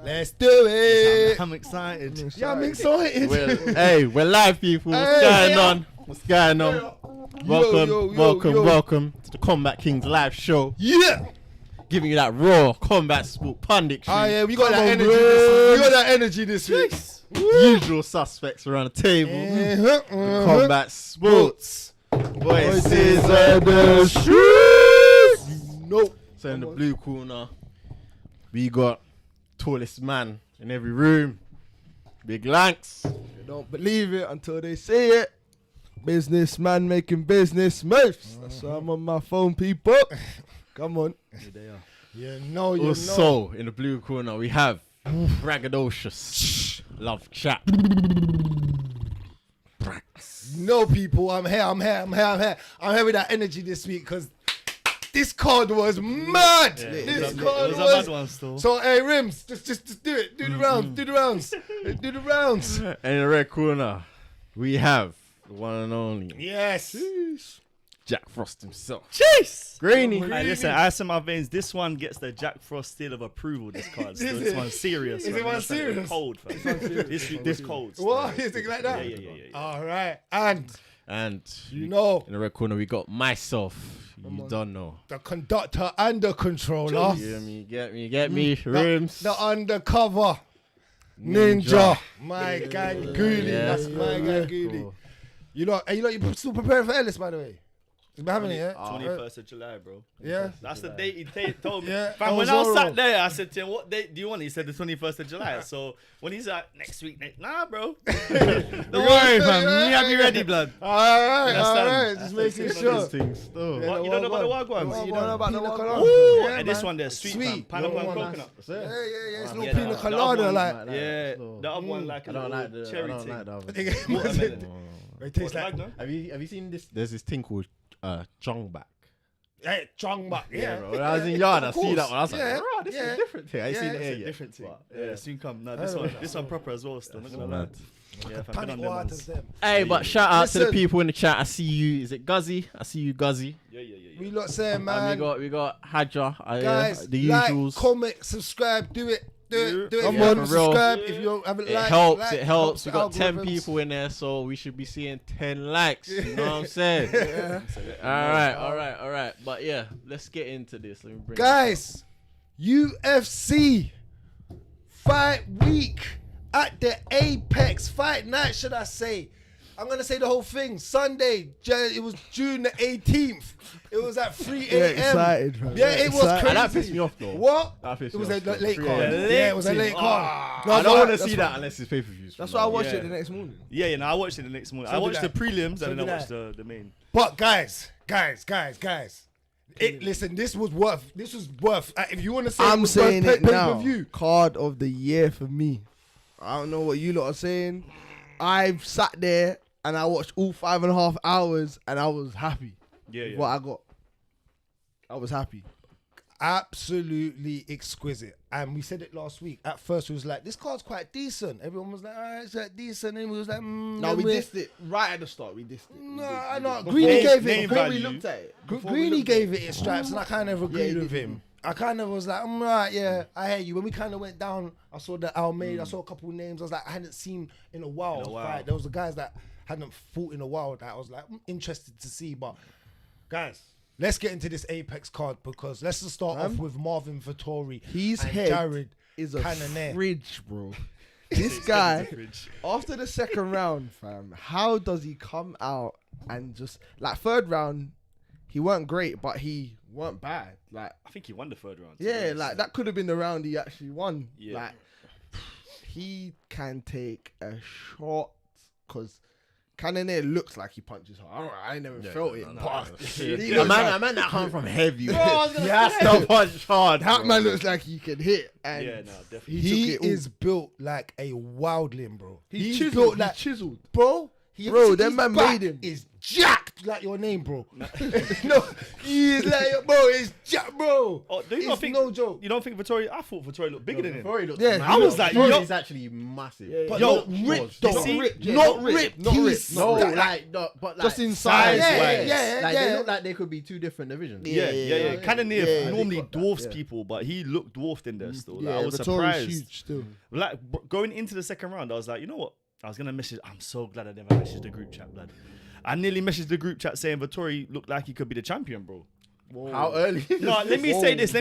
Let's do it. I'm excited. Yeah, I'm excited. We're live, people. What's going on? What's going on? Welcome to the Kombat Kings live show. Yeah. Giving you that raw combat sport punditry. Oh yeah, we got that energy this week. We got that energy this week. Usual suspects around the table. Combat sports. Voices of the streets. Nope. So in the blue corner, we got tallest man in every room. Big Lankz. They don't believe it until they see it. Businessman making business moves. That's why I'm on my phone, people. Come on. Here they are. You Also, in the blue corner, we have braggadocious love chat. Bragz. No, people, I'm here with that energy this week because this card was mad. Yeah, this it card was a was mad one still. So, hey, Rimz, just do it. Do the rounds. Do the rounds. Do the rounds. And in the red corner, we have the one and only Yes. Jack Frost himself. Jeez! Greeny. Hey, listen, ice in my veins. This one gets the Jack Frost seal of approval. This card. So this one's serious. Is it one serious? Cold, fam. This cold. What? Is it like that? Yeah. All right. And you in know, the red corner, we got myself. You don't know. the conductor and the controller. Get me. Rimz. The undercover ninja. My guy Greeny. Yeah. That's my guy Greeny. Cool. You still preparing for Ellis, by the way? He's been having it, yeah? 21st of July, bro. Yeah. That's the date he told me. Yeah, Fam, I when was I was all sat wrong. there, I said to him, what date do you want? He said the 21st of July. So when he's like, next week, nah, bro. Don't worry, fam. Me have you ready, blood. All right. Understand? Just making These sure. things still. Yeah. What, you don't know about the wild ones? You don't know about the Pina wild colada. ones? Ooh, Yeah, and this man. one there, sweet, fam. Sweet. Pineapple and Yeah, coconut. Yeah. It's a Yeah, little the pina other colada, one, like. Yeah, the other one like a little cherry thing. Watermelon. It tastes like. Magnum? Have you seen this? There's this thing called Jongback. Hey, Chongback. Yeah. Bro. When I was in yard, I see that one. I was Yeah. like, bro, this is a different thing. I ain't seen it here yet. Different thing. But, Yeah, soon come. No, this one proper as well. Still, not gonna lie. mad. Yeah, fam, been Panic on them waters, ones. them. Hey, but shout out to the Listen. people in the chat. I see you. Is it Guzzy? I see you, Guzzy. Yeah. We lot saying, And man. we got Hadja. Guys, the like, usuals. comment, subscribe, do it. Come If on, you for real. subscribe, if you haven't It liked, helps. like, It helps. the We got 10 algorithms. people in there, so we should be seeing 10 likes. You know what I'm saying? Yeah. All right. But yeah, let's get into this. Let me bring Guys, UFC Fight Week at the Apex Fight Night, should I say? I'm going to say the whole thing. Sunday, it was June the 18th. It was at 3 a.m. excited, bro. Yeah, it was Excited. crazy. That pissed me off, though. What? That pissed It was me a off, though. late 3 card. a.m. Yeah, it was a late card. I don't want to that's see that unless it's pay-per-views. That's why I watched Yeah. it the next morning. Yeah, no, I watched it the next morning. So I watched the did I. prelims So and then did I I. watched the main. But guys. Listen, this was worth. If you want to say I'm it was saying worth it now. pay-per-view. Card of the year for me. I don't know what you lot are saying. I've sat there and I watched all 5.5 hours and I was happy Yeah. with what I got. I was happy. Absolutely exquisite. And we said it last week. At first, we was like, this card's quite decent. Everyone was like, all right, it's like decent. And we was like, No, we dissed it right at the start. We dissed it. No. Before Greeny gave name it. value. we looked at it. Greeny gave it its stripes, and I kind of agreed he with did. him. I kind of was like, right, yeah, I hear you. When we kind of went down, I saw the Almeida, I saw a couple of names. I was like, I hadn't seen in a while. Fight. There was the guys that hadn't fought in a while that I was like, interested to see. But guys, let's get into this Apex card because let's just start off with Marvin Vettori. His and head Jared is a Cannonier. fridge, bro. This guy, after the second round, fam, how does he come out and just like third round? He weren't great, but he weren't bad. Like, I think he won the third round. yeah, like that could have been the round he actually won. Yeah. Like, he can take a shot because Cannonier looks like he punches hard. I never felt it. But he A looks man that come from heavy. He has to punch hard. that man looks like he can hit. And Yeah, no, definitely. He took it all. is built like a wildling, bro. He's built chiseled. like He's chiseled. bro. Bro, his them man back made him. is jacked. like your name, bro. No, he is like, bro, it's Jack, bro. Oh, do you It's not think? no joke. You don't think Vettori? I thought Vettori looked bigger than him. Vettori looks Yeah, mad. I was like, yo- he's actually massive. But Yo, not ripped, you though. see- Not ripped. Not ripped. No, That- like, no, but like Just in size. size-wise. Yeah, Like yeah. they look like they could be two different divisions. Yeah. Cannonier Yeah, normally they got that, dwarfs yeah. people, but he looked dwarfed in there still. Like, Yeah, I was Vettori's surprised. huge still. Like going into the second round, I was like, you know what? I was gonna message. I'm so glad I never messaged the group chat, blood. I nearly messaged the group chat saying Vettori looked like he could be the champion, bro. How early? No, let me say this.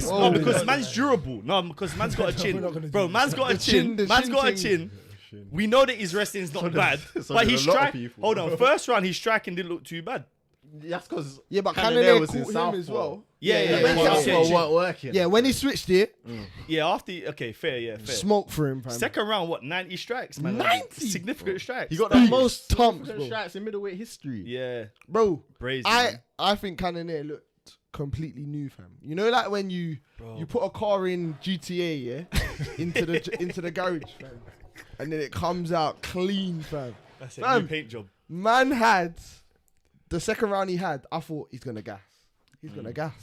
No, because man's durable. No, because man's got a We're not gonna chin. do Bro, this. man's got a chin. the Man's chin got a thing. chin. We know that his wrestling's not bad, so but did his a lot of strike. people. Hold on, first round his striking didn't look too bad. That's because Yeah, but Cannonier Cannonier was in caught him Southpaw. as well. Yeah. when yeah, Southpaw yeah. weren't working. Yeah, when he switched it, Yeah, after okay, fair. smoke for him, fam. Second round, what 90 strikes, man? 90? Significant strikes. He got the most Thumps, significant bro. strikes in middleweight history. Yeah, Bro, brazen. I think Cannonier looked completely new, fam. You know, like when you put a car in GTA, yeah, into the garage, fam, and then it comes out clean, fam. That's a Fam. new paint job. Man had the second round he had. I thought he's gonna gas. He's gonna gas.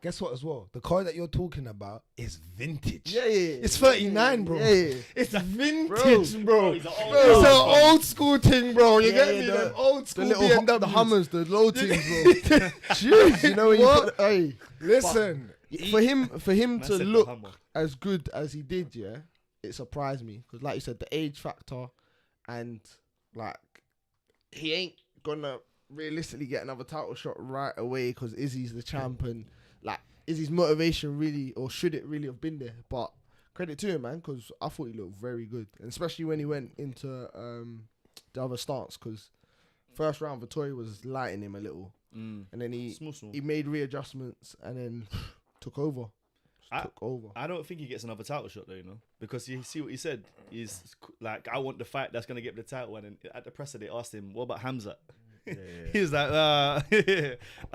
Guess what as well? The car that you're talking about is vintage. Yeah. It's 39, bro. Yeah. It's vintage, bro. He's an old Bro, it's man. an old school thing, bro. You Yeah, get yeah, me? the- Them old The school little BMWs. the Hummers, the low things, bro. Jeez, you know when you What? put, hey, Listen, for him Man to said the look Hummer. as good as he did, yeah, it surprised me because, like you said, the age factor, and like he ain't gonna realistically get another title shot right away because Izzy's the champ, and like Izzy's motivation really, or should it really have been there? But credit to him, man, because I thought he looked very good, and especially when he went into the other stance, because first round Vettori was lighting him a little, and then Small. he made readjustments and then took over. Took over. I don't think he gets another title shot though, you know, because you see what he said. He's like, I want the fight that's gonna get the title. And then at the presser, they asked him, "What about Hamza?" He was like, I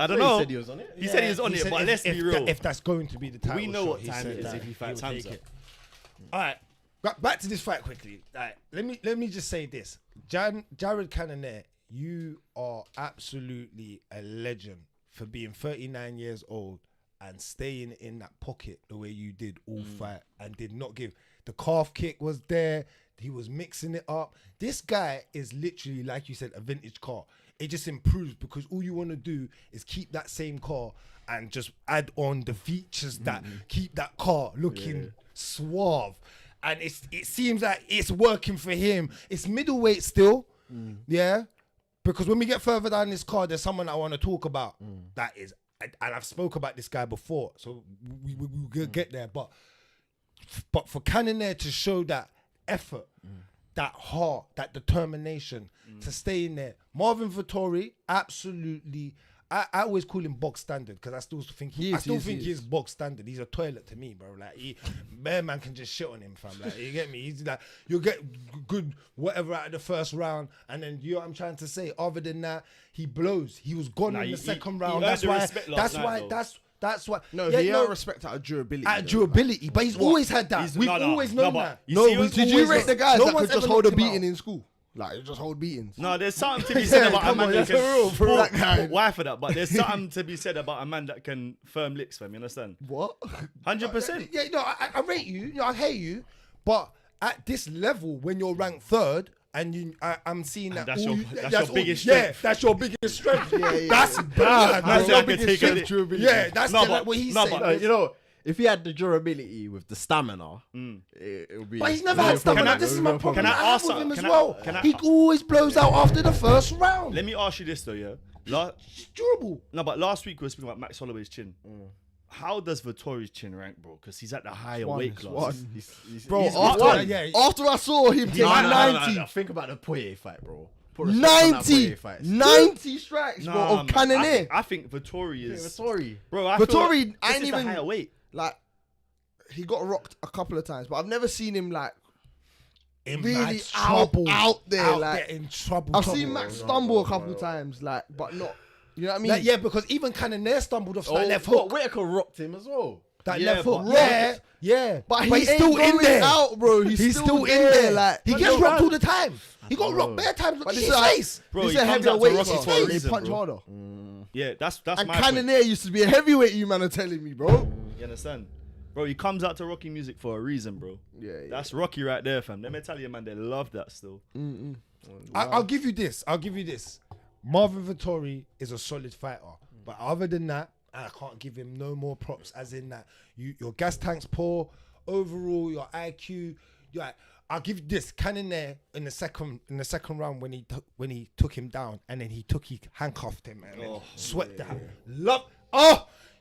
don't know. He said he was on it. He said he was on it, but let's be real. If that's going to be the title We know shot, what he time said it is that if he fights will take Hamza. it. All right, back to this fight quickly. All right, let me just say this, Jared Cannonier, you are absolutely a legend for being 39 years old and staying in that pocket the way you did all fight and did not give. The calf kick was there. He was mixing it up. This guy is literally, like you said, a vintage car. It just improves because all you want to do is keep that same car and just add on the features that keep that car looking suave. And it seems like it's working for him. It's middleweight still, yeah? Because when we get further down this card, there's someone I want to talk about that is, and I've spoke about this guy before, so we'll get there. But for Cannonier to show that effort, that heart, that determination to stay in there. Marvin Vettori, absolutely. I always call him box standard because I still think he is box standard. He's a toilet to me, bro. Like bare man can just shit on him, fam. Like you get me? He's like you'll get good whatever out of the first round, and then you know what I'm trying to say. Other than that, he blows. He was gone in the second round. That's why. No, yeah, he had respect out of durability. At durability, but he's always had that. We've always known that. Did you rate the guys that could just hold a beating in school? Like, just hold beatings. No, there's something to be said about a man that can Why for that, but there's something to be said about a man that can firm licks, fam. You understand? What? 100%. Yeah, no, I rate you. You know, I hate you, but at this level, when you're ranked third, and I'm seeing that that's all your- you- that's your biggest Yeah, strength. that's your biggest strength. Yeah. That's bad. That's That's your like a biggest take strength. it. Durability. Yeah, that's No, like what he's saying. You know, if he had the durability with the stamina, it would be. But he's never had stamina. This is my problem. Can I I have ask with something? him as Can I- well. can I- He always blows out after the first round. Let me ask you this though, yeah. It's durable. No, but last week we were speaking about Max Holloway's chin. How does Vettori's chin rank, bro? Because he's at the higher weight class. Bro, He's after I saw him take 90, No. Think about the Poirier fight, bro. Put respect on that Poirier fight. 90 strikes, bro, Nah, of Cannonier. I think Vettori is. Vettori. Bro, I feel Vettori like this ain't is the even higher weight. like he got rocked a couple of times, but I've never seen him like In really mad trouble. out there. In trouble. I've seen Max stumble a couple times, like, but not. You know what I mean? Like, yeah, because even Cannonier stumbled off that left But hook. Whitaker rocked him as well. That Yeah, left hook. but- Yeah. Yeah, But he's still in there. Out, bro. He's still in there. Like he gets rocked all the time. He got rocked bare times. Look at his face. Bro, This he is a comes out to heavyweight, Rocky bro. for a They reason, punch bro. harder. Yeah, that's And my point. Cannonier used to be a heavyweight, you man are telling me, bro. You understand? Bro, he comes out to Rocky music for a reason, bro. Yeah. That's Rocky right there, fam. Them Italian man, they love that still. I'll give you this. Marvin Vettori is a solid fighter, but other than that, I can't give him no more props. As in that, your gas tank's poor. Overall, your IQ. I'll give you this. Cannonier in the second round when he took him down and then he handcuffed him and then swept down.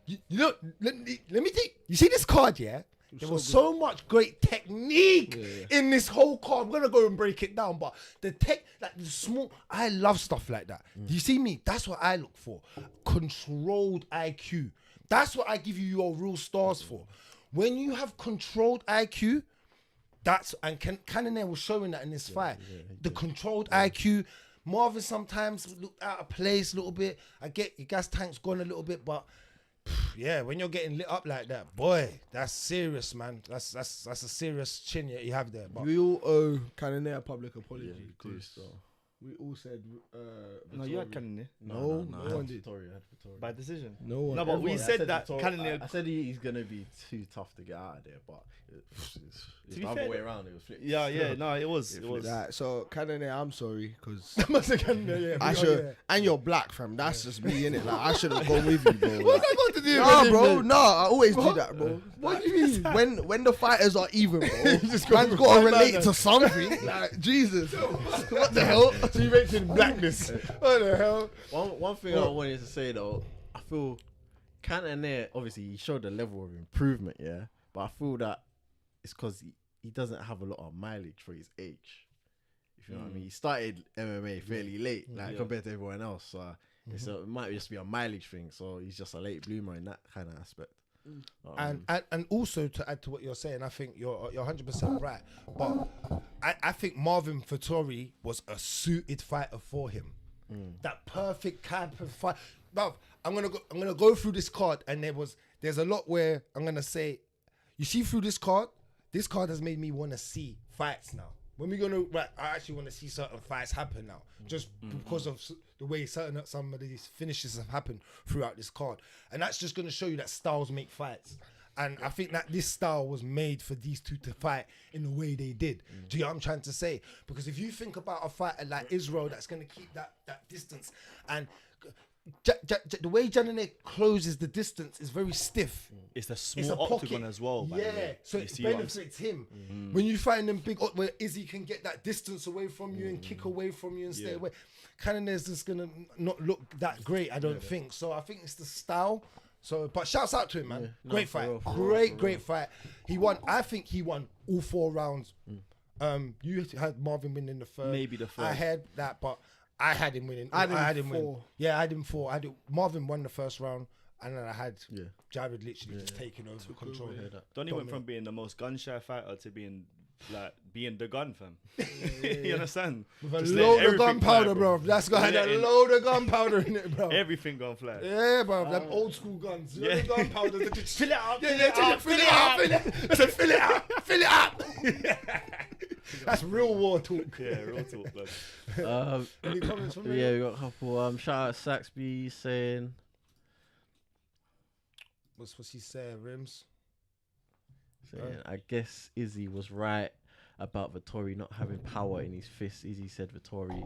You know, let me think. You see this card, yeah? There was so much great technique in this whole card. I'm gonna go and break it down, but the small. I love stuff like that. Do you see me? That's what I look for. Controlled IQ. That's what I give you your real stars for. When you have controlled IQ, Cannonier was showing that in this fight. The controlled IQ. Marvin sometimes looked out of place a little bit. I get your gas tank's gone a little bit, but yeah, when you're getting lit up like that, boy, that's serious, man. That's a serious chin you have there. But We all owe Cannonier a public apology. We all said. No, you had Cannonier. No one did. By decision. No one. No, but we said that Vettori- Cannonier. I said he's gonna be too tough to get out of there, but it's be the other fair, way around. It was flipped. Yeah, no, it was. Right, so Cannonier, I'm sorry, because yeah, I should. And you're black, fam. That's just me, innit? Like I should have gone with you, bro. what's that got to do Nah, with it, bro. man? Nah, I always do that, bro. What do you mean? When the fighters are even, bro, man's got to relate to something. Like Jesus, what the hell? So you mentioned blackness. What the hell? One thing I wanted to say though, I feel Cannonier, obviously he showed a level of improvement, yeah, but I feel that it's because he doesn't have a lot of mileage for his age. If you know what I mean, he started MMA fairly late, like compared to everyone else. So it might just be a mileage thing. So he's just a late bloomer in that kind of aspect. And also to add to what you're saying, I think you're 100% right. But I think Marvin Vettori was a suited fighter for him. That perfect type of fight. Bruv, I'm gonna go through this card, and there's a lot where I'm gonna say, you see through this card has made me want to see fights now. When we're gonna, I actually want to see certain fights happen now, just because of the way some of these finishes have happened throughout this card, and that's just gonna show you that styles make fights. And I think that this style was made for these two to fight in the way they did. Do you know what I'm trying to say? Because if you think about a fighter like Israel that's going to keep that distance, and the way Cannonier closes the distance is very stiff. It's a small octagon as well. By the way. So it benefits him. When you find them big, where Izzy can get that distance away from you and kick away from you and stay away. Cannonier's just going to not look that great, I don't think. So I think it's the style. So, but shouts out to him, man. Great fight. Great fight. He won. I think he won all 4 rounds. You had Marvin winning the third. Maybe the third. I had that, but I had him winning. I had him 4. win. Yeah, I had him 4. Marvin won the first round, and then I had Jared literally just taking over control. Donnie went from being the most gun shy fighter to being the gun, fam. You understand? With a load of gunpowder, bro. That's got a load of gunpowder in it, bro. Everything gonna fly. Yeah, bro. Them old school guns. You know the gunpowder. Fill it out. Fill it out. That's real war talk. Yeah, real talk, blood. Any comments from me? Yeah, we got a couple. Shout out Saxby saying, What's he saying, Rimz? I guess Izzy was right about Vettori not having power in his fists. Izzy said Vettori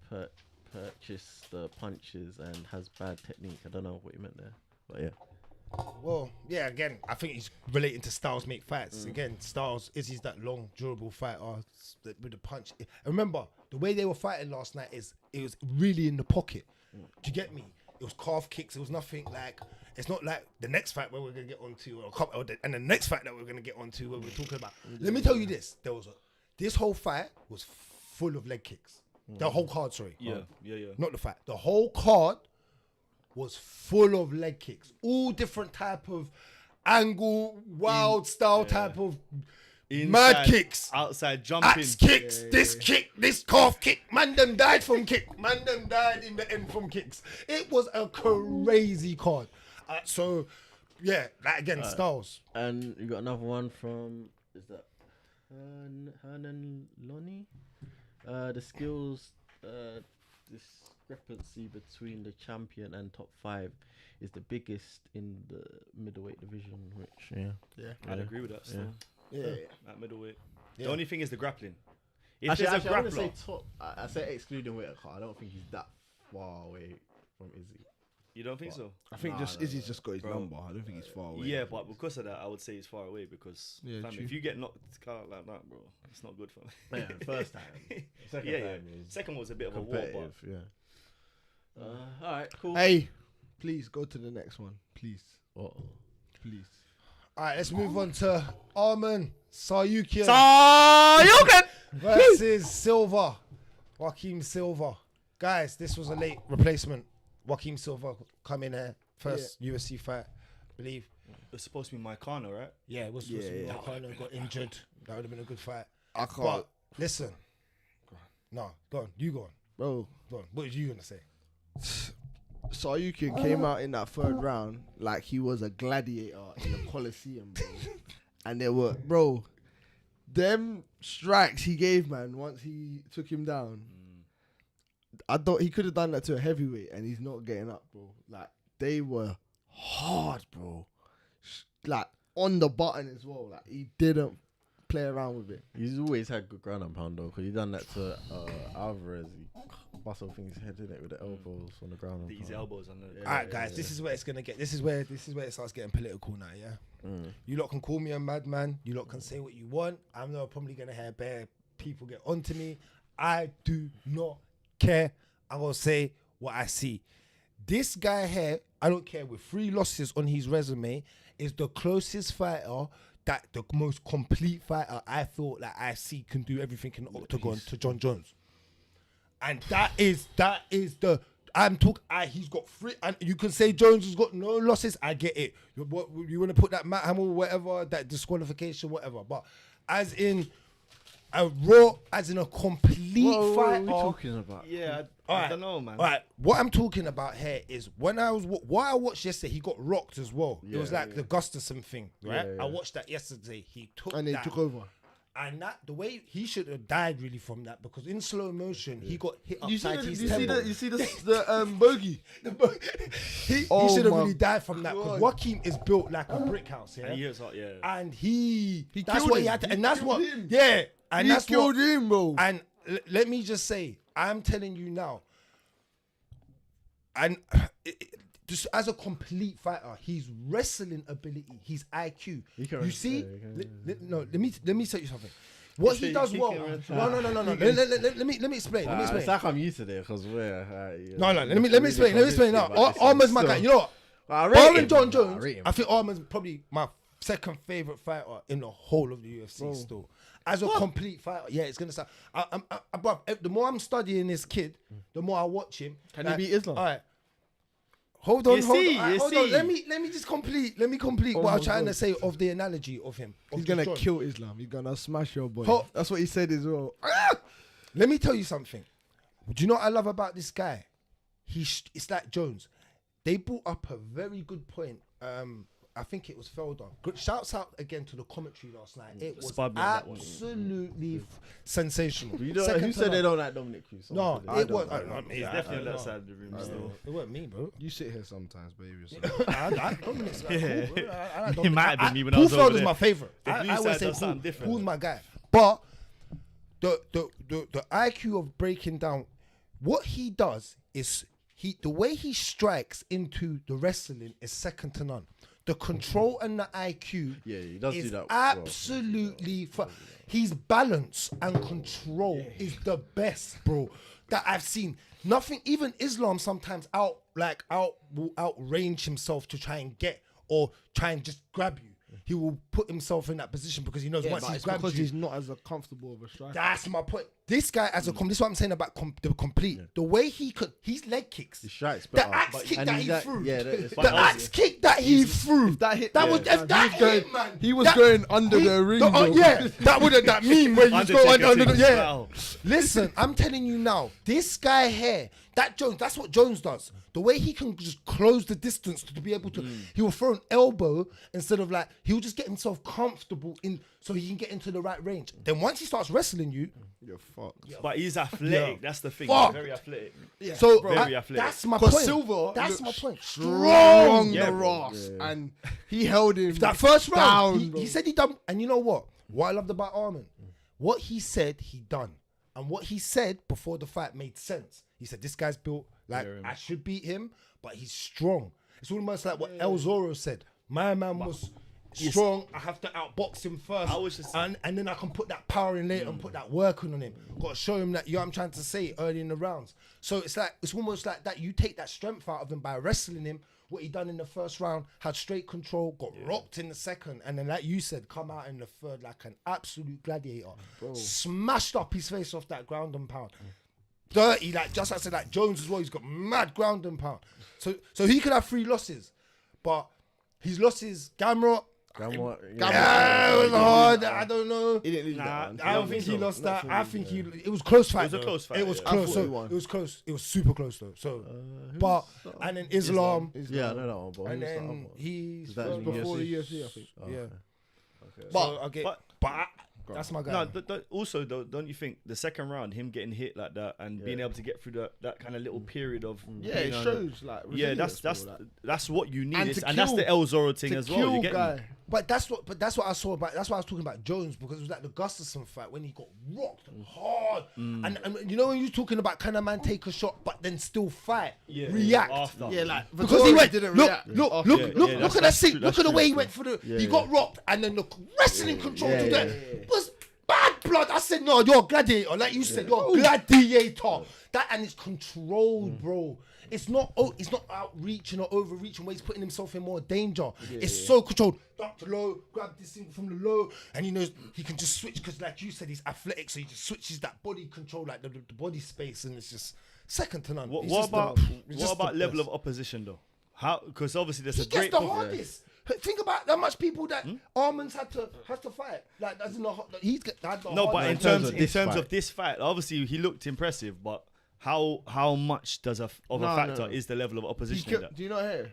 purchased the punches and has bad technique. I don't know what he meant there, but yeah. Well, yeah, again, I think he's relating to styles make fights. Again, styles, Izzy's that long, durable fighter with the punch. And remember, the way they were fighting last night it was really in the pocket. Do you get me? It was calf kicks. It was nothing like, it's not like the next fight where we're going to get onto, and the next fight that we're going to get onto where we're talking about. Let me tell you this. This whole fight was full of leg kicks. The whole card, sorry. Yeah. Not the fight. The whole card was full of leg kicks. All different type of angle, wild style type of mad kicks. Outside jumping. Axe kicks, this kick, this calf kick. Man them died from kick. Man them died in the end from kicks. It was a crazy card. So Yeah, that against Styles. And you got another one from, is that Hernan Lonnie? The skills discrepancy between the champion and top 5 is the biggest in the middleweight division, which I'd agree with that. Still. Yeah. At middleweight. Yeah. The only thing is the grappling. If Actually, there's a I want to grappler, say top. I say excluding weight cut. I don't think he's that far away from Izzy. you don't think so? I think Izzy's just got his number. I don't think he's far away. Yeah, but because of that, I would say he's far away because fam, true. if you get knocked out like that, bro, it's not good for me. Yeah, first time. Second time is Second was a bit of a war, competitive. but All right, cool. Hey, please go to the next one, please. Please. All right, let's move on to Arman Saryukian versus Silva. Joaquim Silva. Guys, this was a late replacement. Joaquim Silva come in here. First UFC fight, I believe. it was supposed to be Maikana, right? Yeah, it was supposed to be Marcano got injured. That would have been a good fight. I can't. But listen. No, go on. You go on. Bro, Go on. What are you going to say? Saryukian came out in that third round like he was a gladiator in the Coliseum, bro. And there were, bro, them strikes he gave, man, once he took him down. I thought he could have done that to a heavyweight and he's not getting up, bro. Like, they were hard, bro. Like, on the button as well. Like, he didn't play around with it. He's always had good ground and pound though, because he done that to Alvarez. He bustled things head in it with the elbows on the ground. These elbows on the. All right, guys, this is where it's gonna get. This is where it starts getting political now. Yeah, you lot can call me a madman. You lot can say what you want. I'm not probably gonna have bad people get onto me. I do not care. I'm gonna say what I see. This guy here, I don't care. With 3 losses on his resume, is the closest fighter. That the most complete fighter I feel that I see can do everything in the octagon to Jon Jones, and that is the he's got 3, and you can say Jones has got no losses. I get it. You want to put that Matt Hamill, whatever, that disqualification, whatever. But as in a raw, as in a complete fighter. What are we talking about? Yeah, All I right. don't know, man. All right, what I'm talking about here is when I was what I watched yesterday, he got rocked as well. It was like the Gustafsson thing, right? Yeah, yeah. I watched that yesterday. He took And they that, took over. and that the way he should have died really from that, because in slow motion he got hit You see upside the, his you see temple. the, you see the bogey. he Oh should have my really died from that, because God. Joaquim is built like a brick house, yeah. And he was like, yeah. And he that's killed what he him. had to, He and that's killed what him. yeah, and He that's killed what, him, bro. and let me just say, I'm telling you now, and just as a complete fighter, his wrestling ability, his IQ. He can You see, no. let me tell you something. What he does well. No. Let me explain. It's like I'm used to it because we're. No. Let me explain. No, Arman's my guy. You know what? Arman Jon Jones. I think Arman's probably my second favorite fighter in the whole of the UFC still. As a complete fighter, yeah, it's gonna sound. Bruv, the more I'm studying this kid, the more I watch him. Can he beat Islam? All right. Hold on. Hold on. Let me just complete. Let me complete what my I'm trying to God. say of the analogy of him. He's gonna kill Islam. He's gonna smash your boy. Ho- That's what he said as well. Let me tell you something. Do you know what I love about this guy? It's like Jones. They brought up a very good point. I think it was Felder. Good shouts out again to the commentary last night. It was Spud me on that one. absolutely sensational. You know, Second who to said they none. don't like Dominic Cruz? No, I it don't was. know. He's definitely on that side of the room still. It wasn't me, bro. You sit here sometimes, baby. I Dominic's like, cool, bro. I like It might have been me when I Paul was over Felder's there. my favorite. The blue I always side say does Paul. something different. Paul's my guy. But the IQ of breaking down, what he does is the way he strikes into the wrestling is second to none. The control and the IQ He does is do that well. absolutely his balance and control is the best, bro, that I've seen. Nothing, even Islam sometimes will outrange himself to try and get or try and just grab you. He will put himself in that position because he knows once he's grabbed because you. he's not as a comfortable of a striker. That's my point. This guy, this is what I'm saying about the complete. The way his leg kicks. He strikes The better. axe kick and that he's he that- threw. Yeah, it's The axe kick that he threw. That hit. That yeah, was if that hit, man. He was going under the ring. bro. Yeah, that meme where you go Undertaker under the thing. yeah. Wow. Listen, I'm telling you now, this guy here, That's what Jones does. The way he can just close the distance to be able to, he will throw an elbow instead of like, he'll just get himself comfortable so he can get into the right range. Then once he starts wrestling you, You're fucked. But he's athletic. That's the thing. Fuck. Very athletic. Yeah. so Very athletic. that's my Because point. Silver That's looks my point. strong Yeah, the bro. Ross, and he held him That first round, down, he said he done, and you know what? What I loved about Armin, what he said he done, and what he said before the fight made sense. He said this guy's built like I should beat him, but he's strong. It's almost like what El Zoro said. My man was strong. I have to outbox him first, I was just- and then I can put that power in later and put that work on him. Got to show him that I'm trying to say early in the rounds. So it's almost like that. You take that strength out of him by wrestling him. What he done in the first round, had straight control, got rocked in the second, and then like you said, come out in the third like an absolute gladiator. Smashed up his face off that ground and pound. Dirty, like just like I said, like Jones as well, he's got mad ground and pound. So he could have 3 losses, but his losses, Gamrot, Gamrot, it was hard. I don't know. He didn't lose that one. I don't think he lost that. I think it was close fight. It was a close fight, It was yeah. close. I thought So he won. it was close. It was super close though. So, but and then Islam, Yeah, I know that one, but and who's the other then one? he's Is that in Before the UFC? UFC, I think. yeah. Okay. But okay, but- but that's my guy. No, also though, don't you think the second round, him getting hit like that and being able to get through that kind of little period of Yeah, it shows like yeah, resilience, that's bro, like. that's what you need, And and, to and that's kill- the El Zoro thing to as well. kill You get guy. me? But that's what I saw about. That's why I was talking about Jones, because it was like the Gustafsson fight when he got rocked hard, and you know when you're talking about can a man take a shot but then still fight, react. After. Yeah, like Because he Vettori went, didn't look, react. look, After- look, Yeah, look, yeah, look that's- at that that's scene. true, Look that's at the way he true. went for the. Yeah, he got rocked, and then the wrestling control yeah, to yeah, that was bad blood. I said, no, you're a gladiator, like you said, you're a gladiator. That and it's controlled, bro. It's not outreaching or overreaching where he's putting himself in more danger. It's so controlled. Duck to low, grab this thing from the low, and he knows he can just switch because, like you said, he's athletic, so he just switches that body control, like the body space, and it's just second to none. What, He's what just about he's what just about the level best. of opposition though? How? Because obviously there's He a gets great the hardest. Think about how much people that Arman's had to fight. Like that's not he's had the No, but in hardest. terms of this fight, obviously he looked impressive, but how much does a factor is the level of opposition in that? Do you not hear?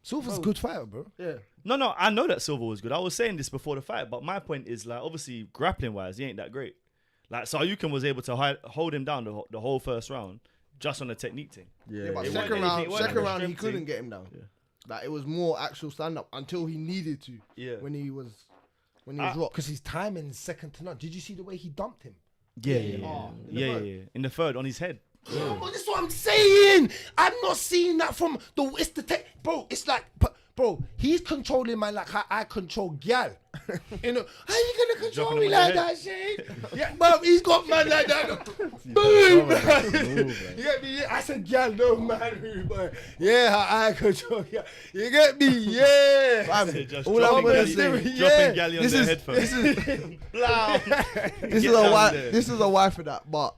Silver's a good fighter, bro. Yeah. No, I know that Silva was good. I was saying this before the fight, but my point is like obviously grappling wise, he ain't that great. Like Sayukin was able to hold him down the whole first round just on the technique thing. Yeah, Yeah, but It second wasn't anything- it wasn't second like a round he strength couldn't thing. get him down. Like it was more actual stand up until he needed to. Yeah. When he was rocked. Because his timing is second to none. Did you see the way he dumped him? Yeah. In the third on his head. Come on, this is what I'm saying. I'm not seeing that from it's the tech, bro. It's like, bro, he's controlling man like how I control gal. You know, how you gonna control Dropping me him on like your that, Shane? Yeah, bro, he's got man like that. Boom, man. You get me? I said gal, no man, but yeah, how I control gal. You get me? Yeah. Just all I'm dropping gonna Gally- say, dropping Gally on this their is- headphones. This is Get a down wife. there. This is a wife for that, but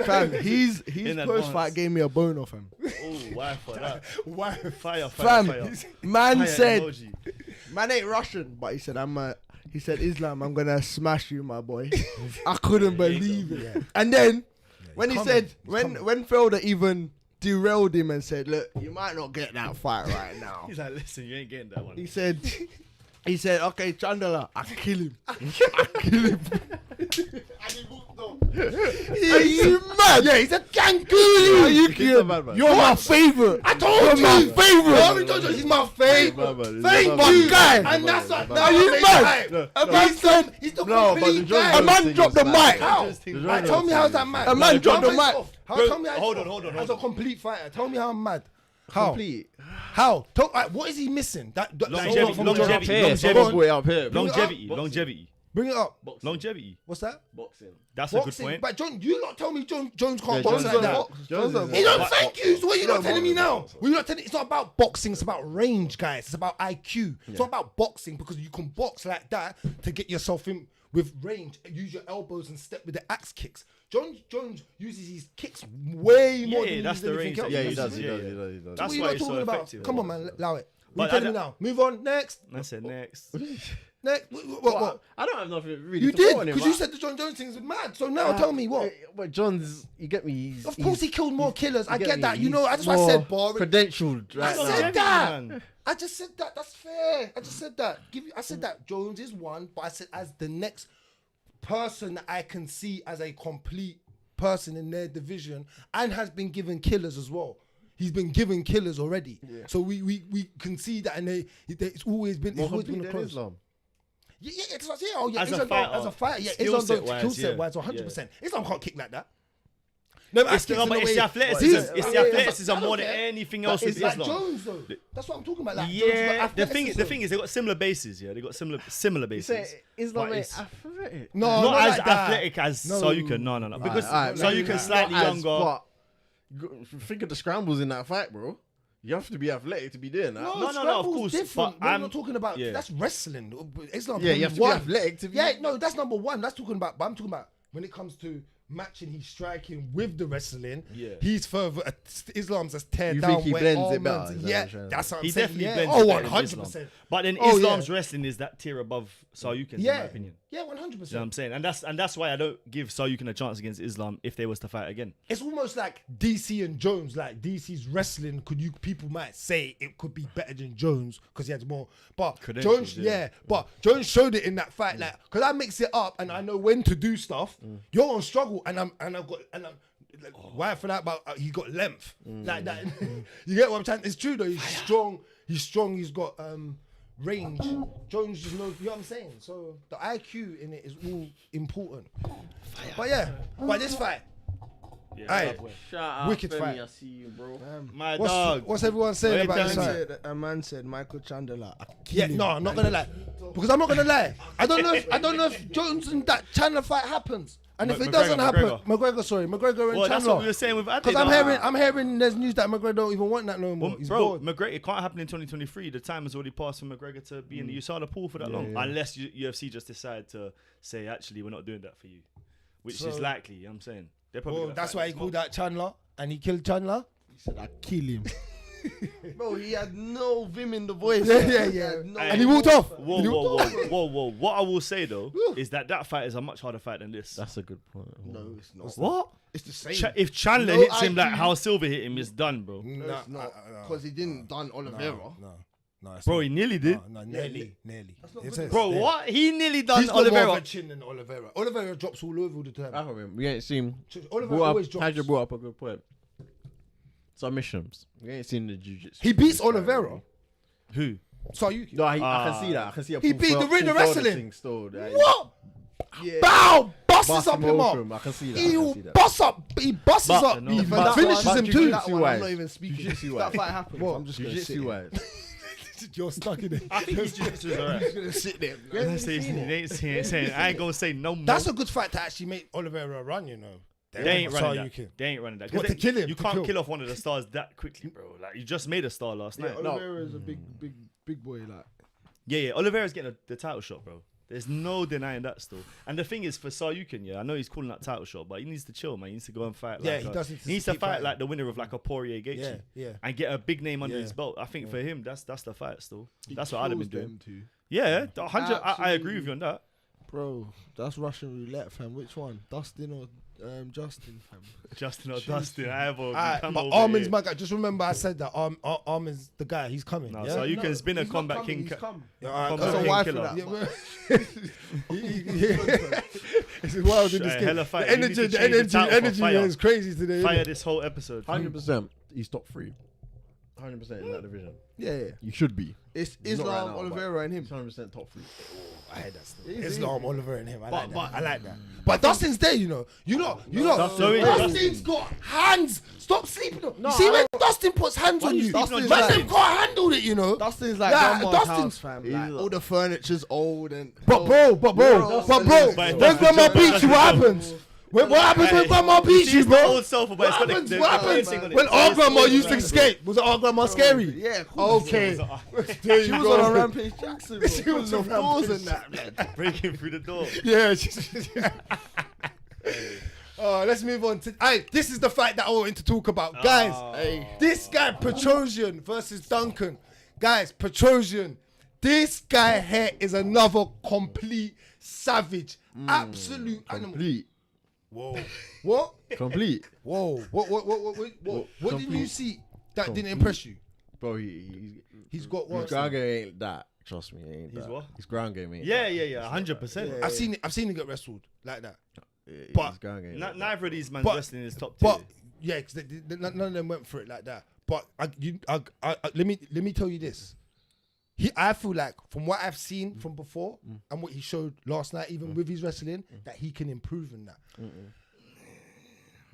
fam, his In post advance. fight gave me a bone off him. Oh, why for that? Why? Fire, Fam, fire. man Fire said, emoji. man ain't Russian, but he said, he said, Islam, I'm gonna smash you, my boy. I couldn't believe it. Yeah. And then when he coming. said, He's when Felder even derailed him and said, look, you might not get that fight right now. He's like, listen, you ain't getting that one. He said, okay, Chandler, I kill him. I kill him. Are you mad? Yeah, he's a gangooli. Are you He's a kidding? madman. You're my favorite. I told You're you. my favorite. I told you he's my favorite. Madman, Thank madman. you, guy. And that's what. Are you mad? A man said he's the No, but the complete Jon guy. A Jones man thing dropped is the like- mic. How? The Jon Like, tell Jones me how's thing that is- mad? A man No, dropped the Jon mic. Jones- How tell me how Hold it's on. as a complete fighter. Tell me how I'm mad. How? Complete. How? What is he missing? Longevity, from longevity, Jon- longevity. Go on. Boy up here. Longevity. Bring it up. Longevity. What's that? Boxing. That's a good Boxing. point. But John, you not tell me Jones can't Yeah, box Jones like don't that. box. Jones don't He box. don't thank you. So what are you not telling me now? box. Well, you're not telling. It's not about boxing. It's about range, guys. It's about IQ. It's not about boxing because you can box like that to get yourself in with range. Use your elbows and step with the axe kicks. Jones uses his kicks way more than he that's uses the anything range. else. Yeah, he He does. does, He yeah, does. yeah. He does. He does. What That's are you why not he's so talking about? effective. Come on, man. Allow it. But What are you telling I- me now? Move on. Next. I said next. What? I don't have nothing really. You to did put on him, because you but- said the Jon Jones thing was mad. So now tell me what. But John's, you get me. Of course, he killed more killers. I get me, that. You know, he's that's why I said more boring. credentialed. I Right said now. that. man. I just said that. That's fair. I just said that. I said that Jones is one, but I said as the next person that I can see as a complete person in their division and has been given killers as well. He's been given killers already. Yeah. So we can see that, and it's always been More it's always been complete a than close. Islam. Yeah, it's yeah, oh yeah, As a Islam fighter, as a fighter, yeah, skill Islam set don't wise, skill set yeah. wise, 100%. Islam can't kick like that. No, but It's the athleticism. It's the athleticism more than anything else with It's like Islam. Jones though. That's what I'm talking about. Like, Yeah, Jones, the thing is, they got similar bases. Yeah, they got similar You bases. say Islam But ain't it's athletic. no, not as like that. athletic as No. Sayuka. No. Because Alright, Sayuka's not slightly as, younger. But think of the scrambles in that fight, bro. You have to be athletic to be doing that. No, of Scrabble's course, different. but We're I'm- not talking about yeah. that's wrestling. Islam. Yeah, you have to be one. athletic to be. Yeah, no, that's number one. That's talking about. But I'm talking about when it comes to matching, he's striking with the wrestling. Yeah. He's further. Islam's just tear You down. think he where blends it Arman's- better, is that Yeah, what you're saying? that's what I'm He saying. definitely Yeah. blends Oh, it better than 100%. Islam. But then Oh, Islam's yeah. wrestling is that tier above Sayukan's, in Yeah, my opinion. yeah, You know what 100%. I'm saying? And that's why I don't give Sayukan a chance against Islam if they was to fight again. It's almost like DC and Jones. Like DC's wrestling, people might say it could be better than Jones because he has more. But Credentials, Jones, yeah. but Jones showed it in that fight. Like, because I mix it up and I know when to do stuff. You're on struggle, and I'm like, why for that? But he got length like that. You get what I'm saying? It's true though. He's strong. He's got range. Jones just knows. You know what I'm saying? So the IQ in it is all important. But yeah, but this fight. Yeah, Aye. Shout out Wicked Femi, fight. I see you, bro. my dog. What's everyone saying What about you this telling fight? me? A man said Michael Chandler. Yeah, no, I'm not gonna lie, because I'm not gonna lie. I don't know if Jones and that Chandler fight happens, and if it doesn't happen, McGregor and Well, that's what we were Chandler. saying with Ade. Because I'm hearing there's news that McGregor don't even want that no more. Well, He's bro, bored. McGregor, it can't happen in 2023. The time has already passed for McGregor to be in the USADA pool for that long, unless UFC just decide to say, actually, we're not doing that for you, which is likely. You know what I'm saying? They're probably Well, gonna that's fight why he next called month. out Chandler, and he killed Chandler. He said, I kill him. Bro, he had no vim in the voice. Yeah, He yeah, had yeah. no- And he walked off. Whoa. What I will say though is that fight is a much harder fight than this. That's a good point. No, it's not. What? It's the same. If Chandler No hits him like IQ. how Silver hit him, it's done, bro. No, it's not. Because he didn't done Oliveira. No, it's Bro, not. he nearly did. No, nearly. It says Bro, there. what? He nearly done He's got more of Oliveira. a chin than Oliveira. Oliveira drops all over all the time. I remember. We ain't seen. Oliveira always drops. Hydra brought up a good point. Submissions. We ain't seen the jiu-jitsu. He beats Oliveira. Who? So you. No, I can see that. I can see a He full beat the fel- ring full of wrestling. felder thing still. What? Yeah. Bow! Busts Bust up him him open. up. I can see that. I He can will see that. bust up. He busts But- up. no, He but finishes but him too. jiu-jitsu That one, I'm wise. not even speaking. Jiu-jitsu That wise. fight happens. I'm just going to sit. Jiu-jitsu wise. You're stuck in it. I think his jiu-jitsu is alright. I'm just going to sit there. They ain't saying. I ain't gonna say no more. That's a good fight to actually make Oliveira run, you know. They ain't running you that. can. They ain't running that. What, to kill him? You To can't kill? kill off one of the stars that quickly, bro. Like you just made a star last Yeah, night. Oliveira is a big boy. Like, Yeah. Oliveira's getting the title shot, bro. There's no denying that still. And the thing is, for Sayukan, yeah, I know he's calling that title shot, but he needs to chill, man. He needs to go and fight. Yeah, like he does need to He needs to keep fight fighting. like the winner of like a Poirier Gaethje. Yeah. And get a big name under Yeah. his belt. I think for him, that's the fight still. he That's what I'd have been kills doing. them too. Yeah, 100. I agree with you on that. Bro, that's Russian roulette, fam. Which one? Dustin or Justin, fam? Justin or Dustin, I have Alright, come but over Armin's here. my guy. Just remember I said that Armin's the guy. He's coming. No, yeah? Sayukan's been a He's not combat coming, king. he's come. Yeah, alright, Combat That's a king wife for killer. that. It's wild in this Hey, game. hella fight. The You need to change the title for energy fire. is crazy today. Fire Innit? this whole episode. 100%. He's top 3. 100% in that division. Yeah. You should be. It's He's not right Islam, now, Oliveira, and him. He's 100% top 3. I heard that still. He's Islam, Oliver, and him. I like But- that. I like that. But Dustin's there, you know. Dustin's got hands. Stop sleeping on. You see when Dustin puts hands on you, Dustin's man, like- them can't handle it, you know. Dustin's like Yeah, grandma's Dustin's- house, fam. Like, all the furniture's old and. But bro, But when grandma beats you, what happens? What happens when grandma beats you, The bro? old sofa, but What it's got happens? the What happens? thing on it. When So our it's grandma always used to like- skate, was our grandma scary? Yeah, cool. Okay. There She you was go. on a Rampage Jackson, bro. She was on Putting doors Rampage. and that, man. breaking through the door. Yeah. Let's move on to. This is the fight that I wanted to talk about, guys. This guy Petrosian versus Duncan, guys. Petrosian This guy here is another complete savage, absolute animal. Complete. Whoa, what? Complete. Whoa, what did you see that didn't impress you? Bro, He's got his what? ground game ain't that. Trust me, it ain't He's that. what? His ground game ain't Yeah, that. 100%. I've seen him get wrestled like that. Yeah, But- his ground game ain't that. Neither of these men But- wrestling is top tier. But yeah, because none of them went for it like that. But let me tell you this. I feel like from what I've seen from before and what he showed last night, even with his wrestling, that he can improve in that.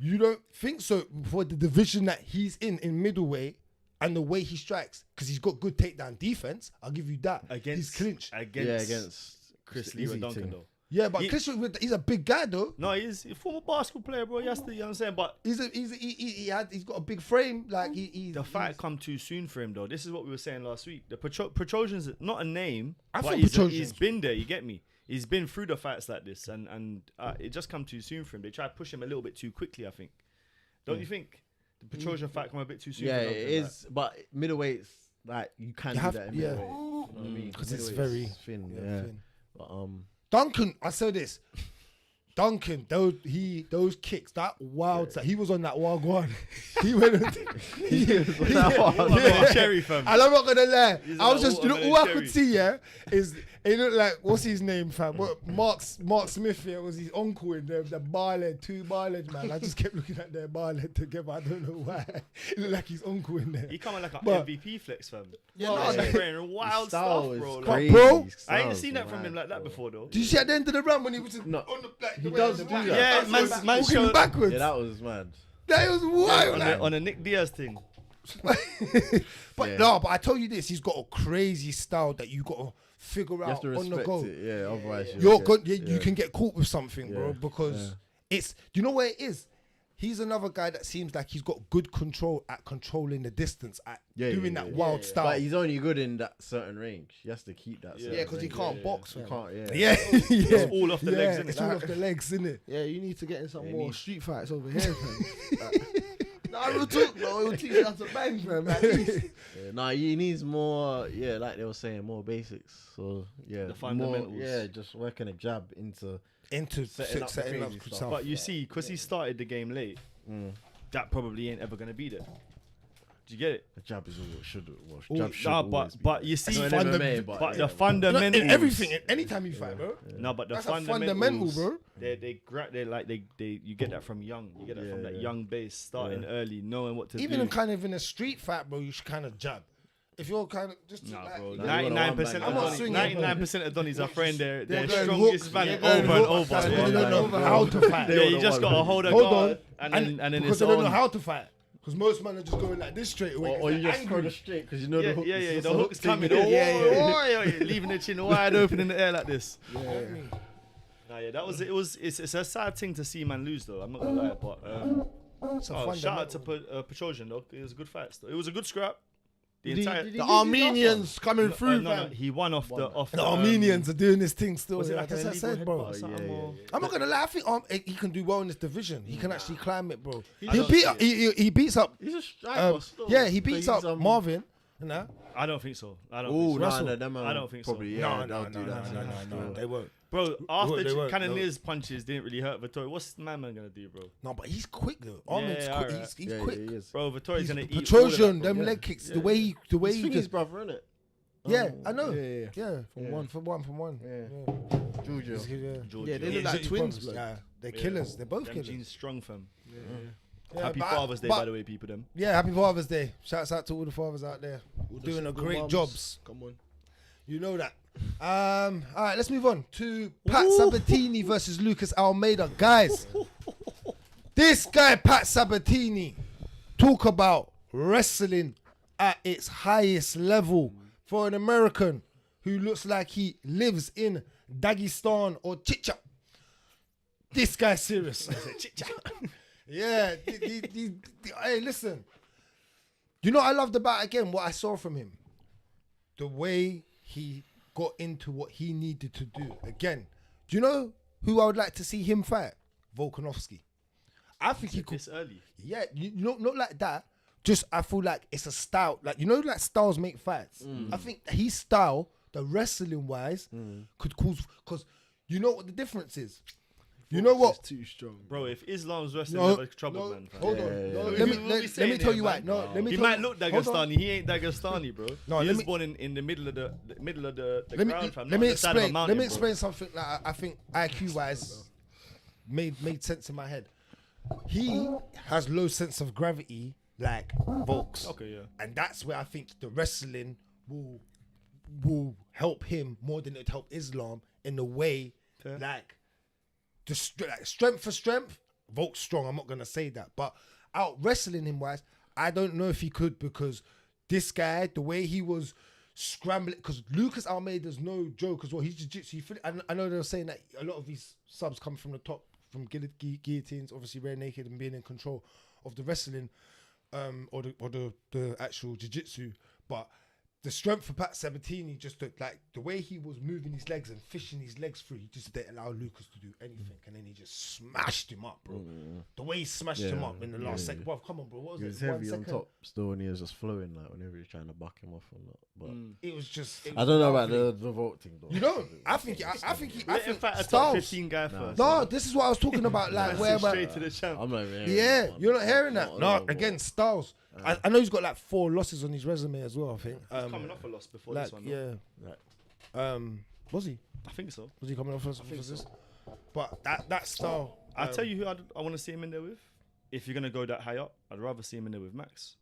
You don't think so for the division that he's in middleweight and the way he strikes, because he's got good takedown defense. I'll give you that. He's clinched. Against Chris Easy Lee Duncan thing. though. Yeah, but Chris, he's a big guy though. No, he's a former basketball player, bro. He has to, you know what I'm saying? But He's got a big frame. Like the fight come too soon for him though. This is what we were saying last week. The Petrosian's not a name, I but thought he's Petrosian's- been there. You get me? He's been through the fights like this, and it just come too soon for him. They try to push him a little bit too quickly, I think. Don't you think? The Petrosian fight come a bit too soon. Yeah, for it Duncan, is. But middleweight's like you can do have- that in yeah. middleweight. You know what I mean? 'Cause it's Middleweight's very thin. yeah, Yeah. thin. But Duncan, I said this. Duncan, those kicks, that wild side. He was on that wild one. He went. Yeah. Cherry fam. And I'm not gonna lie. He's I was like just, you know, watermelon all I cherry. could see, yeah, is it looked like what's his name, fam? What Mark Smith? Yeah, was his uncle in there, the barlet, two barlet man. I just kept looking at their barlet together. I don't know why. It looked like his uncle in there. He coming like an But- MVP flex, fam. Yeah, Oh, no, he's that- wearing wild stuff, bro. But Like, bro, I ain't seen that from him like that before, though. Did you see at the end of the run when he was just No. on the like, He the way does the do back- that. Yeah, that's man- what- man walking showed- backwards. yeah, that was mad. That was wild. like. On a Nick Diaz thing. But no, but I tell you this, he's got a crazy style that you got to figure You have out to on the respect go. it. Yeah, otherwise You can get caught with something, bro, Yeah, because it's, you know where it is? He's another guy that seems like he's got good control at controlling the distance, at doing that wild style. But he's only good in that certain range. He has to keep that. Yeah, because he can't box. He fam. can't. Yeah. Yeah, yeah. It's all off the legs, innit? It's all off the legs, innit? Yeah, you need to get in some Yeah, more need- street fights over here, fam. Nah, real talk, bro. It will teach you how to bang, fam. At least. Yeah, nah, he needs more. Yeah, like they were saying, more basics. So yeah, The fundamentals. More, yeah, just working a jab into. Into Setting up the setting up crazy stuff. stuff. But you see, because he started the game late, that probably ain't ever going to be there. Do you get it? The jab is all should. Well, Ooh, jab should nah, always be but there. you see, Not in funda- MMA, but yeah, the No, fundamentals. in everything, anytime you fight, bro. No, but the That's a fundamentals. fundamental, bro. They you get that from young. You get that from Yeah, that yeah. young base, starting early, knowing what to Even do. in kind of in a street fight, bro, you should kind of jab. If you're kind of just Nah, like, bro. Like, 99% I'm of not Donnies, swinging, 99% of Donnies are friend. They're They're going strongest hook. man They're over going and hook. over. That's because bro. they don't know Like, how to fight. Yeah, you just gotta hold a Hold guard, on, and then because it's they don't know on. how to fight. Because most men are just going like this straight away. Or you they're just throw angry. the straight because you know Yeah, the hook. yeah, is yeah. just The a hook hook's thing, coming. you know? Yeah, leaving the chin wide open in the air like this. Nah, yeah, that was it. It's a sad thing to see man lose though. I'm not gonna lie, but It's a shout out to fundamental. Petrosian though. It was a good fight. Still. It was a good scrap. The Did he- entire did he The lose his last Armenians coming through, no, fam. he won off the The Armenians are doing this thing still. Was it yeah, like a that's what I legal said, bro. headbutt or something, or- I'm not gonna lie. I think he can do well in this division. He can actually climb it, bro. I don't see He beats up. He's a striker. still. Yeah, he So beats he's, up Marvin. You know? I don't think so. I don't Oh, think so. nah, Russell. them I don't think so. probably, No, Yeah, no, they'll do no, that. no. They won't. Bro, after they won't. Cannonier's punches didn't really hurt Vettori, what's my man gonna do, bro? No, but he's quick though. Armin's Yeah, quick. alright. He's Yeah, quick. yeah, he is. Bro, Vettori's He's gonna eat all of Petrosian, that, them bro. leg kicks. Yeah. The way he He's just. his brother, isn't it? Yeah, I know. Yeah. Yeah, from Yeah. one. Yeah. Giorgio. Yeah, Yeah, they look like twins, blood. Yeah, they're killers. They're both Them killers. jeans strong, fam. Yeah, Happy but- Father's Day, but- by the way, people. Them. Yeah, happy Father's Day. Shouts out to all the fathers out there doing a single great mums. jobs. Come on. You know that. All right, let's move on to Pat Sabatini versus Lucas Almeida. Guys, this guy, Pat Sabatini, talk about wrestling at its highest level for an American who looks like he lives in Dagestan or Chicha. This guy's serious. Yeah. Hey, listen. You know what I loved about, again, what I saw from him? The way he got into what he needed to do. Again, do you know who I would like to see him fight? Volkanovski. I think he could. This early. Yeah, you know, not like that. Just I feel like it's a style. Like, you know, like styles make fights. I think his style the wrestling wise could cause, because you know what the difference is. You know what? Too strong, bro. If Islam's wrestling, never trouble, man. Hold on. Yeah. No, What let we me saying tell here, you man? why. No, let me. He tell might you- look hold on. Dagestani. He ain't Dagestani, bro. No, he let was me- born in the middle of the Let me ground, fam. let not me on the side of a explain. mountain, Let me bro. explain something that I think IQ wise made sense in my head. He has low sense of gravity, like Volks. Okay, yeah. And that's where I think the wrestling will help him more than it help Islam in the way, Fair. like like strength for strength. Volk's strong. I'm not gonna say that, but out wrestling him wise, I don't know if he could, because this guy, the way he was scrambling, because Lucas Almeida's no joke as well. He's jiu-jitsu. I know they were saying that a lot of these subs come from the top, from guillotines, obviously rear naked and being in control of the wrestling, or the actual jiu-jitsu. But the strength for Pat Sabatini, just like the way he was moving his legs and fishing his legs through, he just didn't allow Lucas to do anything, and then he just smashed him up, bro. The way he smashed him up in the last second, bro. Come on, bro. What was He it? was 1 heavy on second? top still, and he was just flowing like whenever he was trying to buck him off or not. But It was just. I don't know about the vote thing though. You don't. I think. Let him think fight a top Styles. 15 guy first. No, this is what I was talking about. Like where, Straight to the champ. I'm not even hearing yeah, that, man. you're not hearing that. No, No, no, again, Styles. I know he's got like 4 losses on his resume as well. I think. He's coming off a loss before Like this one. No? yeah. Was he? I think so. Was he coming off for this? But that style. I'll tell you who I want to see him in there with. If you're gonna go that high up, I'd rather see him in there with Max.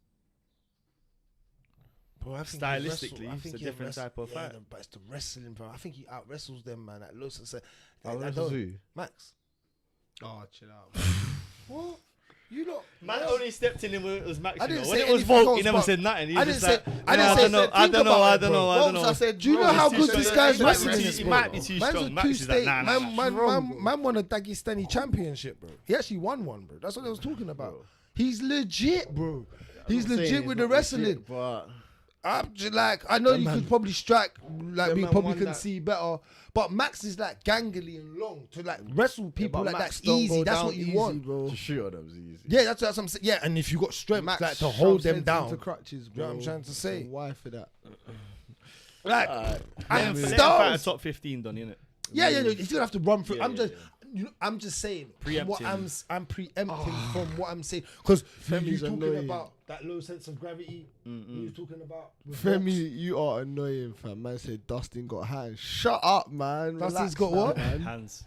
Bro, I think Stylistically, it's a he different type of fight. But it's the wrestling, bro. I think he out wrestles them, man. At low success. Who? Max. Oh, chill out. What? You lot. Man only stepped in when it was Max. I You know. didn't When say it was anything Volk, else, he never but said nothing. He I was didn't just say- like, I didn't "Nah, say- I don't know. I think don't know. about I it, don't bro. know. I don't Volks, know. I said, do you know how good this guy's He wrestling might is, be bro? too Man's strong. a Max is like, nah, nah. Man won a Dagestani championship, bro. He actually won one, bro. That's what I was talking about. He's legit, bro. He's legit with the wrestling. But I'm just like, I know you could probably strike, like Them we man probably won can that. see better. But Max is like gangly and long to like wrestle people like Max that's don't easy. go That's down what you easy, want. bro. to shoot at them was easy. Yeah, that's what I'm saying. Yeah, and if you got strength Max like to hold shoves them heads down, into crutches, you know bro. what I'm trying to say? Why for that? Like, Let and him fight a Styles. top 15 done, innit? Yeah, he's gonna have to run through. Yeah, I'm yeah, just, you know, I'm just saying what Preempting. I'm preempting from what I'm saying, because you're Femi's talking annoying. about that low sense of gravity. You're talking about with Femi, Volks. you are annoying, fam. Man said Dustin got hands. Shut up, man. Dustin's Relax got now, what? Man. Hands.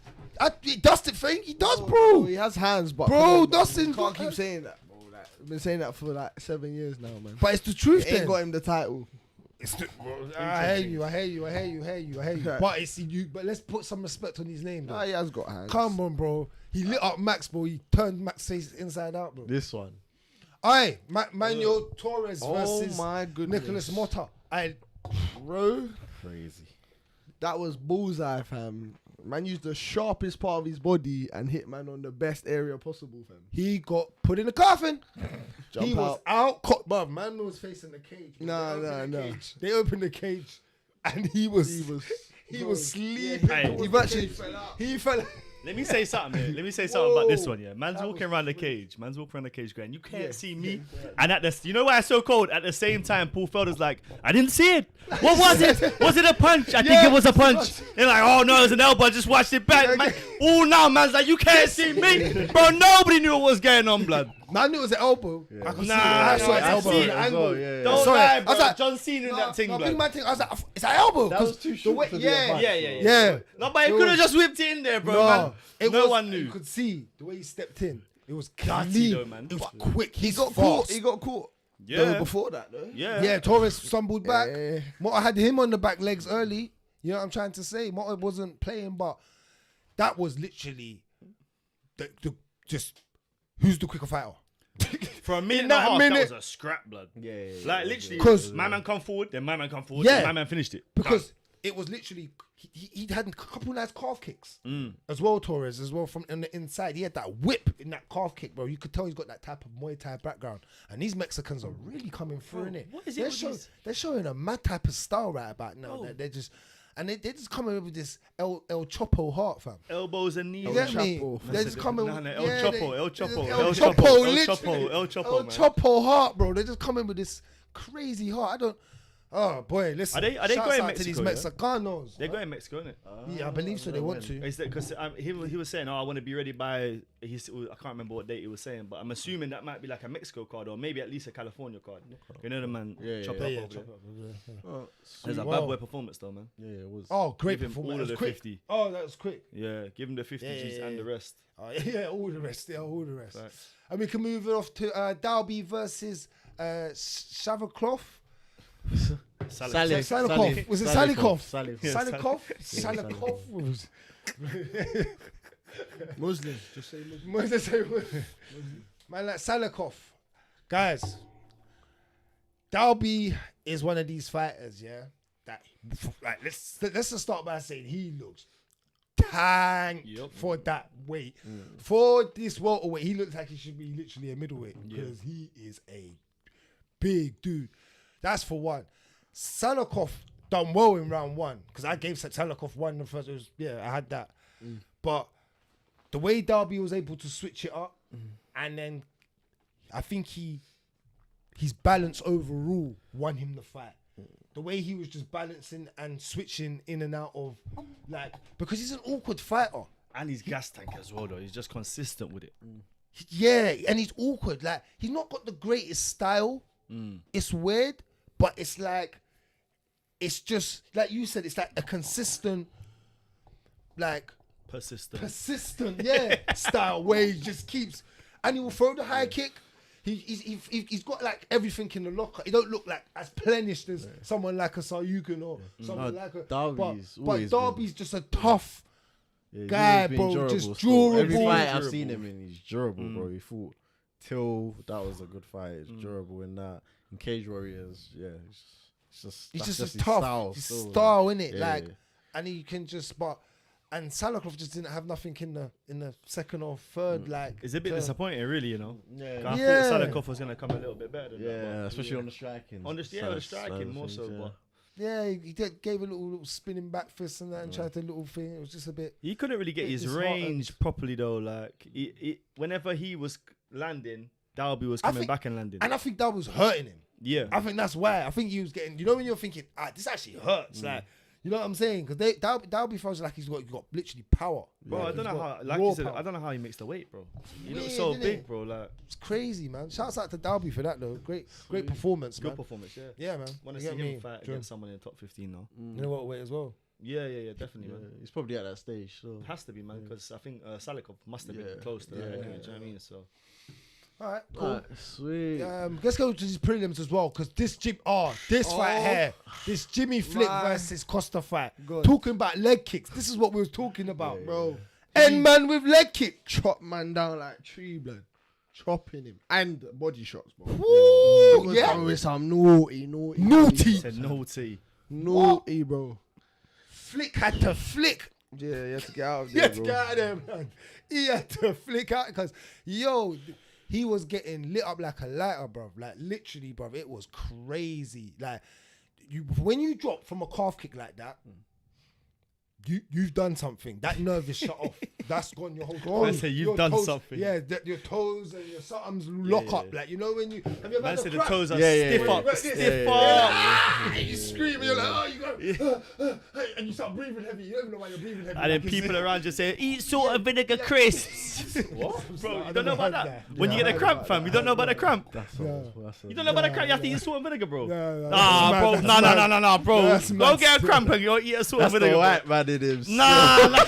Dustin thing he does, Bro, bro. he has hands, but Bro, come on, man. Dustin You got can't keep hands. saying that, bro. Like, I've been saying that for like 7 years now, man. But it's the truth. He ain't Then got him the title. it's the, bro, I hear you. But it's you. But let's put some respect on his name. Nah, Though. he has got hands. Come on, bro. He lit up Max, bro. He turned Max face inside out, bro. This one. Aye, Manuel Torres Oh versus my goodness. Nicholas Motta. Aye, Bro, Crazy. that was bullseye, fam. Man used the sharpest part of his body and hit man on the best area possible, fam. he got put in the coffin. Jump he was out. Bruv, man was facing the cage. bro. Nah, They opened the nah. cage. They opened the cage, and he was Bro, sleeping. Hey. towards He the actually cage. fell out. He fell. Let me say something. Let me say something about this Whoa. one. Yeah, man's That walking was around the crazy. cage. Man's walking around the cage, going, "You can't see me." And at the, you know why it's so cold? At the same time, Paul Felder's like, "I didn't see it. What was it? Was it a punch? I think it was a punch." They're like, "Oh no, it was an elbow. I just watched it back." Man, oh now, man's like, "You can't see me, bro." Nobody knew what was going on, blood. Man knew it was an elbow. I could see it. Nah, I saw no, his I elbow see from it the as angle. well, yeah, yeah. Don't Sorry. lie, I bro. was like, John Cena in that thing, no, blood. big man thing. I was like, it's an elbow. That 'cause was too the short way- for the yeah, advice. yeah. No, but he It could have was- just whipped it in there, bro. No, Man. it No was, one knew. You could see the way he stepped in. It was Dirty clean. though, man. It was quick. He He's got fast. caught. He got caught. Yeah. Though before that, though. Yeah. Yeah, Torres stumbled back. Yeah. Motta had him on the back legs early. You know what I'm trying to say? Motta wasn't playing, but that was literally the just who's the quicker fighter? For a minute and a that half, minute- that was a scrap, blood. Yeah. Like literally, 'Cause- my man come forward, then my man come forward, Yeah. then my man finished it. Because it was literally he had a couple nice calf kicks as well. Torres as well from on the inside. He had that whip in that calf kick, bro. You could tell he's got that type of Muay Thai background. And these Mexicans are really coming through in it. what is it with these- They're showing a mad type of style right about now. Bro. They're just they're just coming with this El Chopo heart, fam. Elbows and knees. You get me? Chapo. They're just coming. No, El yeah, Chopo, they- El Chopo, El El Chopo, Chopo, El literally. Chopo, El Chopo, El man. Chopo heart, bro. They're just coming with this crazy heart. Oh boy, listen. Are they shouts going out to these Mexico, yeah? Mexicanos. They're going to Mexico, innit? Yeah, I believe so. They want to. Is that because he was saying, "Oh, I want to be ready by." I can't remember what date he was saying, but I'm assuming that might be like a Mexico card or maybe at least a California card. You know the man chop up over there. Oh, There's a sweet. bad boy performance though, man. Yeah, it was. Oh, great Give him performance. all That of was the quick. 50. Oh, that was quick. Yeah, give him the 50 G's and the rest. Oh, yeah, all the rest. Yeah, all the rest. Right. And we can move it off to Dalby versus Shavakov. Salikov. Was it Salikov? Salikov? Salikov was Muslim. Just say Muslim. Man, like Salikov. Guys, Dalby is one of these fighters, yeah. That like let's just start by saying he looks tank for that weight. For this welterweight, he looks like he should be literally a middleweight because he is a big dude. That's for one. Salikov done well in round one because I gave Salikov one the first. I had that. But the way Dalby was able to switch it up, and then I think his balance overall won him the fight. The way he was just balancing and switching in and out of, like, because he's an awkward fighter. And he's gas tank as well, though. He's just consistent with it. Yeah, and he's awkward. Like, he's not got the greatest style. It's weird, but it's like, it's just, like you said, it's like a consistent, like... Persistent, style where he just keeps... And he will throw the high kick. He's got like everything in the locker. He don't look like as plenished as someone like a Saryukin or someone like a... But Darby's just a tough guy, bro. Durable, just still. durable. Every fight I've seen him in, he's durable, bro. He fought Till, that was a good fight. He's durable in that. In Cage Warriors, he's just tough. Style, his still, style, like, innit? And he can just... And Salikov just didn't have nothing in the second or third. Like, it's a bit disappointing, really. You know. Yeah. I thought Salikov was gonna come a little bit better than that. Yeah, but especially on the striking. On the striking more so. But he gave a little spinning back fist and that, and tried a little thing. It was just a bit. He couldn't really get his range properly though. Like, whenever he was landing, Dalby was coming back and landing. And I think that was hurting him. Yeah. I think that's why. I think he was getting. You know when you're thinking, this actually hurts. Like. You know what I'm saying? Because Dalby feels like he's got literally power. Bro, I don't know how. Like you said, I don't know how he makes the weight, bro. He looks so big, bro. Like, it's crazy, man. Shouts out to Dalby for that, though. Great performance, man. Good performance, yeah. Yeah, man. Want to see him fight against someone in the top 15 now. You know what weight as well? Yeah, definitely, man. He's probably at that stage. So has to be, man, because I think Salikov must have been close to that. Anyway, do you know what I mean? So. All right, cool. Sweet. Let's go to these prelims as well, because this fight here, this Jimmy Flick versus Costa fight. Talking about leg kicks. This is what we was talking about, bro. End man with leg kick. Chop man down like tree, blood. Chopping him. And body shots, bro. Woo! Yeah. With some naughty. Said naughty. Naughty, bro. Flick had to flick. Yeah, you had to get out of He there, had to bro. get out of there, man. He had to flick out because, he was getting lit up like a lighter, bruv. Like, literally, bruv. It was crazy. Like, when you drop from a calf kick like that, you've done something. That nerve is shut off. That's gone. Your whole I say you've done something. Yeah, your toes and your somethings lock up. Like, you know when you... Have you ever had Man said a the crack? toes are stiff up. Stiff up. You scream and you're like, oh, you go... and you start breathing heavy. You don't even know why you're breathing heavy. And then people around just say, eat salt and vinegar crisps. What? Bro, you don't know about that? When you get a cramp, fam, you don't know about the cramp? You don't know about the cramp? You have to eat salt and vinegar, bro. Nah, bro. No, bro. Go get a cramp and go eat a salt and vinegar. That's the white man in him. Nah.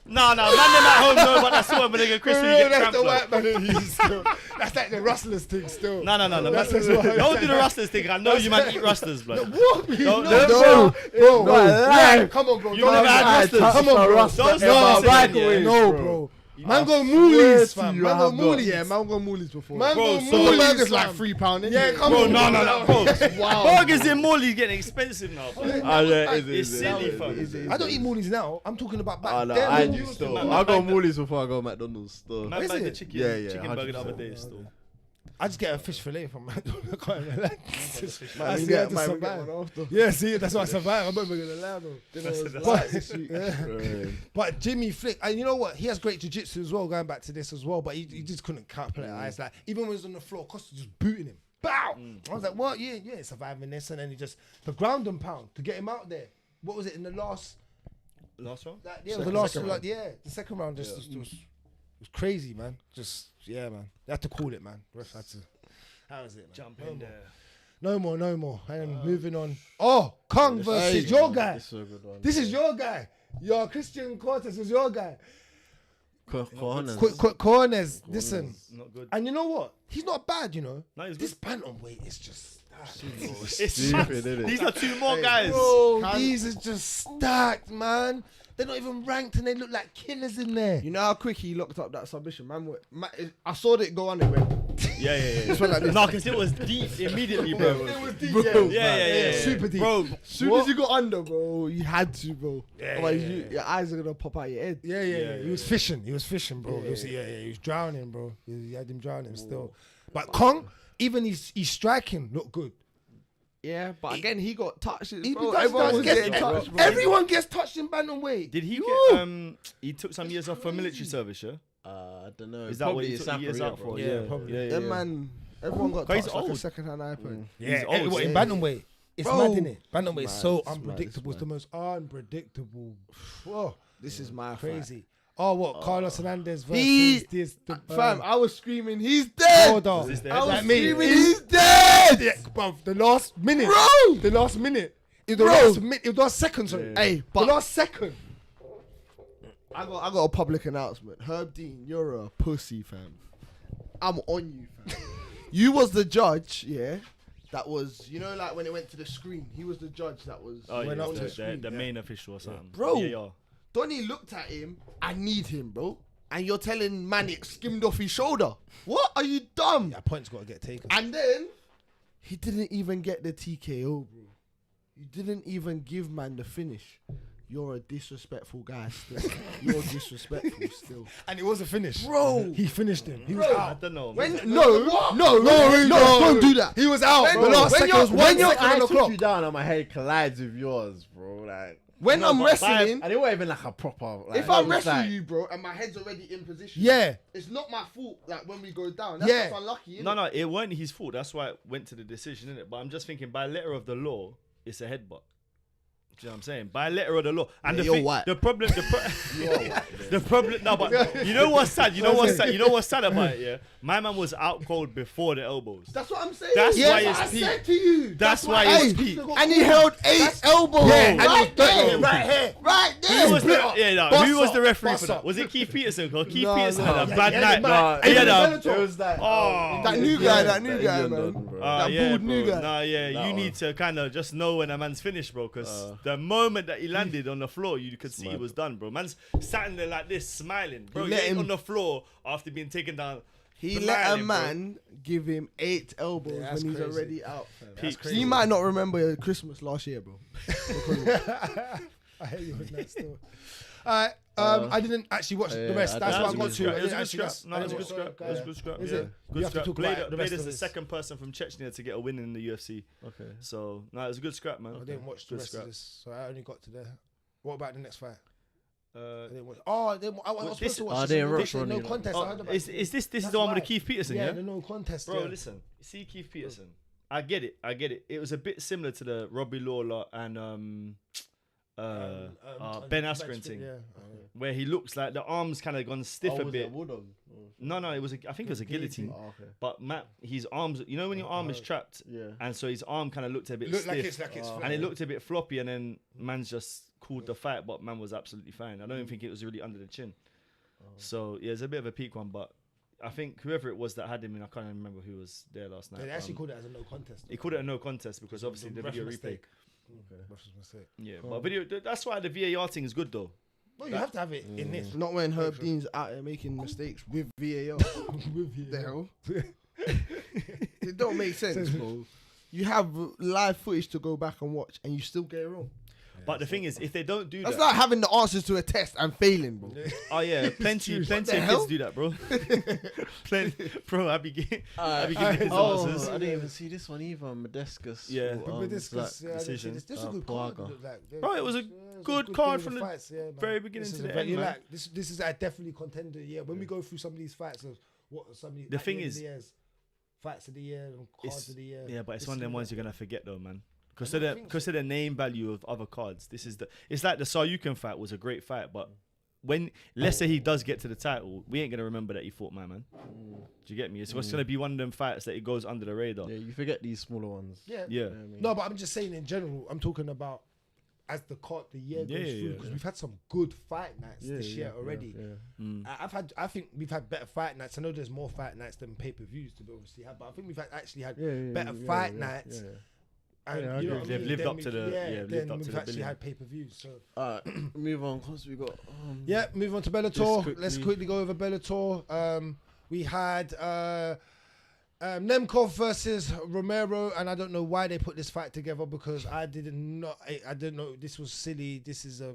Man, them at home know about that salt and vinegar crisp when you get That's cramp. the white man in you still. That's like the rustlers thing still. No. Don't do the rustlers thing. I know you might eat rustlers, blood. What? No, Bro. Yeah, come on, bro. You never had rustlers. Come on, bro. Don't say No, bro. Man go moolies, fam. Man go moolies. Yeah, man go moolies before. Man go So the moolies. burger's like £3. Yeah, come Bro, on. no, bro. Wow. Burgers in Morley's getting expensive now, bro. It's silly, fam. I don't eat moolies now. I'm talking about back No, then. I when do you used to, still. man. I go Mooley's before I go McDonald's still. Man, Is like the it? chicken, Yeah, chicken burger the other 100%. day still. I just get a fish fillet from McDonald's. I can't even lie. Man, see, get- I just man, survive. get one after. Yeah, see, that's why I survive. I'm not even gonna lie, though. But Jimmy Flick, and you know what? He has great jiu-jitsu as well. Going back to this as well, but he just couldn't capitalize. Like, even when he was on the floor, Costa just booting him. bow. I was like, what? Yeah, yeah, surviving this. And then the ground and pound to get him out there. What was it in the last round? Yeah, the last round. The second round was crazy, man. Yeah, man. They had to call it, man. Ref had to. How was it, man? Jump in there. No more. And moving on. Oh, Kong versus your guy. This is your guy. Your Christian Cortez is your guy. Corners. Listen. Not good. And you know what? He's not bad, you know. No, he's this bantamweight is just it's stupid, isn't it? These are two more guys. Bro, these is just stacked, man. They're not even ranked and they look like killers in there. You know how quick he locked up that submission, man? I saw it go on and went. Yeah. This one like this. No, because it was deep immediately, bro. It was deep, bro. Yeah. Super deep. Bro, Soon as you got under, bro, you had to, bro. Yeah. Your eyes are gonna pop out your head. Yeah. He was fishing, bro. He was drowning, bro. He had him drowning still. But Kong, even his striking looked good. Yeah, but again, he got touched. Everyone gets touched in bantamweight. did he get he took some years off for military service, yeah? I don't know. Is that what he took years out for? Yeah, probably. That man, everyone got He's touched like a old. second-hand iPhone. Yeah, old, in yeah. bantamweight. It's Bro. mad, innit? Bantamweight is so It's mad, unpredictable. it's It's the most unpredictable. Whoa, This is my crazy. Oh, what? Carlos Hernandez versus He- this. Fam, I was screaming, he's dead! Hold on. Is this I was Like me. screaming, he's dead! Yeah, bruv, the last minute. Bro! The last minute. The Bro. last second, sorry. Yeah. Hey, The but last second. I got a public announcement. Herb Dean, you're a pussy, fam. I'm on you, fam. You was the judge, yeah? That was, you know, like when it went to the screen. He was the judge that was Went up to the the screen, main official or something. Bro. Yeah. Donnie looked at him, I need him, bro. And you're telling man it skimmed off his shoulder. What? Are you dumb? Yeah, points got to get taken. And then he didn't even get the TKO, bro. You didn't even give man the finish. You're a disrespectful guy still. You're disrespectful still. And it was a finish. Bro. He finished him. He was I out. don't know. When, man. no, don't do that. He was out. When- The last when second was you're- 1 when you're- second on I the took clock. you down and my head collides with yours, bro. Like, When No, I'm but wrestling, and it wasn't even like a proper. Like, if I it was wrestle like- you, bro, and my head's already in position, Yeah. it's not my fault. Like when we go down, that's Yeah. just unlucky. Innit? No, it weren't his fault. That's why it went to the decision, innit? But I'm just thinking, by letter of the law, it's a headbutt. Do you know what I'm saying? By letter of the law. And Yeah, the you're thing, white. the problem, the problem. No, but you know what's sad? You know what's sad about it? Yeah, my man was out cold before the elbows. That's what I'm saying. That's Yes, why it's I peak. said to you. That's why Hey, it's peak. and he held 8 elbows. Yeah, and right he- there, right here. right there. Who was split the, up. yeah, no, Bust who was up, the referee bust for that? up. Was it Keith Peterson? Because Keith No, Peterson no. had a Yeah, bad yeah, night. man. He had Bellator. a, It was like, oh, That new guy, man. That yeah, bald new bro. guy. Nah, yeah, That you one. need to kind of just know when a man's finished, bro. Because the moment that he landed on the floor, you could see he was done, bro. Man's sat there like this, smiling, bro. He He let ain't him- on the floor after being taken down. He let a smiling, bro. man give him 8 elbows Yeah, that's when he's crazy. already out. fam. Peak. crazy. He might not remember Christmas last year, bro. I hate you with that still. Alright, I didn't actually watch the rest. That's what I got to. I It was didn't a good actually scrap. watch- No, it was a good scrap. It was a good scrap. Is Yeah. it? Good You have to scrap. talk Played about the played rest as of the this. second person from Chechnya to get a win in the UFC. Okay. So no, it was a good scrap, man. I didn't watch the Good rest scrap. of this, so I only got to there. What about the next fight? I Uh, didn't watch. Oh, I was supposed to watch. Oh, this they one. rushed This is no Ronnie, contest. I heard about is it. this That's the one with why. the Keith Peterson? Yeah, Yeah. the no contest. Bro, yeah. listen. See Keith Peterson. I get it. It was a bit similar to the Robbie Lawler and Ben Askren thing, Yeah. where he looks like the arms kind of gone stiff a bit. Woodham? No, it was. I think it was a guillotine. Oh, okay. But Matt, his arms. You know when your arm is trapped, Yeah. and so his arm kind of looked a bit Look stiff, like it's. and it looked a bit floppy, and then man's just called the fight, but man was absolutely fine. I don't even think it was really under the chin. So yeah, it's a bit of a peak one, but I think whoever it was that had him in, I can't even remember who was there last night. They actually called it as a no contest. He called it a no contest because obviously the video replay. mistake. Ref's mistake. Yeah, but video. That's why the VAR thing is good though. No, you have to have it in this. Not when Herb Dean's out there making mistakes with VAR. The hell? It don't make sense, bro. You have live footage to go back and watch, and you still get it wrong. But the thing is, if they don't do That's that, like having the answers to a test and failing, bro. oh yeah, plenty of What the kids hell? do that, bro. Bro, I be giving kids Oh, answers. I didn't even see this one either. Medescus. Yeah. But this is decision. this is a good card. Poaga. Bro, it was a good card from the fights, yeah, man. very beginning This to is the end, man. This is a definitely contender. Yeah, when we go through some of these fights of what some of these, The at thing end of is- the years, fights of the year and cards of the year. Yeah, but it's This one of them year. ones you're gonna forget though, man. I Because don't of think the so. name value of other cards. It's like the Saryukin fight was a great fight, but when let's say he does get to the title, we ain't gonna remember that he fought my man. Do you get me? It's gonna be one of them fights that it goes under the radar. Yeah, you forget these smaller ones. Yeah. Yeah. You know what I mean? No, but I'm just saying in general. I'm talking about as the year goes through, because we've had some good fight nights this year already. I think we've had better fight nights. I know there's more fight nights than pay-per-views to be obviously had, but I think we've actually had better fight nights. And Yeah, I you know agree. what I They've mean? lived Then up to the- then lived up to we've the actually billion. had pay-per-views. So Alright, move on because we got. yeah, move on to Bellator. quickly- Let's quickly go over Bellator. We had Nemkov versus Romero, and I don't know why they put this fight together because I didn't know this was silly. This is a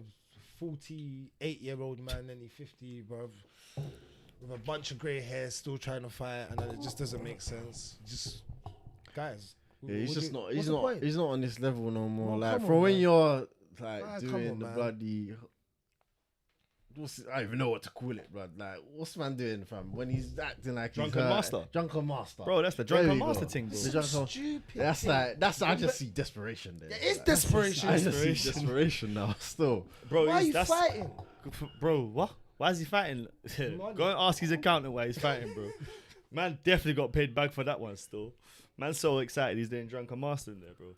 48-year-old man, and he's 50, bruv, with a bunch of grey hair, still trying to fight, and it just doesn't make sense. Just guys. Yeah, he's what just do you- not. what's He's the not. point? He's not on this level no more. Well, Like come from on, when man. you're like Come doing on, the man. bloody. I don't even know what to call it, blood. Like, what's man doing, fam? When he's acting like Drunken he's master. Drunken master, Bro, that's the There drunken we master go. thing, bro. The drunken- Stupid. That's thing. like I just see desperation there. It is Like, desperation. I just see desperation now. Still, Bro, Why are you that's fighting? Bro, what? Why is he fighting? Go and ask his accountant why he's fighting, bro. Man definitely got paid back for that one still. Man's so excited he's doing drunken master in there, bro.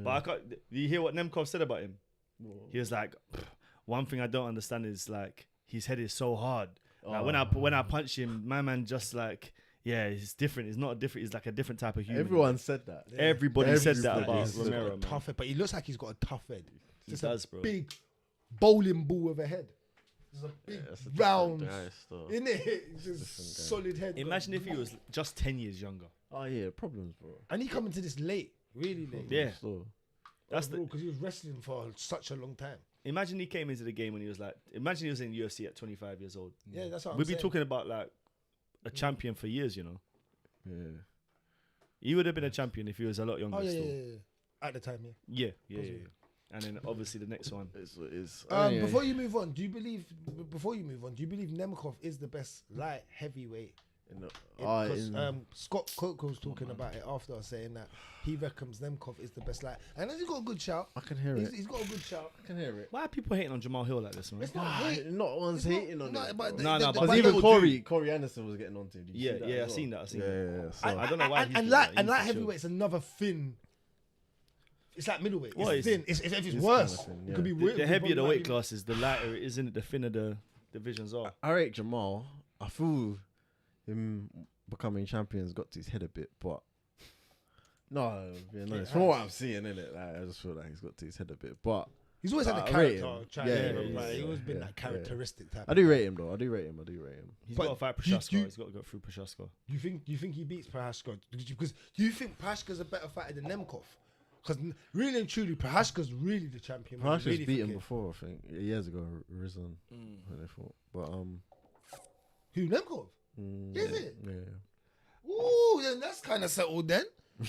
But I can't. Do you hear what Nemkov said about him? He was like, one thing I don't understand is like his head is so hard. Like, when I punch him, my man just like, yeah, it's different. It's not different. It's like a different type of human. everyone said that. Everybody said that Everybody about said Romero, man. Tough head, but he looks like he's got a tough head. He Just does, a bro. big bowling ball of a head. It's a big round, isn't it? It's just solid head. Imagine if he was just 10 years younger. Oh yeah, problems, bro. And he coming to this late, really late. Yeah. So, That's the. because he was wrestling for such a long time. Imagine he came into the game when he was like. Imagine he was in UFC at 25 years old. Yeah, that's what We'd I'm be saying. talking about like a champion for years, you know. yeah. He would have been a champion if he was a lot younger. Oh yeah, still. yeah. At the time, Yeah, yeah, Possibly. yeah. And then obviously the next one. It's Before you move on, do you believe Nemkov is the best light heavyweight? Because Scott Coco was talking about it after, saying that he reckons Nemkov is the best light, and he's got a good shout. I can hear it. He's got a good shout. I can hear it. Why are people hating on Jamal Hill like this, man? It's not hate. Not one's It's hating on no, it. but bro. No, no, but but Because little even Corey Anderson was getting on to him. Did you see that Yeah, as I've well? seen that. I've seen Yeah, that. yeah. So I don't know why. And, he's and doing light that. and He light needs to chill. heavyweight's another thin. It's like middleweight. What It's is- thin. If it's This worse, kind of thing, it could be yeah. weird. The heavier the weight classes, the lighter it is, isn't it? The thinner the divisions are. I rate Jamal. I feel him becoming champion's got to his head a bit, but no, yeah, no. It's from what I'm seeing in it. Like, I just feel like he's got to his head a bit, but He's always had I a rate character. him. Trying Yeah, to yeah, him, yeah, right? He's yeah, always been yeah, that characteristic type. I do rate him though. I do rate him. He's But got to fight you- Prochaska. you- He's got to go through Prochaska. Do you think he beats Prochaska? Because you think Prochaska's a better fighter than Nemkov? Because really and truly, Prochaska's really the champion. when you Prochaska's really beat think him it. before, I think, years ago. Risen when they fought, but Who, Nemkov? Is it? Yeah. Ooh, then that's kind of settled then. What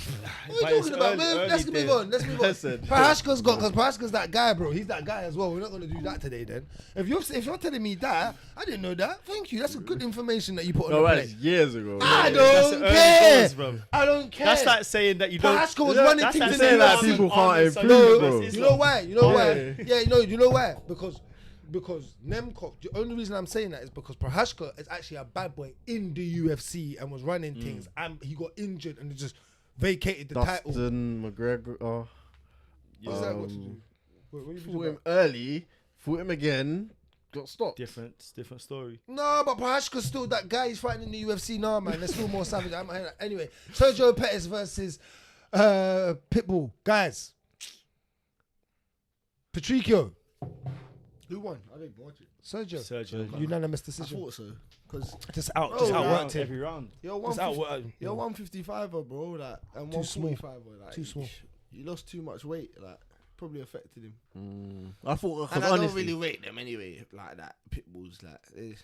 But are it's you talking about, early- man? early Let's move days. on. Let's move on. Listen. Prochaska's got, because Prochaska's that guy, bro. He's that guy as well. We're not going to do that today then. If you're telling me that, I didn't know that. Thank you. That's a good information that you put on No, the that's plate. years ago. I That's don't the early care. doors, bro. I don't care. That's like saying that you don't. Prochaska was running That's things like in saying the that UFC. people can't Arnold improve, Schwarzenegger bro. versus You know why? You know why? Yeah. Yeah, you know why? Because Nemkov, the only reason I'm saying that is because Prochaska is actually a bad boy in the UFC and was running things, and he got injured and just vacated the title. Dustin McGregor. What's that got to do? What are you Fought talking him about? early. Fought him again. Got stopped. different story. No, but Prochaska's still that guy. He's fighting in the UFC now, man. There's still more savage. Anyway, Sergio Pettis versus Pitbull. Guys, Patricio. Who won? I didn't watch it. Sergio. Man. Unanimous I decision. thought so. Because Just Oh, outworked him. every round. you're Just outworked. you're 155er, bro. Like, and Too small. 145er. Like, Too small. You lost too much weight. Like, probably affected him. I thought, And because I don't honestly, really rate them anyway. Like that. Pitbulls, like.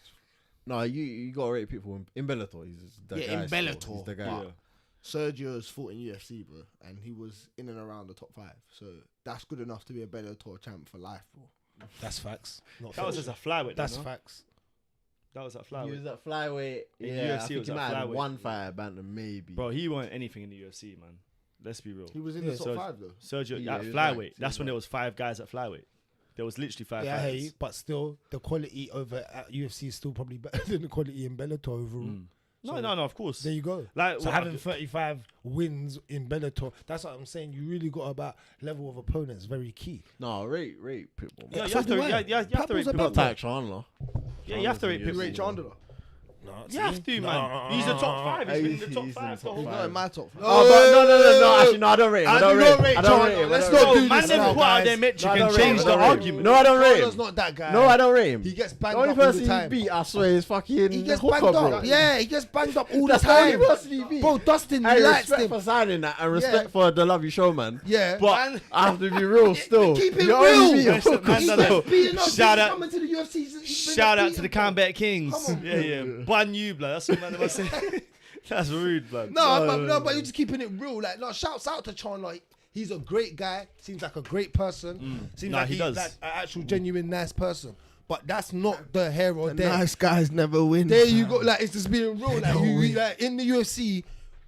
no, you got to rate people in Bellator. He's the Yeah, guy. in still. Bellator, He's the guy. but- Sergio's fought in UFC, bro, and he was in and around the top 5. So that's good enough to be a Bellator champ for life, bro. That's facts. That was as a flyweight. That's no? facts. That was at He flyweight. was at flyweight. In Yeah, UFC, I it think was he at might have flyweight. one fight at bantam, maybe. Bro, he weren't anything in the UFC, man. Let's be real. He was in the top 5 though. Sergio Yeah, at he was flyweight. ranked, That's when there was 5 guys at flyweight. There was literally 5 Yeah, fighters. hey, but still, the quality over at UFC is still probably better than the quality in Bellator overall. No, So, no, of course. There you go. Like, So what- having 35 wins in Bellator, that's what I'm saying. You really got about level of opponents, very key. No, rate Pitbull. Yeah, Man. you have to, do I. you have to rate Papa's a people. Not Tyke Chandler. Yeah, you have to rate Chandler's people. in Rate UFC. Chandler. No, You have to, man. He's the top 5. He's been in the top He's in 5 the top the whole He's five. not in my top 5. Oh, but no. Actually, no, I don't rate him. I don't rate him. I don't rate him. Let's I not don't do rate him. Man, this never now, put out guys. their metric No, I and don't rate change him. the I don't rate him. argument. No, I don't rate Chandler's him. not that guy. No, I don't rate him. He gets The banged only up all the person he time. beat, I swear, is fucking He gets Hooker, banged bro. up. Yeah, he gets banged up all the That's the only time. person he beat. Bro, Dustin Hey, lights respect him. for signing that and respect Yeah. for the love you show, man. Yeah. But Man. I have to be real still. Keep it You only real. beat Hooker Man, He no, still. gets beaten up. Shout He's out- coming to the UFC. He's been Shout out beaten, to the bro. Combat Kings. Come on. Yeah. Ban you, blood. That's what man was saying. That's rude, blood. No, but you're just keeping it real. Like, no, shouts out to Chandler. He's a great guy. Seems like a great person. Seems Nah, like he he's does. like an actual genuine nice person. But that's not the hair or The there. nice guys never win. There you go. Like, it's just being real. Like, like in the UFC,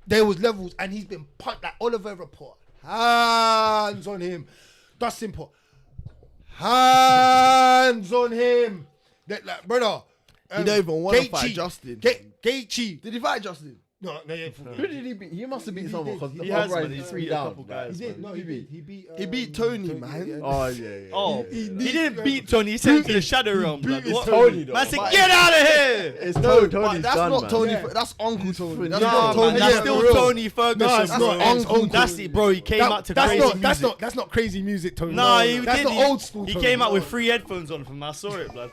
there was levels, and he's been punched. Like Oliver Report, hands on him. Dustin Pot, hands on him. That, like, brother. He don't even want to Gaethje. fight Justin. Gaethje. Did he fight Justin? No, yeah. Who did he beat? He must have beat He someone did. because He the has, otherwise man. He's three beat a down. couple guys. He did. No, he beat. He beat Tony, man. yeah. Oh yeah. Oh, He he beat- didn't beat Tony. He sent him to the shadow realm, blood. It's What? Tony though. Man said, But get out of here. It's No, Tony's but that's done, not man. Tony. Yeah. That's Uncle Tony. That's No, not Tony. man, that's Yeah, still for real. Tony Ferguson, No, that's bro. not Uncle. That's it, bro. He came out to crazy music. That's not crazy music, Tony. No, he that's did. not He- old school. He Tony. came out with 3 headphones on from. I saw it, blood.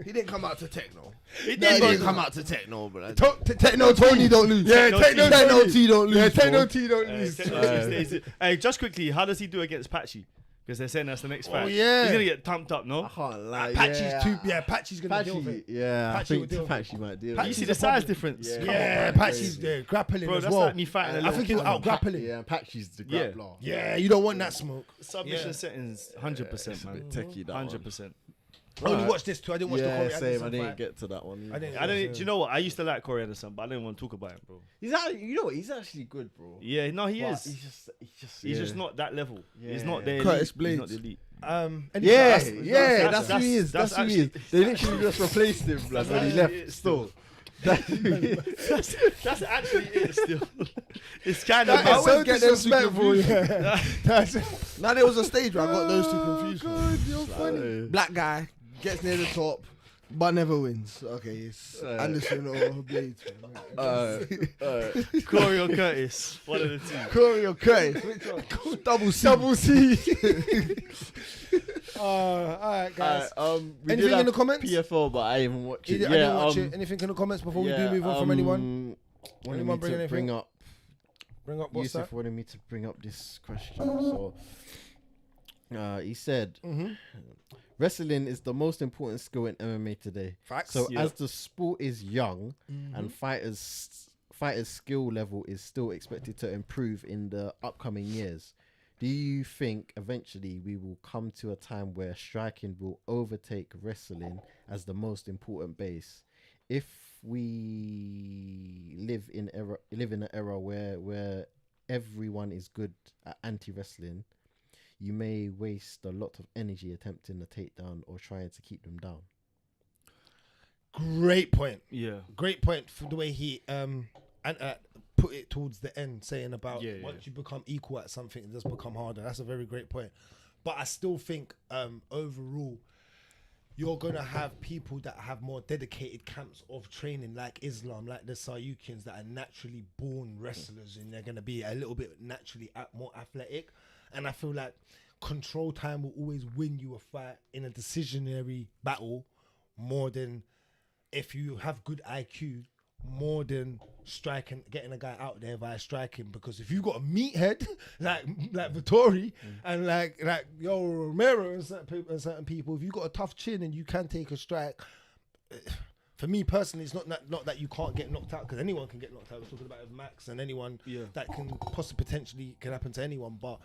He didn't come out to techno. He He did, didn't but come out to techno, bro. Techno Tony don't lose. Yeah, Techno Techno T don't lose. Yeah, Techno bro. T don't lose. Hey, just quickly, how does he do against Patchy? Because they're saying that's the next fight. yeah. He's gonna get thumped up, no? I can't lie. Patchy's too. Yeah, Patchy's gonna deal with Patchy. it. Yeah, I Patchy will think deal with it. Patchy might deal. You with see it. the size difference? Yeah. Come Yeah, on, Patchy's there grappling bro. as That's well. like me fighting a I little think kid. he'll out grappling. Yeah, Patchy's the Yeah. grappler. Yeah, you don't want that smoke. Submission Yeah. settings, 100%, It's a man. bit techie, that 100%. I only Alright. watched this too. I didn't watch the Yeah, Corey same. Anderson I didn't fight. get to that one. I didn't. I don't. Do you know what? I used to like Corey Anderson, but I didn't want to talk about him, bro. He's actually, you know what? He's actually good, bro. Yeah, no, he But is. He's He's just not that level. He's Yeah. not there. Curtis He's not Blades. the elite. Yeah, that's- that's who he is. that's That's who he is. actually- They literally just replaced him blood, when he actually left. it Still, that's who he is. That's actually it. Still, it's kind of. That is so get them two disrespectful. Yeah. That's Now there was a stage where I got those two confused. God, you're funny. Black guy gets near the top, but never wins. Okay, it's Anderson or Blades. Corey or Curtis, one of the two. Corey or Curtis? Which one? Double C. Double C. All right, guys. We Anything did have in the comments? PFL, but I didn't even watch it. I didn't watch it. Anything in the comments before we do move on from anyone? Wanted Anyone me bring to anything? bring up. Bring up what's Yusuf that? wanted me to bring up this question. So, he said, wrestling is the most important skill in MMA today. Facts. So, Yeah. as the sport is young and fighters' skill level is still expected to improve in the upcoming years, do you think eventually we will come to a time where striking will overtake wrestling as the most important base? If we live in an era where everyone is good at anti-wrestling, you may waste a lot of energy attempting a takedown or trying to keep them down. Great point. Yeah. Great point for the way he put it towards the end, saying about Yeah, once yeah. you become equal at something, it does become harder. That's a very great point. But I still think overall, you're going to have people that have more dedicated camps of training, like Islam, like the Sayukians, that are naturally born wrestlers, and they're going to be a little bit naturally more athletic. And I feel like control time will always win you a fight in a decisionary battle more than if you have good IQ, more than striking, getting a guy out there via striking. Because if you got a meathead like Vettori and like yo Romero and certain people, if you got a tough chin and you can take a strike, for me personally, it's not that you can't get knocked out, because anyone can get knocked out. We're talking about Max and anyone that can possibly potentially can happen to anyone. But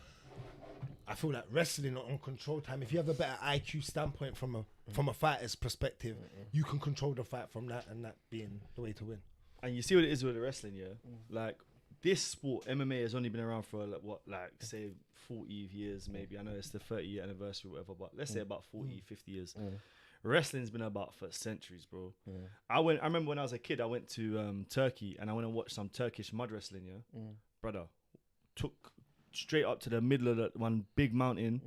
I feel like wrestling on control time, if you have a better IQ standpoint from a fighter's perspective, you can control the fight from that, and that being the way to win. And you see what it is with the wrestling, yeah? Like, this sport, MMA, has only been around for, say 40 years, maybe. I know it's the 30-year anniversary or whatever, but let's say about 40, 50 years. Wrestling's been about for centuries, bro. I remember when I was a kid, I went to Turkey, and I went and watched some Turkish mud wrestling, yeah? Brother, took straight up to the middle of that one big mountain,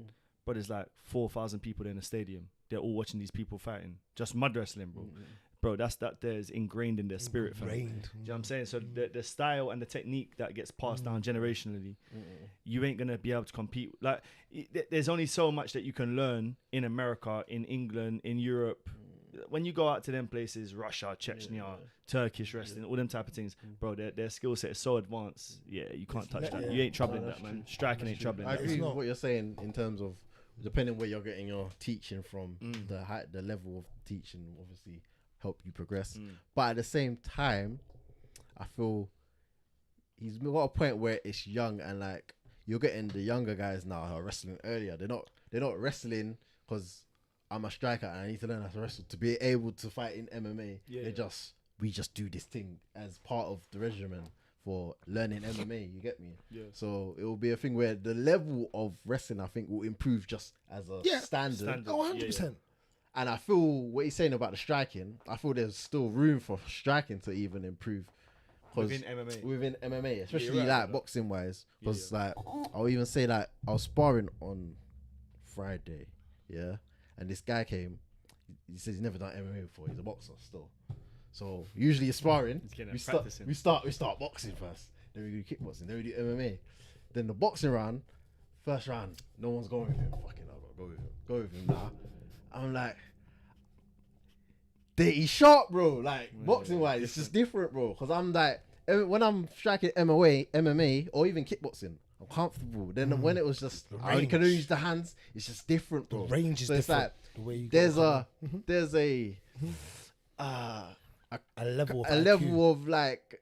but there's like 4,000 people there in the stadium. They're all watching these people fighting. Just mud wrestling, bro. Bro, that there is ingrained in their spirit, fam. Do you know what I'm saying? So the style and the technique that gets passed down generationally, you ain't gonna be able to compete. Like, there's only so much that you can learn in America, in England, in Europe. When you go out to them places, Russia, Chechnya, Turkish wrestling, all them type of things, bro, their skill set is so advanced. Yeah, you can't touch that. You ain't troubling that, man. Striking ain't troubling I that. agree with what you're saying in terms of depending where you're getting your teaching from, the level of teaching obviously help you progress. But at the same time, I feel he's got a point where it's young, and like you're getting the younger guys now who are wrestling earlier. They're not wrestling because I'm a striker and I need to learn how to wrestle to be able to fight in MMA. We just do this thing as part of the regimen for learning MMA. You get me? Yeah. So it will be a thing where the level of wrestling, I think, will improve just as a standard. Oh, 100%. And I feel what he's saying about the striking, I feel there's still room for striking to even improve. Within MMA. Within MMA, especially boxing wise. Because like, I'll even say like, I was sparring on Friday, yeah? And this guy came, he says he's never done MMA before, he's a boxer still. So usually you're sparring, we start boxing first, then we do kickboxing, then we do MMA. Then the boxing round, first round, no one's going with him. Fucking hell, I've got to go with him now. I'm like, he's sharp, bro. Like, boxing wise, it's just different, bro. Because I'm like, when I'm striking MMA or even kickboxing, I'm comfortable. Then when it was just, I can only use the hands, it's just different, bro. The range is so different. Like, the way you there's a level of like,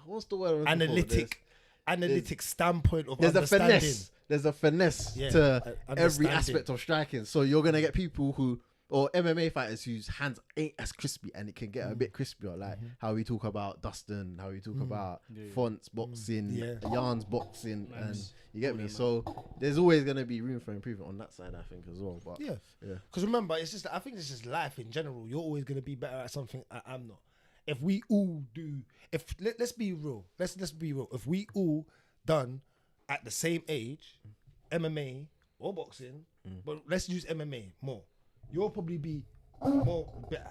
what's the word? Analytic standpoint of there's understanding. There's a finesse to every aspect of striking. So you're gonna get people or MMA fighters whose hands ain't as crispy, and it can get a bit crispier, like how we talk about Dustin, how we talk about Fonts boxing, Yarns boxing, and you get me. So there's always gonna be room for improvement on that side, I think, as well. But because remember, I think it's just life in general. You're always gonna be better at something I'm not. If we all do, let's be real. Let's be real. If we all done at the same age, MMA or boxing, but let's use MMA more. You'll probably be more better,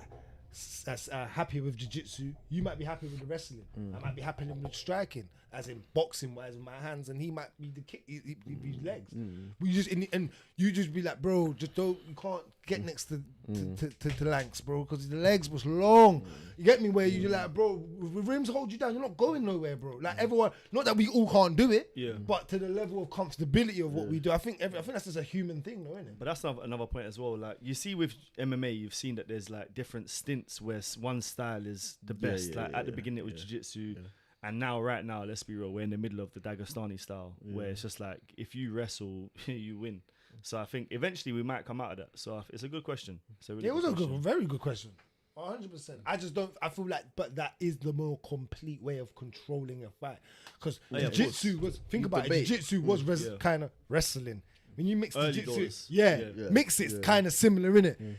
happy with jiu-jitsu. You might be happy with the wrestling. I might be happy with striking, as in boxing wise with my hands, and he might be the kick, he legs. We just and you just be like, bro, just don't. You can't get next to Lankz, bro, because the legs was long. You get me? Where you're like, bro, with Rimz hold you down, you're not going nowhere, bro. Like everyone, not that we all can't do it, but to the level of comfortability of what we do, I think that's just a human thing, though, isn't it? But that's another point as well. Like, you see with MMA, you've seen that there's like different stints where one style is the best. At the beginning it was jiu-jitsu. And right now, let's be real, we're in the middle of the Dagestani style, where it's just like, if you wrestle, you win. So I think eventually we might come out of that. So it's a good question. It was a very good question. 100%. I feel like, but that is the more complete way of controlling a fight. Because jiu-jitsu was, think about it, jiu-jitsu was kind of wrestling. When you mix the jiu-jitsu, mix it's kind of similar, innit?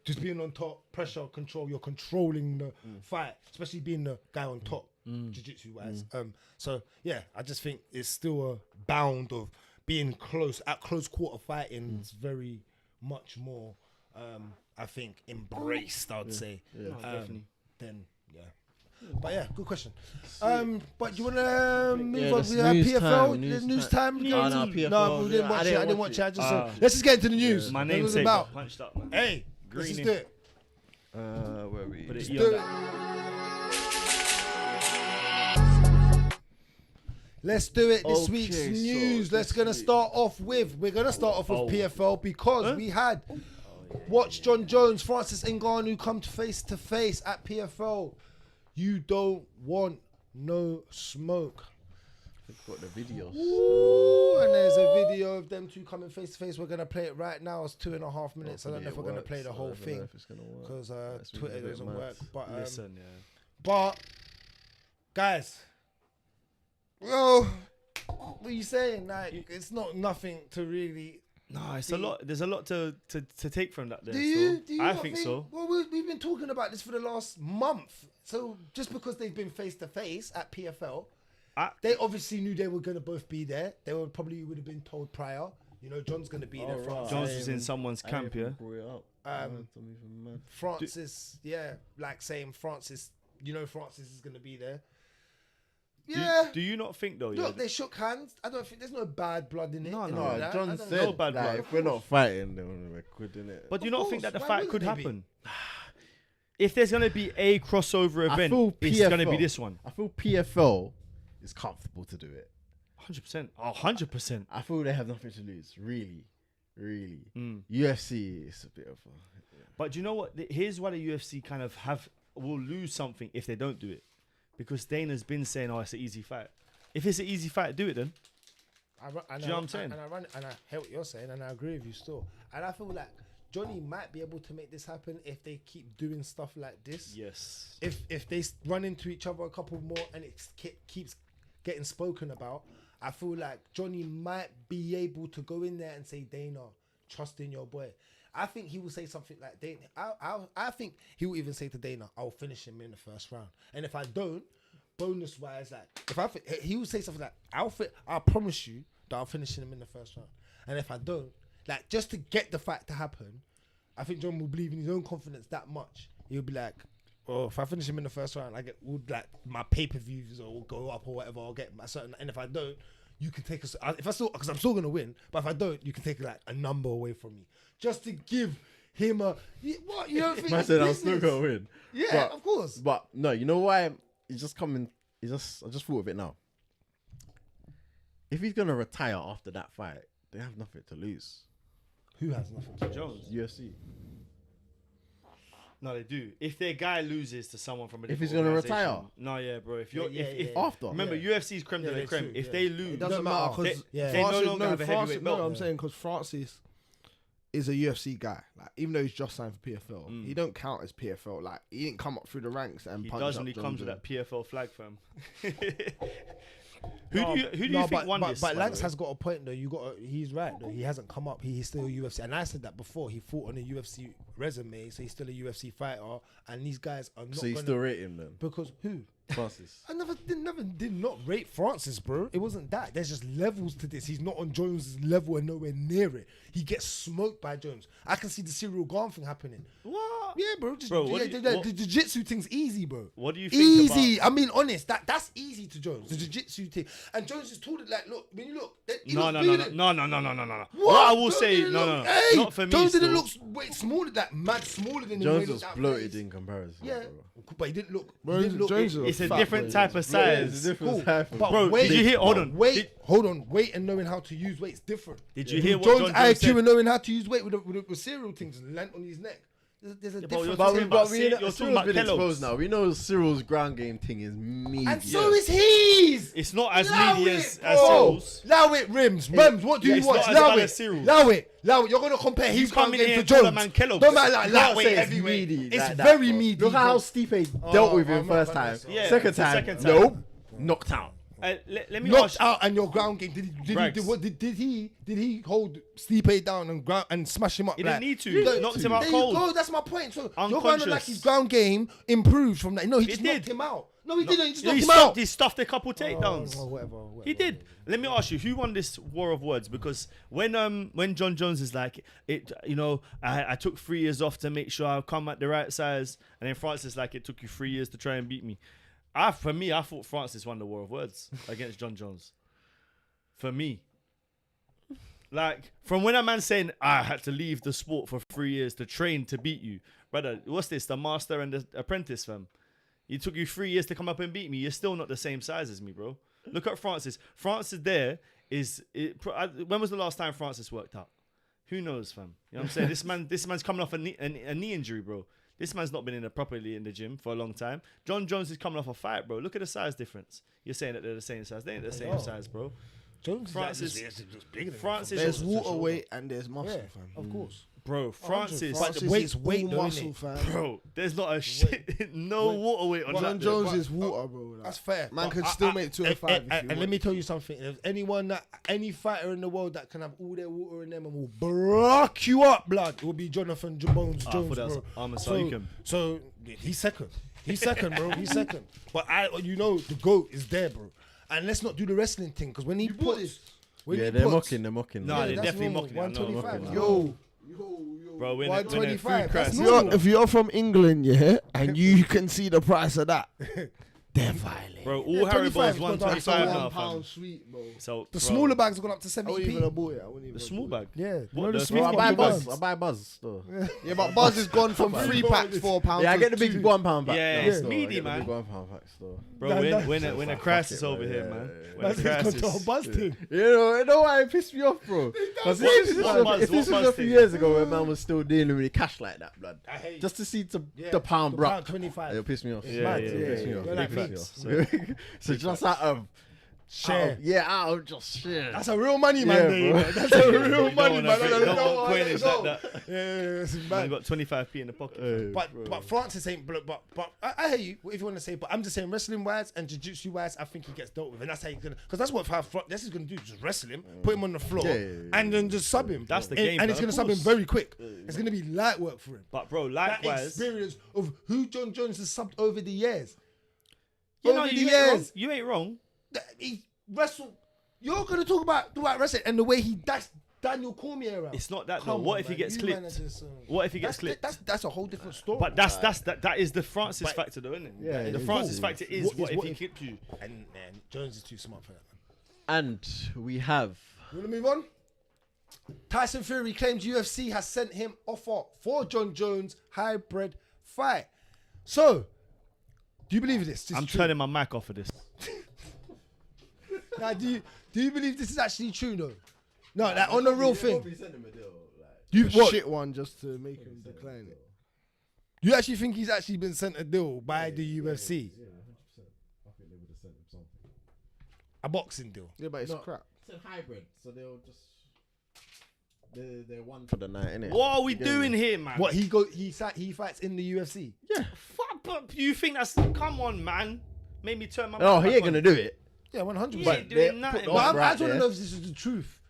Just being on top, pressure, control, you're controlling the fight, especially being the guy on top, jiu-jitsu wise. So yeah, I just think it's still a bound of being at close quarter fighting. It's very much more, I think, embraced, I'd say. Definitely. Then, but yeah, good question. But you wanna move on? We have PFL, news time. No, PFL. No, we didn't watch it. I didn't watch it. I just let's just get into the news. My name's about punched up, man. Hey, let's just do it. Where are we? Let's do it. Let's do it. This week's news. We're gonna start off with PFL because we had watched Jon Jones Francis Ngannou come face to face at PFL. You don't want no smoke. Got the videos. Ooh, and there's a video of them two coming face to face. We're gonna play it right now. It's 2.5 minutes. I don't know if we're gonna play the whole thing because Twitter doesn't work. But Listen, yeah. But guys, well, what are you saying? Like, it's not nothing to really. No, it's a lot. There's a lot to take from that. There, Do you? I think so. Well, we've been talking about this for the last month. So just because they've been face to face at PFL, they obviously knew they were going to both be there. They would have been told prior. You know, John's going to be there. Right. John's was in someone's camp, yeah. Francis, like saying Francis. You know, Francis is going to be there. Yeah. Do you not think though? Look, they shook hands. I don't think there's no bad blood in it. No. John said, No bad blood. if we're not fighting, then we're good, innit? But do you not think that the Why fight wouldn't could they be? happen? If there's gonna be a crossover event, it's gonna be this one. I feel PFL is comfortable to do it. 100%. 100%. I feel they have nothing to lose. Really. UFC is a bit of a... But do you know what? Here's why the UFC kind of will lose something if they don't do it. Because Dana's been saying, oh, it's an easy fight. If it's an easy fight, do it then. Do you know what I'm saying? And I hear what you're saying, and I agree with you still. And I feel like Johnny might be able to make this happen if they keep doing stuff like this. Yes. If they run into each other a couple more and it keeps getting spoken about, I feel like Johnny might be able to go in there and say, Dana, trust in your boy. I think he will say something like Dana. I think he will even say to Dana, I'll finish him in the first round. And if I don't, bonus wise, like he will say something like, I'll promise you that I'll finish him in the first round. And if I don't, like just to get the fight to happen, I think John will believe in his own confidence that much. He'll be like, oh, if I finish him in the first round, I get my pay-per-views will go up or whatever. I'll get my certain, and if I don't, you can take because I'm still gonna win. But if I don't, you can take like a number away from me, just to give him a what you don't think. I said I'm still gonna win. Yeah, of course. But no, you know why? He's just coming. I just thought of it now. If he's gonna retire after that fight, they have nothing to lose. Who has nothing to Jones. UFC. No, they do. If their guy loses to someone from a If different he's gonna organisation- retire. No, yeah, bro. If you're After. remember UFC's creme de la creme. true, If yeah. they lose, It doesn't matter because they no longer have a heavyweight belt. No, I'm saying because Francis is a UFC guy. Like even though he's just signed for PFL, he don't count as PFL. Like he didn't come up through the ranks and He punch does up when he Jon comes with Jones. that PFL flag, fam. Who do you think won this? But by the Lankz way? has got a point though. He's right though. He hasn't come up. He's still a UFC, and I said that before. He fought on a UFC resume, so he's still a UFC fighter. And these guys are not. So you gonna, still rate him then, because who? Francis? I never did not rate Francis, bro. It wasn't that. There's just levels to this. He's not on Jones' level and nowhere near it. He gets smoked by Jones. I can see the serial Garm thing happening. What? Yeah, bro. Just, Bro, the jiu-jitsu thing's easy, bro. What do you think easy? I mean, honest. That's easy to Jones. The jiu-jitsu thing. And Jones just told it like, look, when you look. No. What I will Jones say, didn't no, look- no, hey, not for me. Jones didn't still. look smaller. That mad smaller than him. Jones when he was at bloated place. in comparison. Yeah, bro. but he didn't look. Bro, He didn't look. Jones was It's a fat, different bro. type of It's size. a different Cool. type of- But Bro, weight, did you hear? Hold on. Hold on. Weight and knowing how to use weight's different. Did you hear what Jones' Jon Jones IQ said? and knowing how to use weight with serial things and land on his neck. There's a but difference. you're But talking about we you're know talking Cyril's about been Kellogg's. exposed now. We know Cyril's ground game thing is meaty. And so is his. It's not as Allow meaty it, as bro. Cyril's. Allow it, Rimz. What do Yeah, you it's watch? not as Allow bad it. as Cyril's. Allow it. You're gonna compare his ground come in game here to and call a Jones. man Kellogg's. Don't matter like You that can't way say it's heavyweight. meaty It's like that, very bro. meaty. Look at how bro. Stipe dealt with him I'm not first gonna time. say- Yeah, Second the time, second time. nope, knocked out. Let me Knocked ask. out and your ground game. Bragz. Did he hold Stipe down and smash him up? He like, didn't need to. you don't- Knocked him out there cold. You go. That's my point. So you're going to Unconscious. like his ground game improved from that. No, he just did. knocked him out. No, he didn't. He just Yeah, knocked he him stuffed, out. he stuffed a couple takedowns. Oh, whatever. He did. Let me ask you, who won this war of words? Because when Jon Jones is like, I took 3 years off to make sure I come at the right size, and then Francis like, it took you 3 years to try and beat me. For me, I thought Francis won the war of words against Jon Jones. For me. Like, from when a man saying, I had to leave the sport for 3 years to train to beat you. Brother, what's this? The master and the apprentice, fam. It took you 3 years to come up and beat me. You're still not the same size as me, bro. Look at Francis. Francis there is... when was the last time Francis worked out? Who knows, fam? You know what I'm saying? This man's coming off a knee injury, bro. This man's not been properly in the gym for a long time. Jon Jones is coming off a fight, bro. Look at the size difference. You're saying that they're the same size. They ain't the same size, bro. Jones Francis, There's water weight and there's muscle, fam. Of course. Bro, Francis. But the weight's weight, all though, muscle, innit? fam. Bro, there's not a shit, no water weight on Jon that. Jones is water, bro. Like, That's fair. Man But could still make 205. And let me tell you something. If any fighter in the world that can have all their water in them and will block you up, blood, it will be Jonathan Jones, bro. So he's second. He's second, bro. He's second. But the GOAT is there, bro. And let's not do the wrestling thing, because when he puts... They're mocking. No, Yeah, they're that's definitely normal. mocking. I'm not 125. mocking. Yo. Bro, when a 125, food that's crisis. normal. If you're from England, yeah, and you can see the price of that, they're violent. Bro, all Yeah, Haribo's 25 is 125 now, £1 fam. sweet, bro. So, The bro, smaller bags have gone up to I wouldn't even 70p. have bought it. I wouldn't even The have small bought it. bag. Yeah. What, No, the the small small I bag? buy bag Buzz. ones. I buy Buzz. Though. Yeah, but Buzz has gone from 3 packs, £4. Yeah, I get the to big two. £1 back. Yeah, now, it's still. meaty, I get the man. big £1 back still. Bro, when a Fuck crisis it, over man. here, Yeah, man. yeah, When a That's gone crisis. to a buzz thing. You know why it pissed me off, bro? Because What if buzz this was a few thing? years ago when man was still dealing with cash like that, blood. I hate Just to see Yeah, the pound, the bro. pound 25. It'll piss me off. Yeah, mad. yeah, Yeah, Piss me yeah. off. You're like Piss me Rimz. off. So just out of Share. out of just share. That's a real money man Yeah, there, you bro. know. That's a real You money don't man. wanna I bring- don't don't want know. coinage like that. Yeah, it's Man mad. got 25p in the pocket. But Francis ain't. But I hear you. If you want to say, but I'm just saying, wrestling wise and jiu-jitsu wise, I think he gets dealt with, and that's how he's gonna. Because that's what this is gonna do. Just wrestle him, put him on the floor, and then just sub him. That's the And- game and plan, it's gonna of sub him course. very quick. It's gonna be light work for him. But bro, That likewise, experience of who Jon Jones has subbed over the years. you know, over the you ain't wrong. years, You ain't wrong. he wrestled. You're gonna talk about wrestling and the way he dashed Daniel Cormier around. It's not that Come though. What on, if he man. gets You clipped? man are just, What if he gets that's- clipped? That's a whole different story. But that is the Francis factor though, isn't it? Yeah, the yeah, Francis yeah. factor is What what is- if what he if- clips you? and man, Jones is too smart for that, man. And we have You wanna move on? Tyson Fury claims UFC has sent him offer for Jon Jones hybrid fight. So, do you believe this? I'm turning my mic off for this. Now, do you believe this is actually true though? No, like on the real thing. You A what? shit one just to make him decline it. You actually think he's actually been sent a deal by the UFC? Yeah, 100%. I think they would have sent him something. A boxing deal. Yeah, but it's No. crap. It's a hybrid, so they'll just they're one for the night, innit? What are we doing here, man? What he fights in the UFC? Fuck, but you think that's? Come on, man. Made me turn my. Oh, mic he back ain't gonna on. do it. Yeah, 100%. He But ain't doing nothing. put man. I right just want to there. know if this is the truth.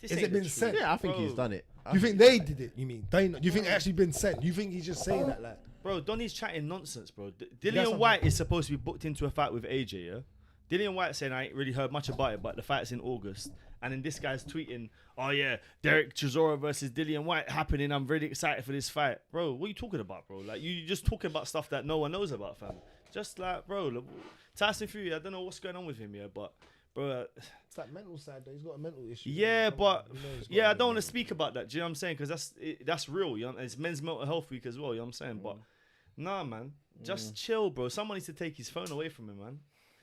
This Has ain't it been the sent? truth. Yeah, I think Bro. he's done it. You think they did it? You mean? Do you think it actually been sent? You think he's just saying that like? Bro, Donny's chatting nonsense, bro. That's Dillian something. White is supposed to be booked into a fight with AJ, yeah? Dillian White saying, I ain't really heard much about it, but the fight's in August. And then this guy's tweeting, oh yeah, Derek Chisora versus Dillian White happening. I'm really excited for this fight. Bro, what are you talking about, bro? Like, you just talking about stuff that no one knows about, fam. Just like, bro, look, Tyson Fury, I don't know what's going on with him, yeah, but, bro, It's that mental side though. He's got a mental issue. yeah, but, You know he's got yeah, a I don't want to mental- speak about that. Do you know what I'm saying? Because that's real, you know? It's Men's Mental Health Week as well, you know what I'm saying? But, nah, man, just chill, bro. Someone needs to take his phone away from him, man.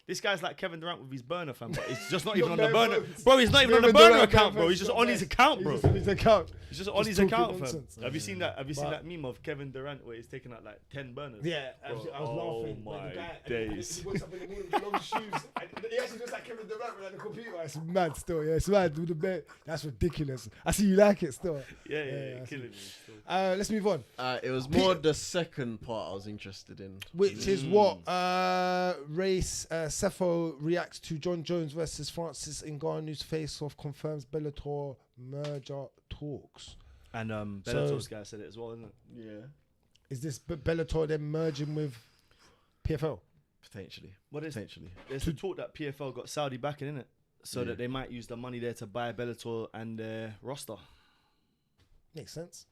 This guy's like Kevin Durant with his burner, fam, but it's just not even on the burner. Bro, he's not even on the Kevin burner Durant, account, bro, bro. He's just on his account, bro. He's on his account. He's just on Just his talking account, fam. nonsense. Have you seen that? Have you seen But- that meme of Kevin Durant where he's taking out like 10 burners? Yeah, I Bro, was oh laughing. when my the guy, days. He wakes up in the morning with long shoes. And he actually looks like Kevin Durant with the computer. It's mad still. Yeah, it's mad with the bed. That's ridiculous. I see you like it still. Yeah, I see. killing me. Still. Let's move on. It was more the second part I was interested in. Which is what race Cepho reacts to Jon Jones versus Francis Ngannou's face-off, confirms Bellator merger talks. And So- Bellator's guy said it as well, isn't it? Yeah, Is this Bellator then merging with PFL? potentially. What is Potentially. There's a talk that PFL got Saudi backing, innit? So Yeah. that they might use the money there to buy Bellator and their roster. Makes sense.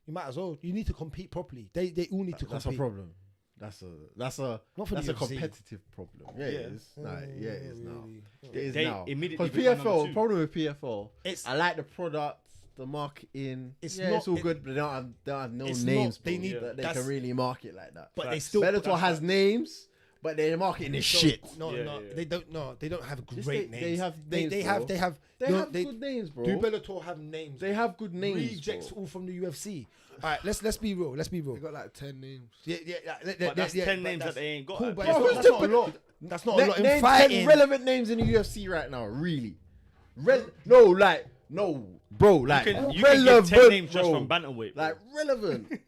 You might as well. You need to compete properly. They all need to compete. That's a problem. That's a Not for that's the a UFC. competitive problem. Yeah, Yeah. it is. Nah, yeah, it is now. Really. It is They now. immediately Because become PFL, number two. problem with PFL, It's I like the product, the marketing. It's Yeah, not- it's all it- good, but they don't have no it's names. not- they bro, need- that they that's- can really market like that. but they Facts. still Bellator has names, but their marketing is So- shit. No, Yeah, no, yeah. they don't. No, they don't have Yes, great they names. have They names, have. bro. They have. They no, have good names, bro. Do Bellator have names? They have good names. Rejects bro. all from the UFC. All right, let's be real. Let's be real. They got like 10 names. Yeah. But that's 10 but names that that's they ain't got. Cool, at but PFL. that's not a lot. That's not a lot in Name 10 fighting. relevant names in the UFC right now, really. No, bro, like You can give 10 names just from bantamweight. like relevant.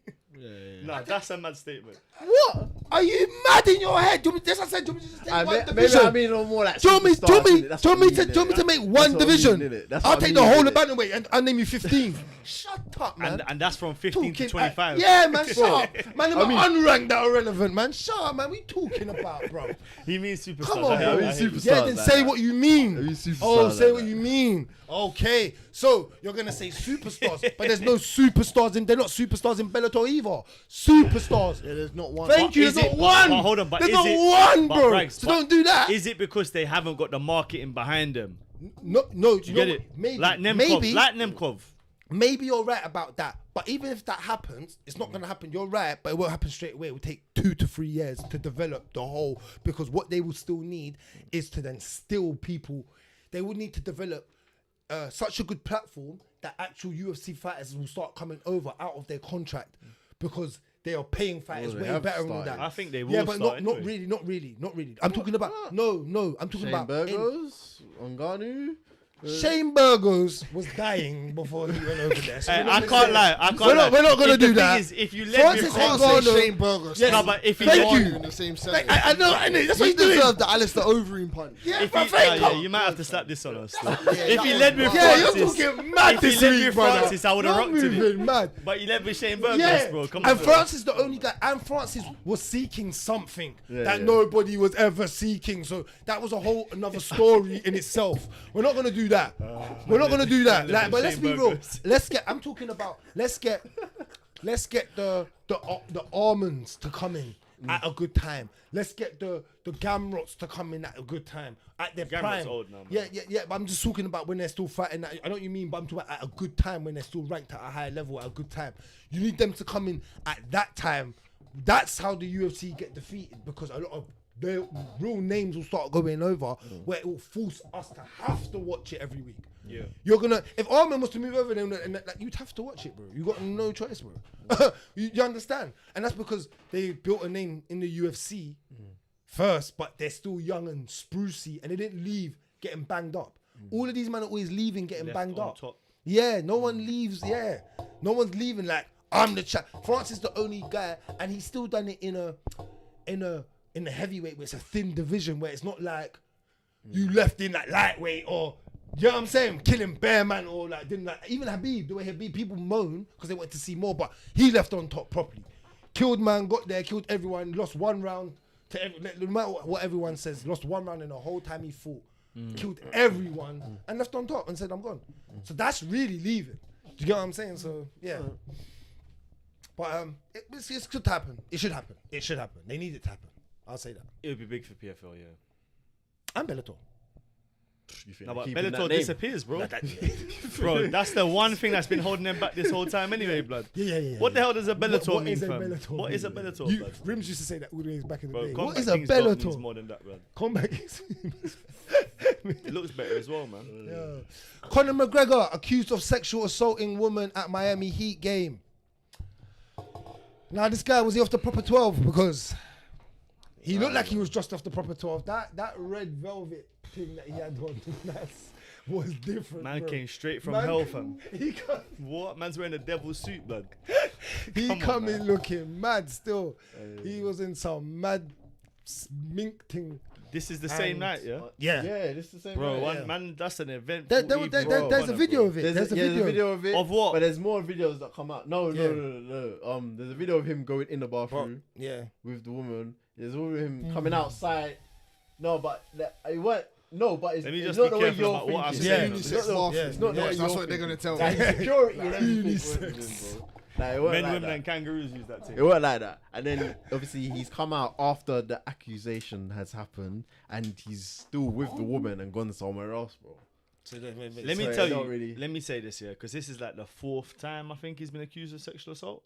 Nah, that's a mad statement. What? Are you mad in your head? Do you want me, I said, do you want me to just take one Maybe division? I mean no more like. Do you want me superstars, innit? That's what I mean, to innit? make That's one what I mean, division? innit? That's I'll what I take the mean, whole of innit? bantamweight and I'll name you 15. Shut up, man. And that's from 15 to Talking- 25. yeah, man, shut up. Man, them are unranked that are relevant, man. Shut up, man. We talking about, bro. He means superstars. Come on, I hate bro. it, I hate it. superstars Yeah, then like say that. what you mean. I mean superstars Oh, say like what that. you mean. Okay, so you're gonna say superstars, but there's no superstars in. They're not superstars in Bellator either. Superstars. Yeah, there's not one. Thank you. Is There's it- not one. but hold on, but there's is not it- one, but bro. Bragz, So but don't do that. Is it because they haven't got the marketing behind them? No, You get it? Maybe, Like Nemkov. maybe, Like Nemkov. maybe you're right about that. But even if that happens, it's not going to happen. You're right, but it won't happen straight away. It will take 2 to 3 years to develop the whole, because what they will still need is to then still people. They will need to develop such a good platform that actual UFC fighters will start coming over out of their contract, because they are paying fighters Well, they way have better than started. that. I think they will Yeah, but start not anyway. really. I'm talking about no. I'm talking Shane about Burgos, Ngannou. Shane Burgos was dying before he went over there. So Hey, we're not I gonna can't say- lie. I can't We're not- lie. we're not gonna If the do thing that. is, if you let Francis me Ngannou- cross, Say Shane Burgos. Yes. no, but if he Thank let you. in the same sentence. I know, that's what He he's doing. deserved the Alistair Overeem punch. Yeah, If but he, thank yeah, you. you might have to slap this on us. If he led with Yeah, you're Francis, talking mad if he this led week, with brother. Francis, I would have You're rocked it. moving mad. But he led with Shane Burgos, Yeah, bro. Come and on. Francis the only guy, and Francis was seeking something that yeah. nobody was ever seeking. So that was a whole another story in itself. We're not gonna do that. We're not gonna do that. Like, but let's be real. Let's get. I'm talking about. Let's get the almonds to come in at a good time. Let's get the Gamrots to come in at a good time at their Gamrot's prime. old now, man. Yeah. But I'm just talking about when they're still fighting. I know what you mean, but I'm talking about at a good time when they're still ranked at a high level at a good time. You need them to come in at that time. That's how the UFC get defeated, because a lot of their real names will start going over, where it will force us to have to watch it every week. Yeah. You're gonna, if Armin was to move over there, and like, you'd have to watch it, bro. You got no choice, bro. you understand? And that's because they built a name in the UFC first, but they're still young and sprucey, and they didn't leave getting banged up. All of these men are always leaving getting Left banged on up. top. Yeah, no one leaves. Yeah, no one's leaving like I'm the champ. Francis the only guy, and he's still done it in a heavyweight where it's a thin division, where it's not like you left in like lightweight, or you know what I'm saying, killing bear man, or like didn't like even Habib. The way Habib, people moan because they wanted to see more, but he left on top properly. Killed man, got there, killed everyone, lost one round to no matter what everyone says, lost one round in the whole time he fought. Killed everyone and left on top and said, I'm gone. So that's really leaving. Do you get what I'm saying? So yeah. But it could happen. It should happen. It should happen. They need it to happen. I'll say that. It would be big for PFL, yeah. And Bellator. You think No, but they're keeping Bellator that name? disappears, bro. Bro, that's the one thing that's been holding them back this whole time anyway, blood. Yeah. What the hell does a Bellator What mean, is a fam? Bellator What mean? is a Bellator, You, blood? Rimz used to say that all the way back in the Bro, day. Combat What is a King's Dog means Bellator? more than that, blood. Combat Kings. It looks better as well, man. Yeah. Conor McGregor accused of sexual assaulting woman at Miami Heat game. Now this guy, was he off the proper 12? Because he looked like he was just off the proper 12. That red velvet thing that he had on was different. Man bro. came straight from Man hell, come- fam. He come, What? Man's wearing a devil's suit, blood. he Come on, come in man. looking mad still. He was in some mad mink thing. This is the same And- night, yeah? Yeah. Yeah, this is the same. Bro, night, one yeah. man, that's an event. There's a video of it. There's a video. of it. Of what? But there's more videos that come out. No. Yeah. There's a video of him going in the bathroom Yeah. with the woman. There's all of him coming outside. No, but it weren't. No, but it's, Let me it's just not be the way careful you're about what I'm thinking. saying. It's Unisex not the- bathroom. it's not the way Yes, you're that's what they're thinking. gonna tell Like, me. security and everything. Unisex. weren't with him, bro. Like, it weren't Men, like women, that. and kangaroos use that thing. It weren't like that. And then obviously he's come out after the accusation has happened, and he's still with the woman and gone somewhere else, bro. Let me So tell it you, don't really- let me say this here, because this is like the 4th time I think he's been accused of sexual assault.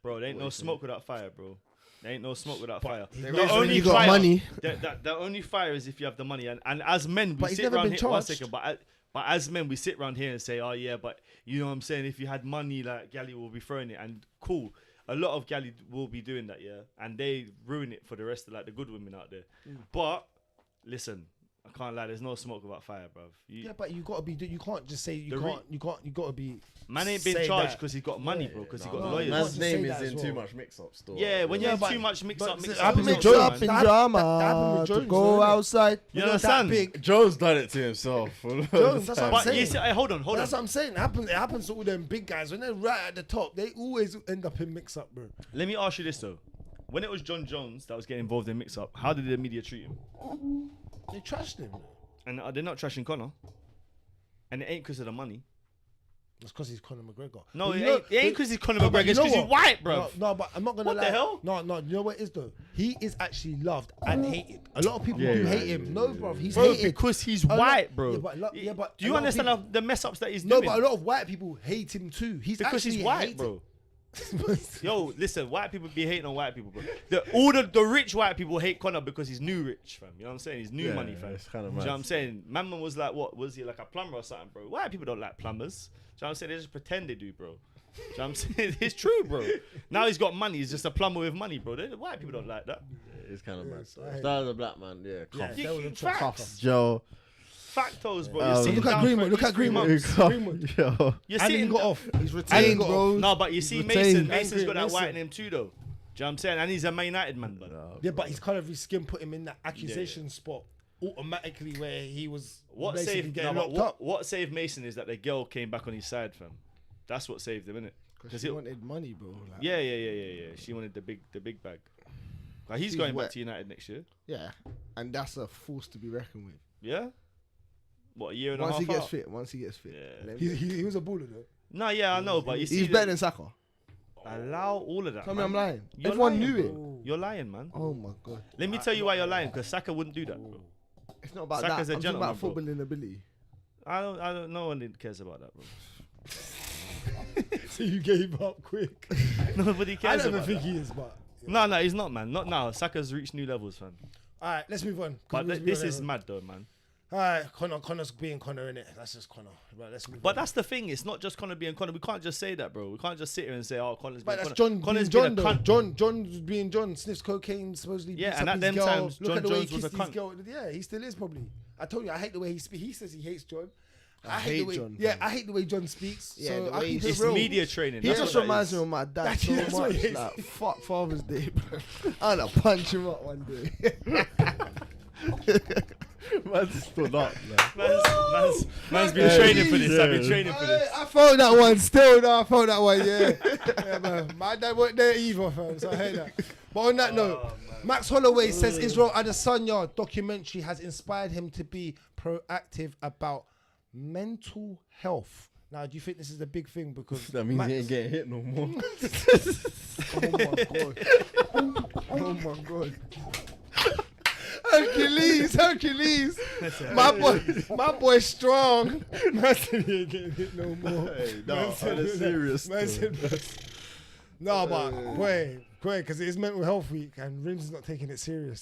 Bro, there ain't no smoke without fire, bro. There ain't no smoke without fire. The only you got money. The only fire is if you have the money. And as men, we But he's sit never around been here. 1 charged. second, but as men, we sit around here and say, oh yeah, but you know what I'm saying? If you had money, like Gally will be throwing it, and cool. A lot of Gally will be doing that, yeah, and they ruin it for the rest of like the good women out there. But listen, I can't lie. There's no smoke without fire, bruv. Yeah, but you gotta be. You can't just say you can't. You gotta be. Man ain't been charged because he's got money, bro. Because he got lawyers. Man's name say that is as in well. too much mix-ups. Yeah, when you have but- too much mix-up, but mix it happened up. with Mix Jones. up in That happened drama with to Jones, go innit? outside. You That understand? big. Jones done it to himself. Jones, that's what I'm But saying. you see, hold on. That's what I'm saying. It happens to all them big guys when they're right at the top. They always end up in mix up, bro. Let me ask you this though: when it was Jon Jones that was getting involved in mix-up, how did the media treat him? They trashed him. And they're not trashing Conor, and it ain't because of the money. It's because he's Conor McGregor. No, But it you know- ain't because he's Conor No, but McGregor. It's you know because he's what? white, bro. No, but I'm not gonna What lie. the hell? No, you know what it is though? He is actually loved and hated. A lot of people do yeah, hate yeah, him. No, bro, he's Bro, hated. because he's A lot- white, bro. Yeah, but do a you lot of understand people- the mess ups that he's No, doing? but a lot of white people hate him too. He's Because actually he's white, hated. bro. Yo, listen, white people be hating on white people, bro. All the rich white people hate Conor because he's new rich, fam. You know what I'm saying? He's new money, fam. It's kind Do of you know what I'm mad. saying? Man was like, what? Was he like a plumber or something, bro? White people don't like plumbers. Do you know what I'm saying? They just pretend they do, bro. Do you know what I'm saying? It's true, bro. Now he's got money. He's just a plumber with money, bro. White people don't like that. It's kind of mad. Yes, I hate Start as a black man, yeah. Cuff. Yeah, that was a Facts. Joe. Factos, bro. Oh, You're so sitting look at down Greenwood, for look least at 3 Greenwood. months. Yo. You're And he sitting got off. He's And he retained, got bro. No, but you see, retained. Mason's got that Mason. white in him too, though. Do you know what I'm saying? And he's a Man United man, but Yeah, but his colour of his skin put him in that accusation spot automatically where he was what basically saved getting no, locked but up. what saved Mason is that the girl came back on his side, fam. That's what saved him, innit? Because he wanted money, bro. Like, Yeah. She wanted the big bag. Like, he's going back wet. to United next year. yeah, and that's a force to be reckoned with. Yeah. What, a year and a Once half he gets out? fit, once he gets fit. Yeah. Let him- He was a baller though. No, yeah, I know, but you see, He's better than Saka. allow all of that. Tell me man. I'm lying. You're Everyone lying, knew it. bro. You're lying, man. Oh my god. Let me tell you why you're lying, because Saka wouldn't do that, bro. It's not about Saka's that. a I'm talking gentleman, about bro. footballing ability. I don't. No one cares about that, bro. So you gave up quick. Nobody I cares don't even about think that. he is, but No, he's not, man. Not now. Saka's reached new levels, fam. all right, let's move on. But this is mad, though, man. all right. Connor's being Connor, innit? That's just Connor. Right, let's move on. But that's the thing. It's not just Conor being Conor. We can't just say that, bro. We can't just sit here and say, "Oh, Conor's But being that's Conor." John Connor's being been John, a though. cunt. John being John sniffs cocaine, supposedly. Yeah, beats and up at his them girl. times, Look Jon at the way he Jones was a kissed his cunt. girl. Yeah, he still is probably. I told you, I hate the way he speaks. He says he hates John. I hate the way, John, Yeah, bro. I hate the way John speaks. Yeah, so the I way keep he it It's real. media training. He That's just what that reminds is. me of my dad That's so what much. it is. Like, fuck Father's Day, bro. I'm gonna punch him up one day. Man stood up, Man's been training for this. I've been training for this. I felt that one still. No, I felt that one. Yeah, man. My dad weren't there either, fam. So I heard that. But on that note, Max Holloway says Israel Adesanya documentary has inspired him to be proactive about mental health. Now, do you think this is a big thing? Because That means Max, he ain't getting hit no more. oh my god, oh my god. Hercules, my boy strong. Man said he ain't getting hit no more. Hey, no, Man said on a that. serious Man note. said, no, but boy, because it is mental health week and Rimz is not taking it serious.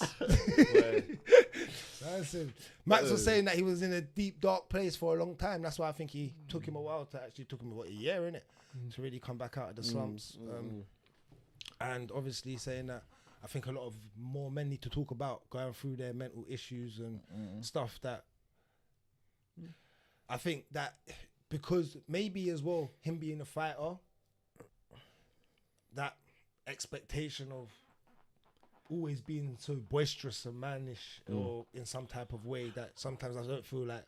Listen, Max was saying that he was in a deep, dark place for a long time. That's why I think he took him a while to actually took him a year, innit, to really come back out of the slumps. And obviously saying that I think a lot of more men need to talk about going through their mental issues and stuff that I think that because maybe as well him being a fighter, that expectation of always being so boisterous and mannish or in some type of way that sometimes I don't feel like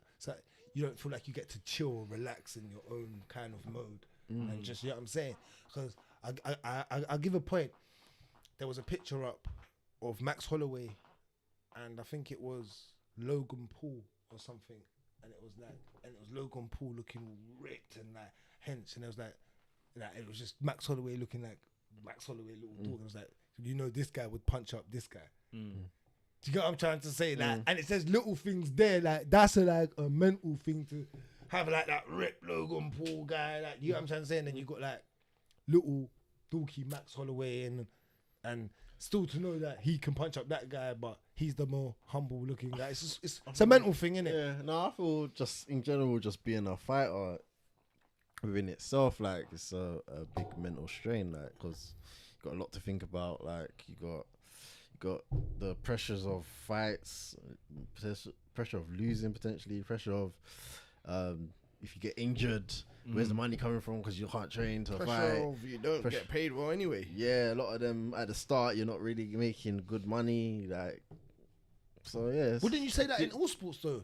you don't feel like you get to chill or relax in your own kind of mode and just, you know what I'm saying? Because I'll give a point. There was a picture up of Max Holloway and I think it was Logan Paul or something, and it was Logan Paul looking ripped and like hench, and it was like it was just Max Holloway looking like Max Holloway, little dog. It was like, you know, this guy would punch up this guy. Do you get what I'm trying to say? Like, and it says little things there, like that's a mental thing to have, like that ripped Logan Paul guy, like, you know what I'm trying to say? And then you got like little dorky Max Holloway and still to know that he can punch up that guy, but he's the more humble looking guy. It's a mental thing, innit? Yeah, no, I feel just in general, just being a fighter within itself, like it's a big mental strain, like because you got a lot to think about. Like you got the pressures of fights, pressure of losing potentially, pressure of if you get injured, where's the money coming from because you can't train to fight. Of you don't get paid well anyway. Yeah, a lot of them at the start you're not really making good money, like. So yeah. Wouldn't you say that in all sports though?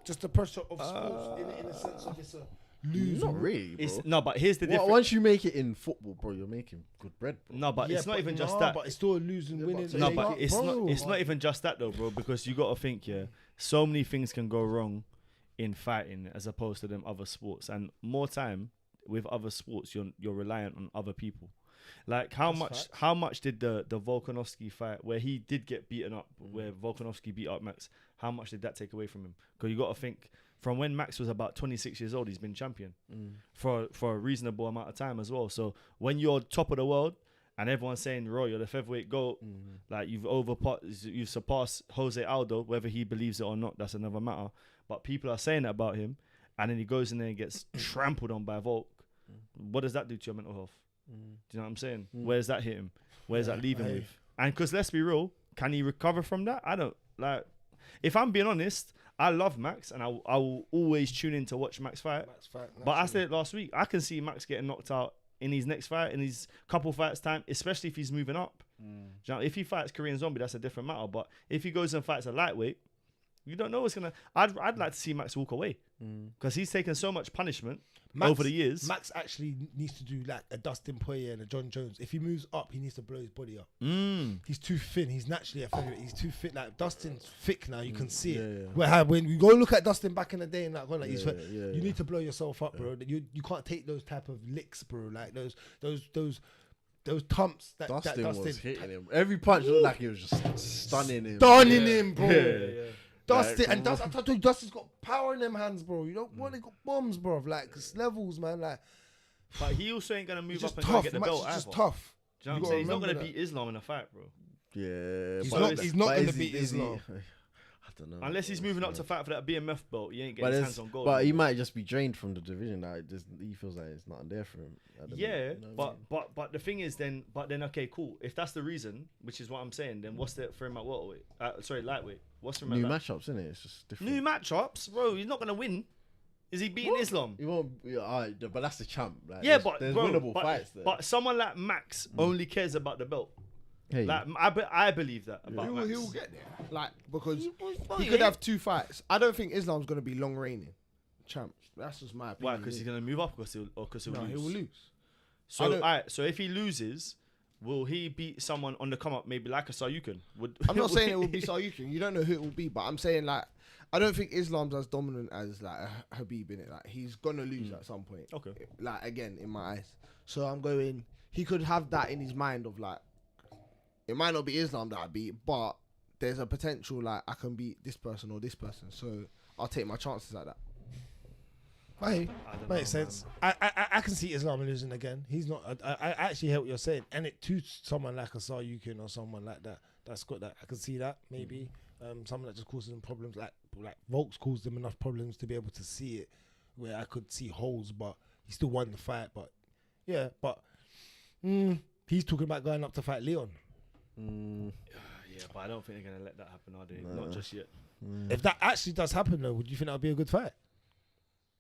Just the pressure of sports in a sense of it's a lose. Not really, bro. No, but here's the difference. Once you make it in football, bro, you're making good bread, bro. No, but it's not even just that. But it's still a losing, winning. No, but it's not even just that though, bro. Because you got to think, so many things can go wrong in fighting as opposed to them other sports, and more time with other sports, you're reliant on other people. Like how much did the Volkanovski fight where he did get beaten up, where Volkanovski beat up Max? How much did that take away from him? Because you got to think from when Max was about 26 years old, he's been champion for a reasonable amount of time as well. So when you're top of the world and everyone's saying, "Roy, you're the featherweight GOAT," like you've surpassed Jose Aldo, whether he believes it or not, that's another matter. But people are saying that about him, and then he goes in there and gets trampled on by Volk. What does that do to your mental health? Do you know what I'm saying? Where's that hit him? Where's that leave him with? And because let's be real, can he recover from that? I don't like. If I'm being honest, I love Max, and I will always tune in to watch Max fight. But I said it last week. I can see Max getting knocked out in his next fight, in his couple fights time, especially if he's moving up. Do you know, if he fights Korean Zombie, that's a different matter. But if he goes and fights a lightweight, you don't know what's gonna. I'd like to see Max walk away because he's taken so much punishment over the years. Max actually needs to do like a Dustin Poirier and a Jon Jones. If he moves up, he needs to blow his body up. He's too thin. He's naturally a featherweight. He's too fit. Like Dustin's thick now. You can see it. When you go look at Dustin back in the day and that one, like you need to blow yourself up, bro. You can't take those type of licks, bro. Like those thumps that Dustin was hitting him. Every punch looked like he was just stunning him. Bro. Dustin, I told you, Dustin's got power in them hands, bro. You don't want to got bombs, bro. Like, it's levels, man. Like, but he also ain't gonna move up and tough. get the belt. He's just tough. Do you know what I'm saying? He's not gonna beat Islam in a fight, bro. Yeah, he's not gonna beat Islam. I don't know. Unless he's moving up to fight for that BMF belt, he ain't getting his hands on gold. But he might just be drained from the division. Like, he feels like it's not there for him. Yeah, but the thing is, then okay, cool. If that's the reason, which is what I'm saying, then what's there for him at welterweight? Lightweight. What's for him? New matchups, isn't it? It's just different. New matchups, bro. He's not gonna win. Is he beating Islam? He won't. But that's the champ. Like, yeah, but there's bro, winnable fights there. But someone like Max only cares about the belt. Hey. Like I believe that about Max. He'll get there. Like because he could have 2 fights. I don't think Islam's gonna be long reigning champ. That's just my opinion. Why? Because he's gonna move up, because he'll lose. He will lose. So if he loses, will he beat someone on the come up, maybe like a Saryukin? I'm not saying it will be Saryukin. You don't know who it will be, but I'm saying like I don't think Islam's as dominant as like Habib in it. Like he's gonna lose at some point. Okay. Like again in my eyes. So I'm going. He could have that in his mind of like. It might not be Islam that I beat, but there's a potential like I can beat this person or this person. So I'll take my chances like that. Hey, makes sense. I can see Islam losing again. He's not. I actually hear what you're saying, and it to someone like a Saryukin or someone like that. That's got that. I can see that maybe. Someone that just causes them problems, like Volk's caused them enough problems to be able to see it, where I could see holes, but he still won the fight. But yeah, he's talking about going up to fight Leon. Yeah, but I don't think they're gonna let that happen, are they? Not just yet. If that actually does happen, though, would you think that would be a good fight?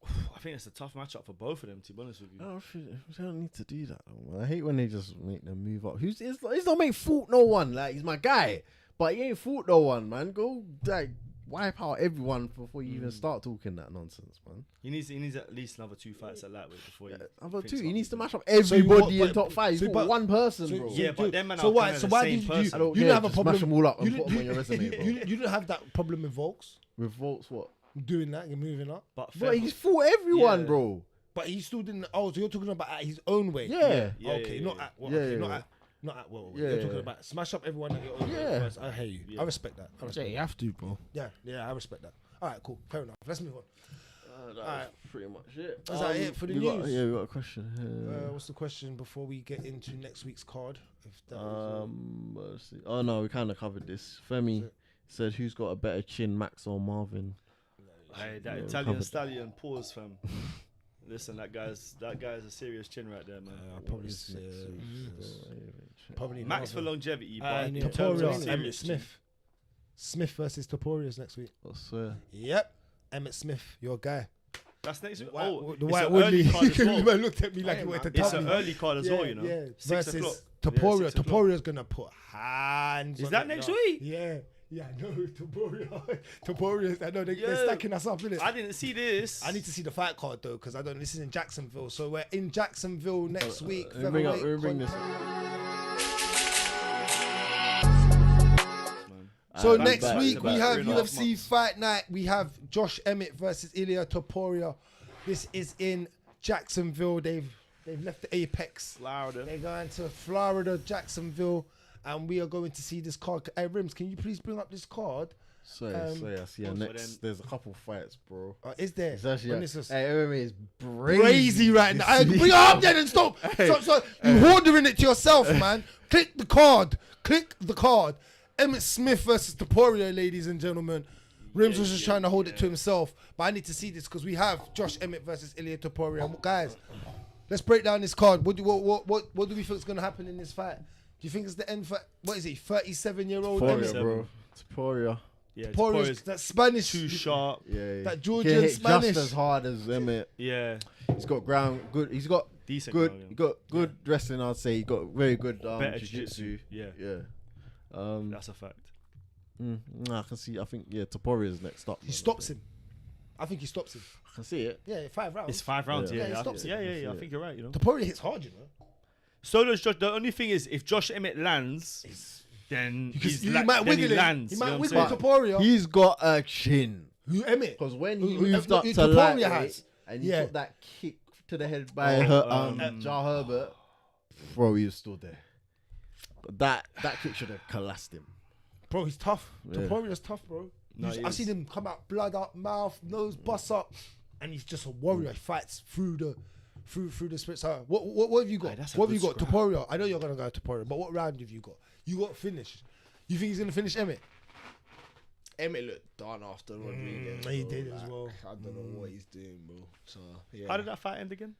I think it's a tough matchup for both of them, to be honest with you. They don't need to do that, though, man. I hate when they just make them move up. He's not making fault no one. Like, he's my guy, but he ain't fault no one, man. Go like wipe out everyone before you even start talking that nonsense, man. He needs at least another 2 fights at lightweight before he needs to match up everybody in top 5. He's got one person, bro. Yeah, but them man so why? So why did you don't didn't have a problem? Smash them all up and put them on your resume, bro. You didn't have that problem with Volks? With Volks, what? Doing that, you're moving up. But he's fought everyone, bro. But he still didn't. Oh, so you're talking about at his own way? Yeah. Okay, not at what? Okay, not at what? You're talking about smash up everyone at your own way first. I hear you. I respect that. You have to, bro. Yeah, I respect that. All right, cool. Fair enough. Let's move on. That's pretty much it. Is that it for the we got- news? Yeah, we got a question here. What's the question before we get into next week's card? If that Let's see. Oh no, we kind of covered this. Femi said, "Who's got a better chin, Max or Marvin?" Hey, that Yeah, Italian covered. stallion, pause, fam. Listen, that guy's a serious chin right there, man. probably probably Max for longevity, but and in terms of Topuria, Emmett serious chin. Smith. Smith versus Topuria next week. I swear. Yep. Emmett Smith, your guy. That's next week. The It's White an Woodley. early card as well. Man looked at me like he wanted to It's tell an me. early card as well, you know. Yeah. 6 Versus o'clock. Topuria. Yeah, 6 o'clock. Topuria's gonna put hands. Is on that it next now. week? Yeah. Yeah, I know. Topuria's. I know they're Yo, stacking us up, innit? I didn't see this. I need to see the fight card though, because I don't. This is in Jacksonville, so we're in Jacksonville next week. Let me bring this. So Back next to week back, we have 3.5 UFC months. Fight Night. We have Josh Emmett versus Ilia Topuria. This is in Jacksonville. They've left the Apex. Florida. They're going to Florida, Jacksonville, and we are going to see this card. Hey Rimz, can you please bring up this card? So I see. also Next, then- there's a couple fights, bro. Is there? It's actually When is this? hey, MMA is Crazy right now. Hey, bring it up then and stop. Stop. You're ordering it to yourself, man. Click the card. Click the card. Emmett Smith versus Topuria, ladies and gentlemen. Rimz was just trying to hold it to himself, but I need to see this because we have Josh Emmett versus Ilia Topuria. And guys, let's break down this card. What do we think is going to happen in this fight? Do you think it's the end for what is he? 37-year-old Topuria, Emmett? bro. Topuria. Yeah, Topuria's Topuria's that Spanish, too sharp. Yeah. that He Georgian can hit Spanish. just as hard as Emmett. Yeah, He's got ground good. He's got decent. good. ground, He got good wrestling. I'd say he got very good Better jiu-jitsu. Yeah, Yeah. that's a fact. I can see. I think Topuria's next up. He stops him. I think he stops him. I can see it. Yeah, 5 rounds. It's 5 rounds. Yeah. Yeah, Yeah, he I stops think- it. yeah. I think you're right. You know. Topuria hits hard, you know. So does Josh. The only thing is, if Josh Emmett lands, then He then might he wiggle it. lands. He you know might what I'm wiggle saying? Topuria. He's got a chin. Who Emmett? Because when he Who- moved no, up to Topuria lightweight has. and he Yeah. took that kick to the head by Jar Herbert, bro, he was still there. That kick should have collapsed him. Bro, he's tough. Yeah. Topuria's tough, bro. No, he I've is. seen him come out, blood up, mouth, nose, bust up, and he's just a warrior. He fights through the spirit. So what have you got? Aye, that's a What have you good got? Topuria. I know you're gonna go Topuria, but what round have you got? You got finished. You think he's gonna finish Emmett? Emmett looked done after Rodriguez. he bro. did as well. I don't know what he's doing, bro. So yeah. How did that fight end again?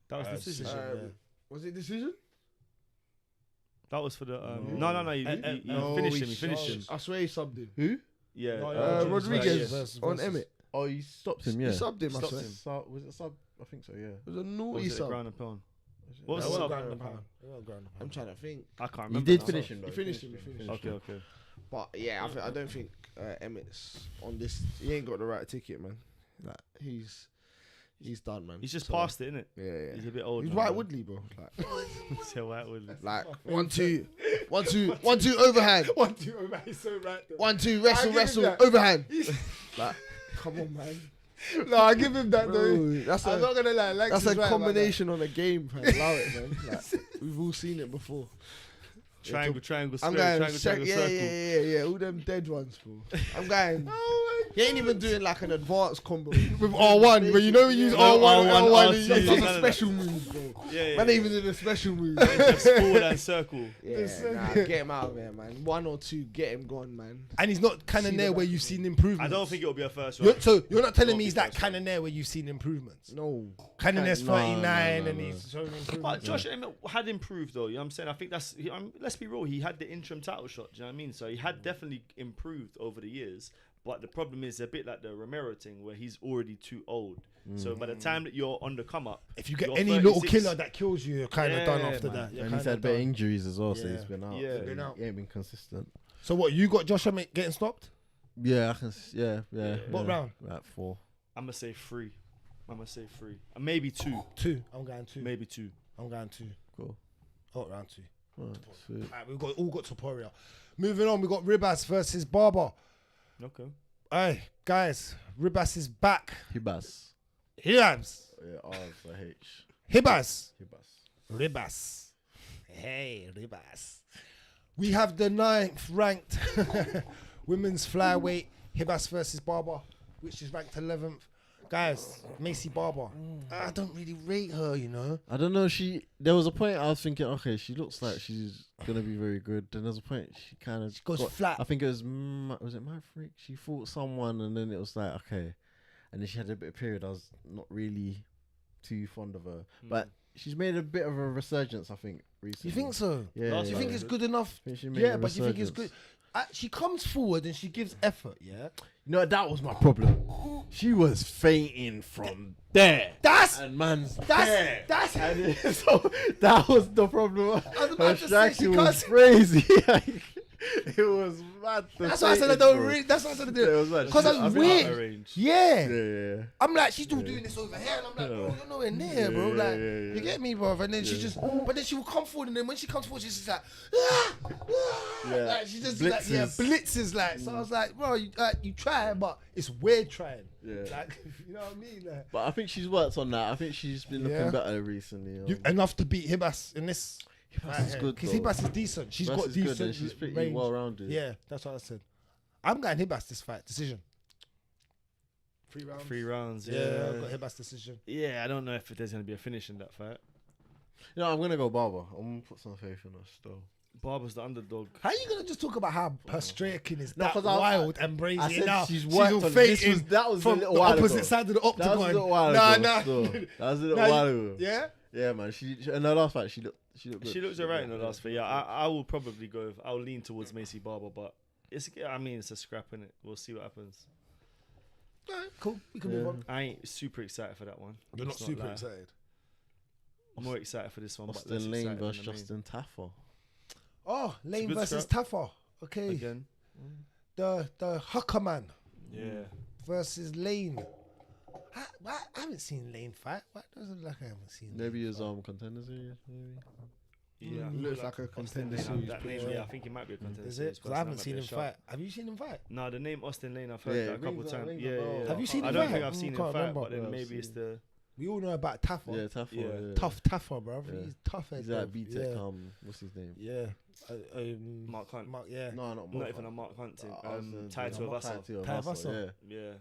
That was the decision. Was it decision? That was for the. No. He finished him. I swear he subbed him. Who? Yeah. Rodriguez versus- on versus- Emmett. Oh, he stopped him. Yeah. He subbed him. I Stopped swear. him. Was it sub? I think so. Yeah. It was a What naughty was it, sub. ground and pound? What was That the was sub? ground and pound. That was ground and I'm pound. trying to think. I can't He remember. did now. finish him though. He finished him. Okay. But yeah, I don't think Emmett's on this. He ain't got the right ticket, man. Like he's done, man. He's just So, past it, innit? Yeah. He's a bit old. He's now, White man. Woodley, bro. He's a White Woodley. Like 1-2 overhand. 1-2 over. He's so right there. 1-2 I give him wrestle that. overhand. Like, come on, man. No, I give him that though. Bro, that's I'm a not gonna lie. Lankz that's is a right about combination on a game, man. Allow it, man. Like, we've all seen it before. Triangle, I'm square, going triangle, circle. yeah. All them dead ones, bro. I'm going. He ain't even doing like an advanced combo With R1, but you know we use No, R1, R1, and R2. you- That's none a of special move, bro. Yeah. Man ain't even doing a special move. Just forward and circle. Yeah, nah, get him out of there, man. 1 or 2, get him gone, man. And he's not Cannonier where you've seen improvements. I don't think it'll be a first round. So you're not telling Don't me he's be that first round. Cannonier where you've seen improvements. No. Cannonier's No, 39 no, and no. he's showing But improvements. Josh Emmett had improved though, you know what I'm saying? I think let's be real, he had the interim title shot, do you know what I mean? So he had definitely improved over the years, but the problem is a bit like the Romero thing where he's already too old. So by the time that you're on the come up, If you get you're any little 36. killer that kills you, you're kind of Yeah, done after man. that. You're And he's kinda had better done. injuries as well, so Yeah. he's been out. Yeah. so Been out. He ain't been consistent. So what, you got Josh Emmett getting stopped? Yeah, I can. Yeah. What round? Like 4. I'm gonna say 3. Maybe 2. 2. I'm going 2. Maybe 2. I'm going 2. Cool. Oh, round 2. Right, sweet. Alright, we've all got Topuria. Moving on, we got Ribas versus Barber. Okay. Hey, guys, Ribas is back. Hibas. Hibas. Yeah, R for H. Hibas. Hibas. Ribas. Hey, Ribas. We have the 9th ranked women's flyweight Hibas versus Barber, which is ranked 11th. Guys, Macy Barber. I don't really rate her, you know. I don't know. There was a point I was thinking, okay, she looks like she's gonna be very good. Then there's a point she kind of goes flat. I think it was it my freak? She fought someone, and then it was like, okay, and then she had a bit of period. I was not really too fond of her, but she's made a bit of a resurgence, I think, recently. You think so? Yeah. Do you think it's good enough? Yeah, but you think it's good? She comes forward and she gives effort, yeah? You know, that was my problem. She was fainting from there. And man's there. And so that was the problem. Her striking was crazy. It was mad. That's why I said I don't read. That's why I said I do it. Because I'm weird. Yeah. I'm like, she's still doing this over here. And I'm like, bro, you're nowhere near, bro. Like, you get me, bro? And then she just, but then she will come forward. And then when she comes forward, she's just like, like she just blitzes. Blitzes like. So I was like, bro, you try, but it's weird trying. Yeah. Like, you know what I mean? Like, but I think she's worked on that. I think she's been looking better recently. Enough to beat Hibas in this. Hibas is good. Because Hibas is decent. She's got decent. And she's pretty range. well-rounded. Yeah, that's what I said. I'm going Hibas this fight. Decision. 3 rounds. Yeah, I've got Hibas decision. Yeah, I don't know if there's going to be a finish in that fight. You know, I'm going to go Barber. I'm going to put some faith in us still. Barber's the underdog. How are you going to just talk about how her striking is No, that wild and brazy? I said now she's worked on it. That was from a little the while opposite ago. side of the octagon. That was a little while ago. Nah. That was a little while ago. Yeah? Yeah, man. She in her last fight, she looked good. She looks alright in the last fight. Yeah, I will probably go. I'll lean towards Macy Barber, but it's a scrap in it. We'll see what happens. Alright, cool. We can move on. I ain't super excited for that one. You're not Let's super lie. excited. I'm more excited for this one. But Austin Lane versus Justin Taffer. Oh, Lane good versus Taffer. Okay. Again. The Hucker man. Yeah. Versus Lane. I haven't seen Lane fight. Why does it look like I haven't seen Maybe Lane his contender series, maybe. Yeah, Looks like a contender series. Yeah, I think it might be a contender Is series. it? Because I haven't seen him fight. Have you seen him fight? No, the name Austin Lane, I've heard that a couple times. Yeah. Have you seen him I don't fight? think I've seen him Can't fight, remember. but then maybe it's the... We all know about Taffer. Yeah, Taffer. Yeah. Yeah. Tough Taffer, bro. Yeah. He's tough as He's like yeah. B-Tech, what's his name? Yeah. Mark Hunt. Yeah. No, not Mark. Not even a Mark Hunt team. Ty Tuivasa. Tuivasa, Yeah. Yeah.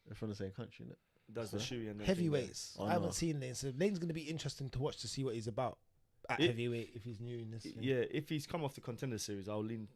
They're from the same country, innit? Does the shoey and Heavyweights. Oh, I haven't no. seen Lane, so Lane's gonna be interesting to watch to see what he's about at heavyweight if he's new in this. Yeah, if he's come off the contender series, I'll lean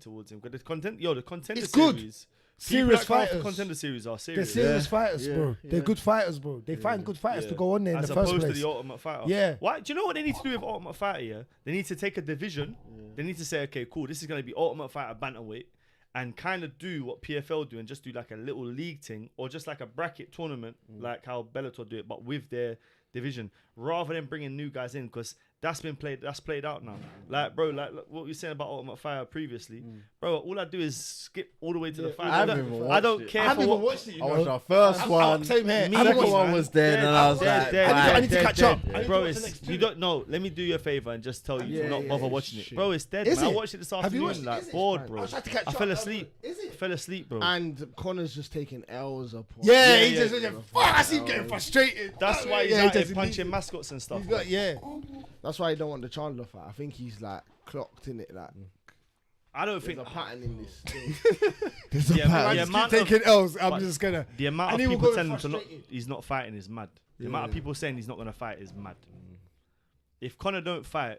towards him. But the contender It's good. series, Serious people that come off fighters. the contender series are They're serious. serious fighters, Yeah. bro. They're Yeah. good fighters, bro. They find good fighters to go on there in As the first opposed place. to the Ultimate Fighter. Yeah. Why? Do you know what they need to do with Ultimate Fighter? Yeah, they need to take a division. They need to say, okay, cool, this is gonna be Ultimate Fighter bantamweight, and kind of do what PFL do and just do like a little league thing or just like a bracket tournament, like how Bellator do it, but with their division, rather than bringing new guys in, because that's played out now. Like, bro, like what we were saying about Ultimate Fighter previously, bro. All I do is skip all the way to the fight. I I don't care I for haven't even what. watched it. You I know? watched our first one. Same here. Second one was dead, and I was like, I need to catch up. Yeah. I need to Bro, watch the it's, next you two. don't know. Let me do you a favor and just tell you to not bother watching it. Bro, it's dead, Is man. I it? watched it this Have you afternoon, watched it? like Is it? bored, I bro. was trying to catch I up. fell asleep. Is it? Fell asleep, bro. And Connor's just taking L's upon. Yeah, Yeah, he yeah, just yeah. fuck. I see him getting frustrated. That's why he's Yeah, out he here doesn't punching need- mascots and stuff. He's got That's why he don't want the Chandler fight. I think he's like clocked in it. Like I don't there's think a pattern in this. There's a Yeah, pattern. but I the just amount keep of- taking L's. I'm but just gonna. the amount And of he will people go telling him to not, frustrated. he's not fighting is mad. The amount of people saying he's not gonna fight is mad. If Conor don't fight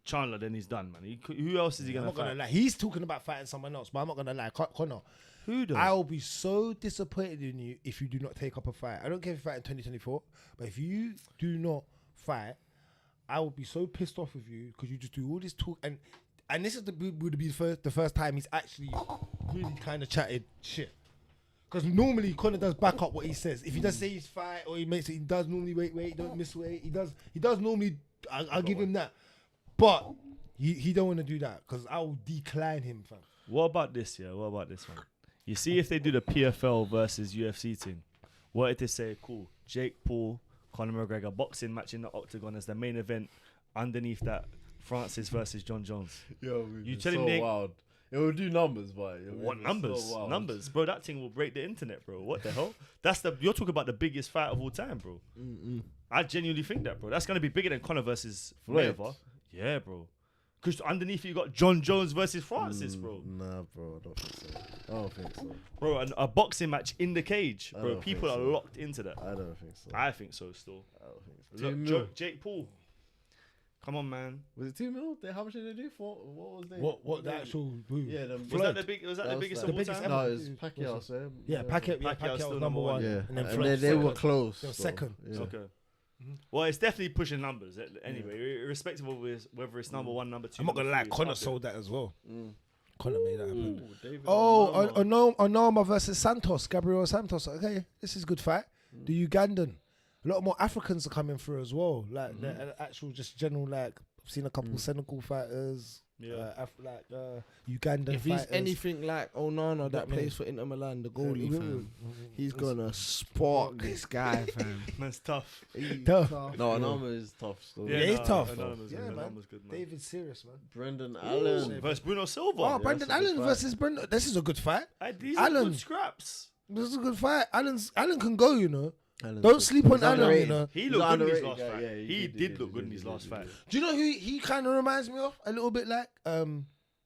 Chandler, then he's done, man. Who else is he I'm gonna not gonna fight? lie. He's talking about fighting someone else, but I'm not gonna lie. Connor, Who does? I'll be so disappointed in you if you do not take up a fight. I don't care if you fight in 2024, but if you do not fight, I will be so pissed off with you because you just do all this talk and this is would be the first time he's actually really kind of chatted shit. Because normally Conor does back up what he says. If he does say he's fight or he makes it, he does normally weight, don't miss weight. He does normally. I'll give him that, but he don't want to do that because I will decline him, fam. What about this? Yeah, what about this one? You see, if they do the PFL versus UFC thing, what if they say, cool, Jake Paul, Conor McGregor boxing match in the octagon as the main event, underneath that Francis versus Jon Jones. Yo, You tell telling me they- wild. It will do numbers, boy. What numbers? Numbers, bro. That thing will break the internet, bro. What the hell? You're talking about the biggest fight of all time, bro. I genuinely think that, bro. That's gonna be bigger than Conor versus Floyd. Mayweather. Yeah, bro. Because underneath you got Jon Jones versus Francis, bro. Nah, bro, I don't think so. I don't think so. Bro, a boxing match in the cage, I bro. don't People think are so. locked into that. I don't think so. I think so still. I don't think so. Look, Jake Paul. Come on, man. Was it 2 mil? How much did they do for? What was they? What the actual boom? Yeah, Was that the biggest of all biggest time? ever. No, it was Pacquiao. So Yeah, Pacquiao Pacquiao's was still number one. Yeah, And then and Floyd they were second. close. They were so, second. Yeah. Okay. Well, it's definitely pushing numbers anyway, irrespective of whether it's number one, number two. I'm not gonna number lie, three, it's Conor up there. sold that as well. Mm. Conor made that happen. David Oh, Onama. Onama versus Santos, Gabriel Santos. Okay, this is a good fight. The Ugandan. A lot more Africans are coming through as well. Like the actual, just general. Like I've seen a couple Senegal fighters. Yeah. Ugandan If he's fighters. anything like Onana that mean? plays for Inter Milan, the goalie, Yeah. fam, he's gonna spark this guy, fam. Man's tough. Tough. No, Onama is tough still. Yeah, he's tough. Anonymous Yeah, man. good, man. David's serious, man. Brendan Allen. Versus Bruno Silva. Oh, Brendan that's a good Allen fight. versus Brendan. This is a good fight. These are Allen. good scraps. This is a good fight. Allen can go, you know. Allen's Don't good. sleep on He's Allen, you underrated. know. He He's looked good in his underrated last guy, fight. yeah, He did look good in his last fight. Do you know who he kind of reminds me of? A little bit like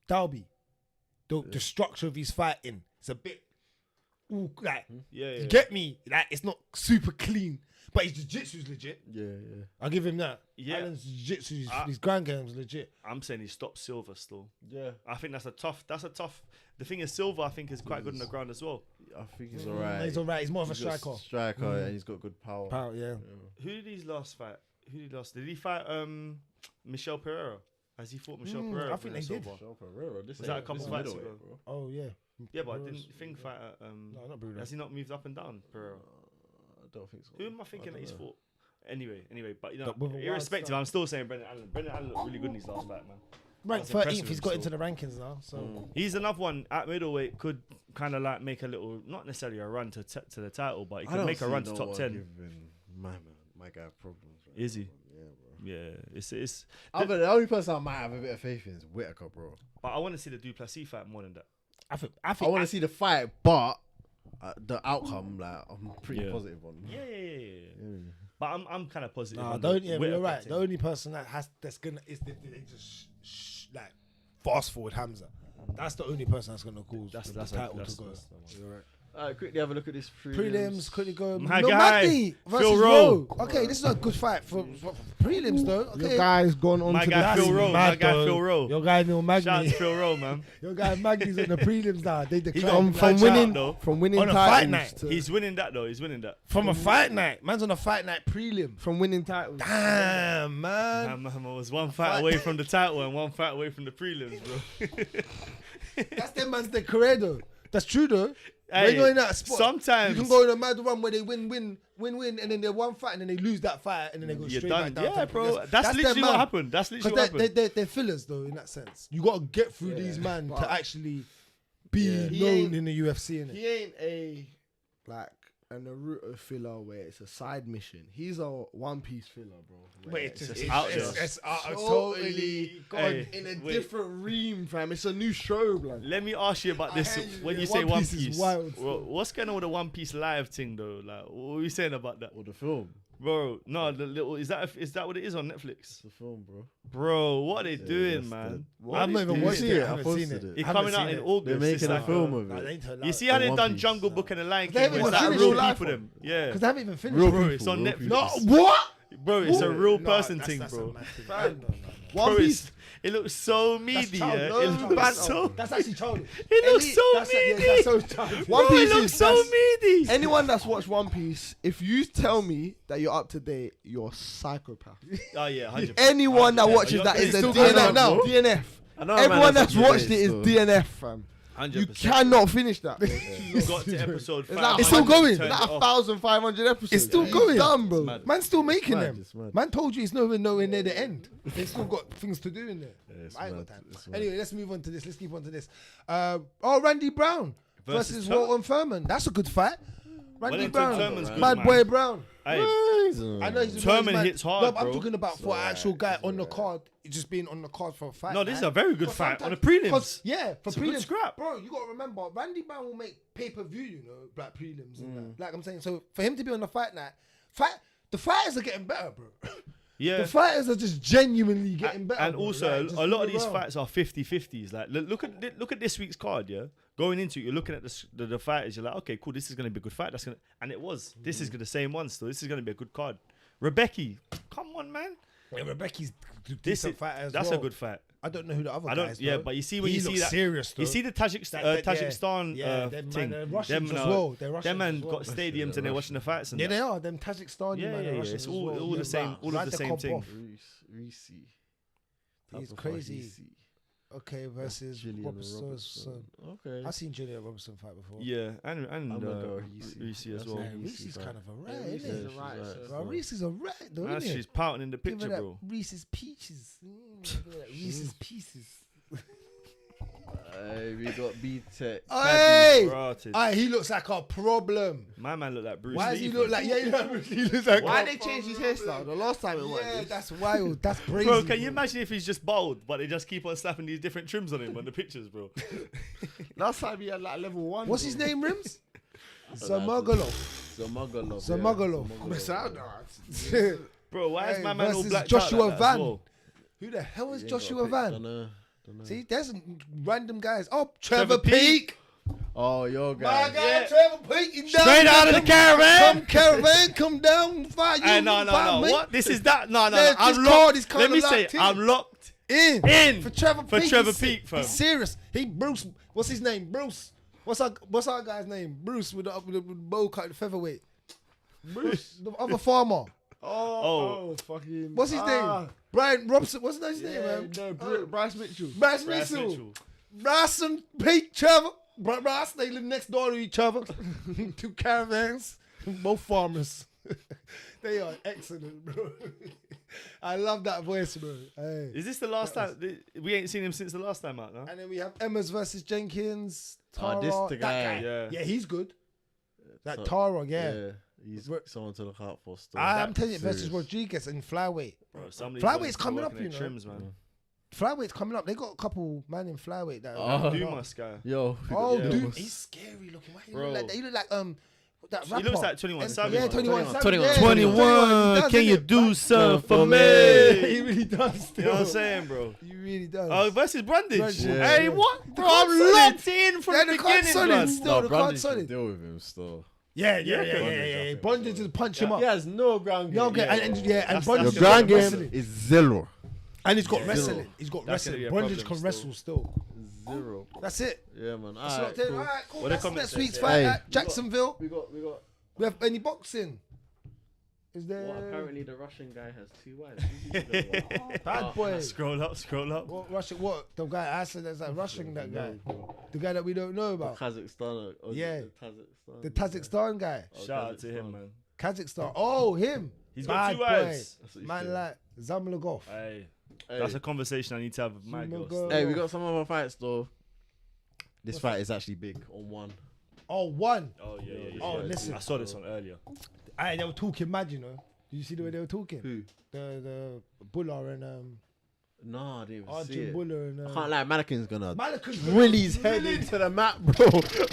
Dalby. The structure of his fighting. It's a bit, like, Yeah, you get me? Like, it's not super clean, but his jiu-jitsu's legit. Yeah, yeah. I'll give him that. Yeah. Allen's jiu-jitsu, his ground game's legit. I'm saying he stopped Silva still. Yeah. I think that's a tough. The thing is, Silva I think is quite good on the ground as well. I think he's alright. He's alright. He's more of a He's got striker. Striker, and he's got good power. Power, yeah. Who did he last fight? Did he fight Michel Pereira? Has he fought Michel Pereira? I think they did. Michel Pereira. This Was that a couple this is fights middleweight, ago? bro. Oh yeah. Yeah, but I didn't think fight. No, not Bruno. Has he not moved up and down, Pereira? I don't think so. Who am I thinking that he's fought? Anyway, but you know, But with a wild irrespective, style. I'm still saying Brendan Allen. Brendan Allen looked really good in his last fight, man. Ranked That's 13th. impressive He's got still. into the rankings now. So He's another one at middleweight could kind of like make a little, not necessarily a run to the title, but he I could don't make a see run to no top one 10. giving my guy problems. Right Is he? now. Yeah, bro. Yeah, it's. The only person I might have a bit of faith in is Whitaker, bro. But I want to see the Duplessis fight more than that. I I want to see the fight, but the outcome, like, I'm pretty Yeah. positive on. Yeah. But I'm kind of positive. Nah, on don't. the Yeah, but Whittaker you're right. thing. The only person that's gonna is they just like fast forward Hamza. That's the only person that's gonna cause the title to go. You're right. Quickly have a look at this Prelims, quickly go. My no, guy, Magny versus Phil Rowe. Rowe. Okay, this is a good fight for prelims though. Your Okay. guy's gone on My to guy the Phil Rowe. Mad My guy though. Phil Rowe. Your guy Neil Shout out Magny. to Phil Rowe, man. Your guy Magny's on the prelims now. They declined. got him. Shout out, though. from winning On a titles fight night. to- He's winning that though. He's winning that. From a fight night. Man's on a fight night prelim. from winning titles. Damn, man. Man was one fight away from the title and one fight away from the prelims, bro. That's their man's their career though. That's true though. Hey, when you're in that spot, sometimes you can go in a mad run where they win, and then they one fight and then they lose that fight and then they go you're straight done. back down. Yeah, to bro. progress. That's their literally what man. happened. That's literally what Because happened. they're fillers though in that sense. You got to get through these man to actually be He known ain't- in the UFC. Innit? He ain't a like a Naruto filler where it's a side mission. He's a One Piece filler, bro. But it's just just out there. it's totally gone Hey, in a wait. different realm, fam. It's a new show, blood. Let me ask you about this. hear you, When yeah, you say One One Piece is Piece, wild bro, what's going on with the One Piece live thing though? Like, what are you saying about that, Or the film. bro? No, the little is that what it is on Netflix, It's the film, bro. bro? What are they doing, that's man? the- I've not even Did you watched see it. it? I I haven't posted seen it. it. It's I haven't coming out seen in it. August. They're It's making a like, film Nah, of they it. ain't allowed. You see how The they One done Piece, Jungle nah. Book and the Lion They King? haven't It's even like finished real Life people, them. Yeah, Because they haven't even finished. Real bro, people, it's on real Netflix. people. What? Bro, it's a real No, person that's- thing, that's a bro. mad thing. Fam. No. One Bro, Piece. it looks so meaty. child- Yeah, no, it it's looks child- so. That's actually childish. It looks so That's meaty. so childish. One Bro, it Piece looks is so meaty. Anyone that's watched One Piece, if you tell me that you're up to date, you're a psychopath. Oh yeah, 100%. Anyone that 100%. watches that is a still DNF. going on now. DNF. I know a man Everyone that's that's up to watched it date is still. DNF, fam. 100%. You cannot finish that. Bro. You got to episode 5. that It's still going. Turned That it off. 1,500 episodes. It's still You going. Done, bro. Mad. Man's still making mad, them. it's mad. Man told you it's nowhere near the end. They still got things to do in there. it's I ain't mad, got time. it's mad. Anyway, let's move on to this. Let's keep on to this. Randy Brown versus Thurman. Walton Furman. That's a good fight. Randy Wellington Brown, Thurman's good, bad man. boy Brown. Hey, I know he's Thurman man. hits hard, No, but I'm bro. talking about for an actual guy on the card, just being on the card for a fight. no, this is man. a very good But fight on the sometimes- prelims. 'cause, yeah, for It's a prelims, good scrap. bro. You got to remember, Randy Brown will make pay-per-view. You know, like prelims and that. Like I'm saying, so for him to be on the fight night, the fighters are getting better, bro. Yeah. The fighters are just genuinely getting better. And bro. also, Like, just a lot of move these around. fights are 50-50s. Like, look at this week's card, yeah? Going into it, you're looking at the fighters, you're like, okay, cool, this is going to be a good fight. And it was. This is the same one still. This is going to be a good card. Rebecca, come on, man. Yeah, Rebecca's This decent fighter as That's well. a good fight. I don't know who the other I guys. don't. Yeah, though. but you see when He you see looks that. serious. Though. You see the Tajikistan them thing. man, Russians Them, as well. They're Russians them man as well. got stadiums and they're watching the fights. And Yeah, that. they are. Them Tajikistani Yeah, man. yeah, are yeah. Russians It's as all well. the same. All of Ride the same comp thing. off. Reese. He's Type of crazy. Reese. Okay, versus Julian Robertson. Okay. I've seen Julian Robertson fight before. Yeah, and I'm gonna go Reese as That's well. it. Reese's kind of a rat, Reese isn't is he? right, Bro, Reese is a rat, though, Nah, isn't she's he? pouting in the Give her picture, that bro. Reese's peaches. Reese's pieces. We got B-Tech. Hey! Rotted. Hey, he looks like a problem. My man look like Bruce Why does Lee. he look like? Yeah, he looks like. Why a they change his hairstyle? The last time it was. Yeah, that's wild. That's crazy. Bro, can you imagine if he's just bald, but they just keep on slapping these different trims on him on the pictures, bro? Last time he had like level 1. What's his name, Rimz? Zamogolov. Zamogolov. Bro, why is Hey, my man all versus black Joshua like that as Van. well? Who the hell is Joshua Van? Dunno. See, there's random guys. Oh, Trevor Peak. Peak. Oh, your My guy. guy, Yeah. Trevor Peak. He down. Straight out of the caravan. Come caravan, come down. Fight you. Hey, no. fight me. What? This is that? No. There's I'm this locked. card is kinda Let me say, locked in. I'm locked In. For Trevor For Peak. Trevor He's- Peak, fam. He's serious. He Bruce. What's his name? Bruce. What's our guy's name? Bruce with the bow cut, the featherweight. Bruce, the other farmer. Oh. fucking. What's his name? Brian Robson. What's his name, man? No, Bryce Mitchell. Bryce Bryce Mitchell. Mitchell. Bryce and Pete Trevor. Bryce, they live next door to each other. Two caravans. Both farmers. They are excellent, bro. I love that voice, bro. Hey. Is this the last time? We ain't seen him since the last time out, no? And then we have Emma's versus Jenkins. Oh, Tara. this the that guy. Yeah. Yeah, he's good. That So- Tara, yeah. He's Bro- someone to look out for still. I'm telling you, versus Serious. Rodriguez in flyweight. Bro, somebody's Flyweight's got- coming working up, you their know. Trims, man. Flyweight's coming up. They got a couple man in flyweight that. Oh. Dumas guy. Yo. Oh, Yeah. dude, he's scary looking. Why he Bro. look like that? He look like that He rapper. looks like 21 Savage. Yeah, man. 21 Savage. 21. Yeah, 21. he does, Can you innit? do something for me? He really does. Still. You know what I'm saying, bro? He really does. Oh, versus Brundage. Brundage, yeah. Hey, Yeah. what? Bro, card's I'm solid. locked in from Yeah, the the card's beginning, solid. blood. Still, the Brundage card's can solid. deal with him still. Yeah. Brundage, I think, Brundage just punch him up. He has no ground game. No, okay, and That's- Brundage that's has the got ground game wrestling. is 0. And he's got Yeah. wrestling. Zero. He's got That's gonna wrestling. be a Brundage problem can wrestle still. 0. That's it. Yeah, man. That's Alright, not cool. All right, cool. What That's the comments next week's say? fight Hey. at Jacksonville. We got. We have any boxing? Is there? Well, apparently the Russian guy has 2 wives. Bad boy. Scroll up. What Russian? What the guy? I said there's that Russian that guy, the guy that we don't know about, Kazakhstan. Or Yeah. Kazakhstan. the Kazakhstan guy. Shout out to him, man. Kazakhstan. Oh, him. He's got Bad 2 boy. wives. That's what he Man said. like Zamlagov. Hey, Hey. that's a conversation I need to have with my Zuma girls. girl. Hey, we got some other fights though. This fight is actually big on 1. Oh, one. Oh yeah. Oh, listen. I saw this one earlier. They were talking mad, you know. Did you see the way they were talking? Who? The Buller and Nah, I didn't even see Arjun it. Buller and I can't lie, Mannequin's gonna Malcolm's drill his head into the mat, bro.